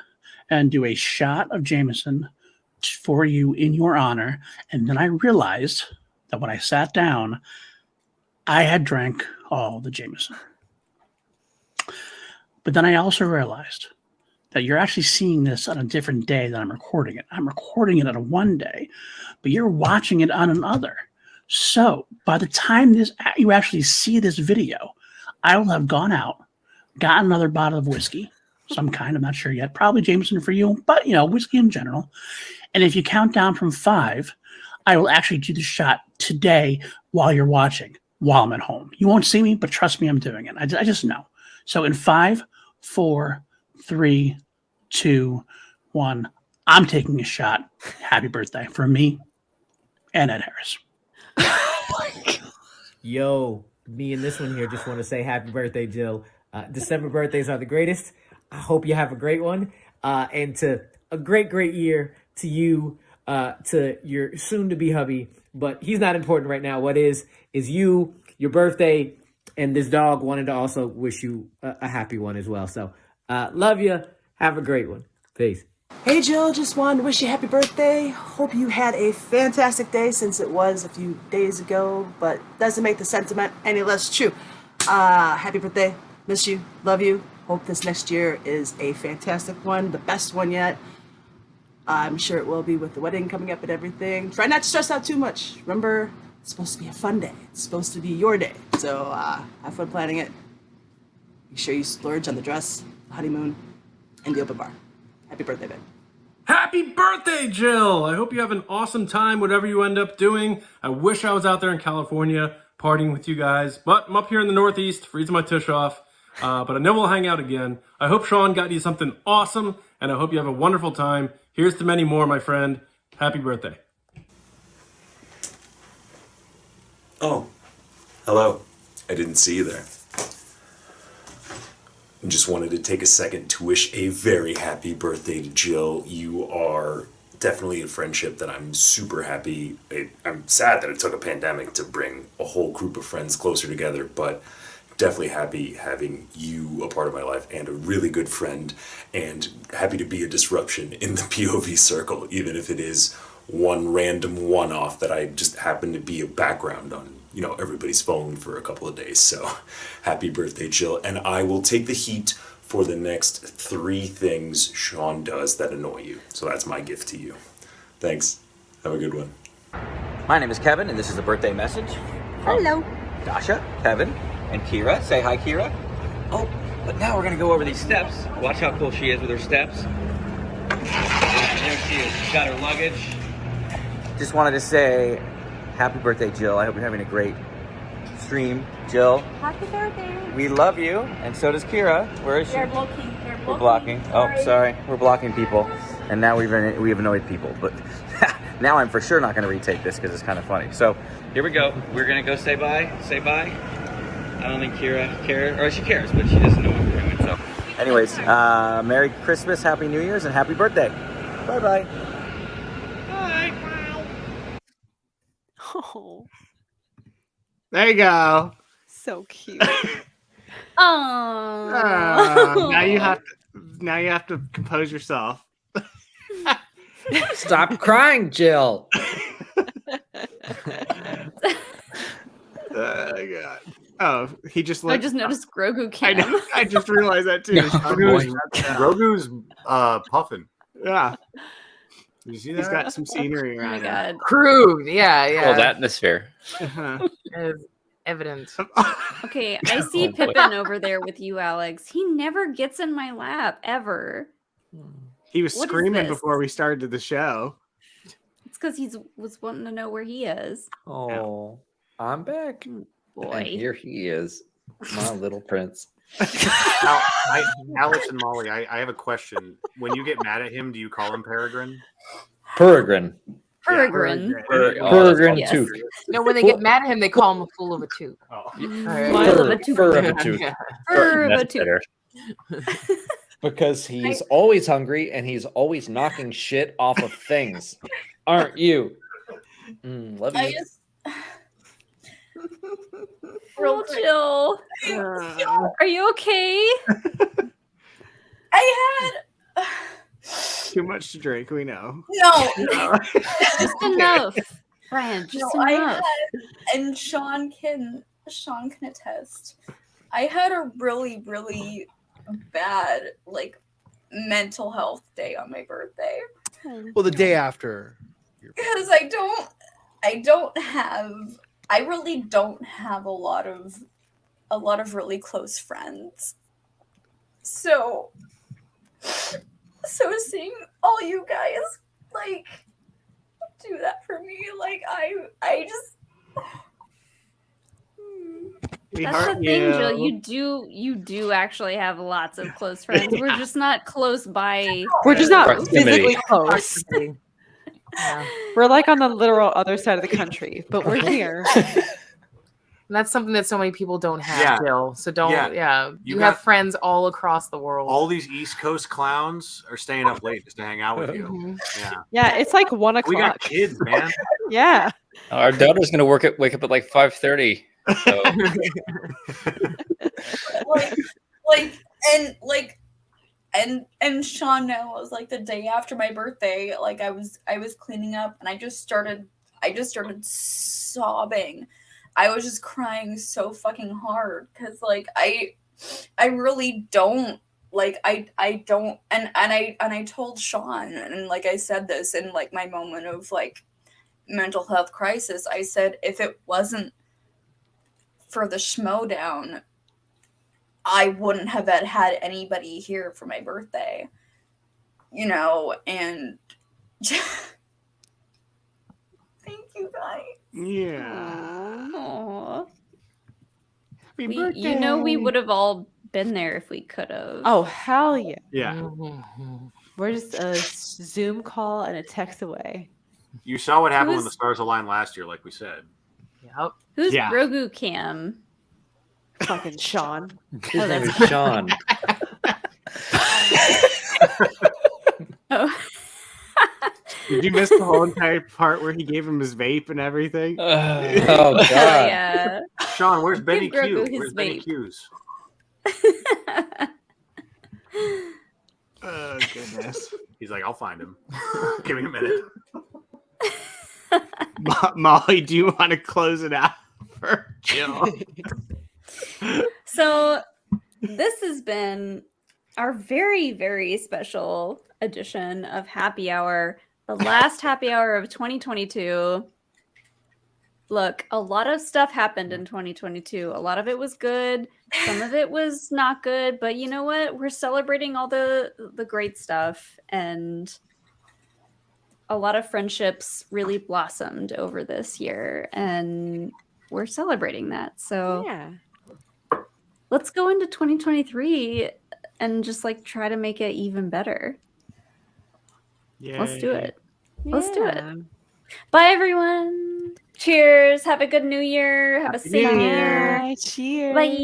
and do a shot of Jameson for you in your honor, and then I realized that when I sat down, I had drank all the Jameson. But then I also realized that you're actually seeing this on a different day than I'm recording it. I'm recording it on a one day, but you're watching it on another. So by the time you actually see this video, I will have gone out, got another bottle of whiskey, some kind, I'm not sure yet, probably Jameson for you, but whiskey in general. And if you count down from 5, I will actually do the shot today while you're watching, while I'm at home. You won't see me, but trust me, I'm doing it. I just know. So in 5, 4, 3, 2, 1, I'm taking a shot. Happy birthday from me and Ed Harris. Yo, me and this one here just want to say happy birthday, Jill. December birthdays are the greatest. I hope you have a great one. And to a great year to you, to your soon-to-be hubby. But he's not important right now. What is you, your birthday, and this dog wanted to also wish you a happy one as well. So love you. Have a great one. Peace. Hey Jill, just wanted to wish you happy birthday. Hope you had a fantastic day since it was a few days ago, but doesn't make the sentiment any less true. Happy birthday. Miss you. Love you. Hope this next year is a fantastic one, the best one yet. I'm sure it will be with the wedding coming up and everything. Try not to stress out too much. Remember, it's supposed to be a fun day. It's supposed to be your day. So have fun planning it. Make sure you splurge on the dress, the honeymoon, and the open bar. Happy birthday, babe. Happy birthday, Jill! I hope you have an awesome time, whatever you end up doing. I wish I was out there in California partying with you guys, but I'm up here in the Northeast, freezing my tush off. But I know we'll hang out again. I hope Sean got you something awesome, and I hope you have a wonderful time. Here's to many more, my friend. Happy birthday. Oh, hello. I didn't see you there. I just wanted to take a second to wish a very happy birthday to Jill. You are definitely a friendship that I'm super happy. I'm sad that it took a pandemic to bring a whole group of friends closer together, but definitely happy having you a part of my life and a really good friend, and happy to be a disruption in the POV circle, even if it is one random one-off that I just happen to be a background on, everybody's phone for a couple of days. So happy birthday, Jill. And I will take the heat for the next 3 things Sean does that annoy you. So that's my gift to you. Thanks. Have a good one. My name is Kevin, and this is a birthday message from Hello. Dasha, Kevin, and Kira. Say hi, Kira. Oh, but now we're gonna go over these steps. Watch how cool she is with her steps. There she is. She's got her luggage. Just wanted to say happy birthday, Jill. I hope you're having a great stream. Jill, Happy birthday. we love you, and so does Kira. Where is she? They're blocking. We're blocking. Oh, sorry. We're blocking people. And now we've annoyed people. But now I'm for sure not going to retake this because it's kind of funny. So here we go. We're going to go say bye. Say bye. I don't think Kira cares. Or she cares, but she doesn't know what we're doing. So anyways, Merry Christmas, Happy New Year's, and Happy birthday. Bye-bye. Oh, There you go. so cute. Oh. Now you have to compose yourself. Stop crying, Jill. God. Oh, he just. I just noticed Grogu I cam. know. I just realized that too. Grogu's puffing. Yeah. Did you see that? He's got some scenery around. Oh my God. Crew, yeah. Cold atmosphere. Is evident. Okay, I see Pippin over there with you, Alex. He never gets in my lap, ever. He was What is screaming this? before we started the show. It's because he was wanting to know where he is. Oh, I'm back. Boy. And here he is, my little prince. Now, Alex and Molly, I have a question. When you get mad at him, do you call him Peregrine? Peregrine. Peregrine. Peregrine Yes. tooth. No, when they get mad at him, they call him a fool of a tooth. Mile of a tooth. Fur of a tooth. Fur of a That's tooth. better. Because he's always hungry and he's always knocking shit off of things. Aren't you? Love you. I just Real Jill. Are you okay? I had Too much to drink, we know. no. Just enough. Brian, just No, I enough. had, and Sean can attest. I had a really, really bad like mental health day on my birthday. Well, the day after. Because I really don't have a lot of really close friends. So seeing all you guys like do that for me, like I just That's the thing, Jill. You do actually have lots of close friends. We're just not close by. We're just not proximity. physically close. Yeah. We're like on the literal other side of the country, but we're here. And that's something that so many people don't have, Yeah. Jill. So don't, Yeah. You You have got- friends all across the world. All these East Coast clowns are staying up late just to hang out with you. Mhm. Yeah. Yeah, it's like 1 o'clock. We got kids, man. Yeah. Our daughter's gonna wake up at like 5:30. So. and Sean knows, like the day after my birthday, like I was cleaning up and I just started sobbing. I was just crying so fucking hard because like I really don't like I don't and I told Sean, and like I said this in like my moment of like mental health crisis, I said if it wasn't for the Schmoedown, I wouldn't have had anybody here for my birthday, you know, and thank you guys. Yeah. Aww. Happy You know, we would have all been there if we could have. Oh, hell yeah. Yeah. We're just a Zoom call and a text away. You saw what happened when Who's- the stars aligned last year, like we said. Yep. Who's Yeah. Grogu Cam? Fucking Sean. His name is Sean. Oh. Did you miss the whole entire part where he gave him his vape and everything? Oh god. Yeah. Sean, where's Benny Give Q? Grogu his Where's Benny vape. Q's? Oh goodness. He's like, I'll find him. Give me a minute. Molly, do you want to close it out for Jill? So this has been our very, very special edition of Happy Hour, the last happy hour of 2022. Look, a lot of stuff happened in 2022. A lot of it was good. Some of it was not good. But you know what? We're celebrating all the great stuff. And a lot of friendships really blossomed over this year. And we're celebrating that. So Yeah. let's go into 2023 and just like try to make it even better. Let's do it. Let's do it. Bye, everyone. Cheers. Have a good new year. Have a safe New year. Cheers. Bye.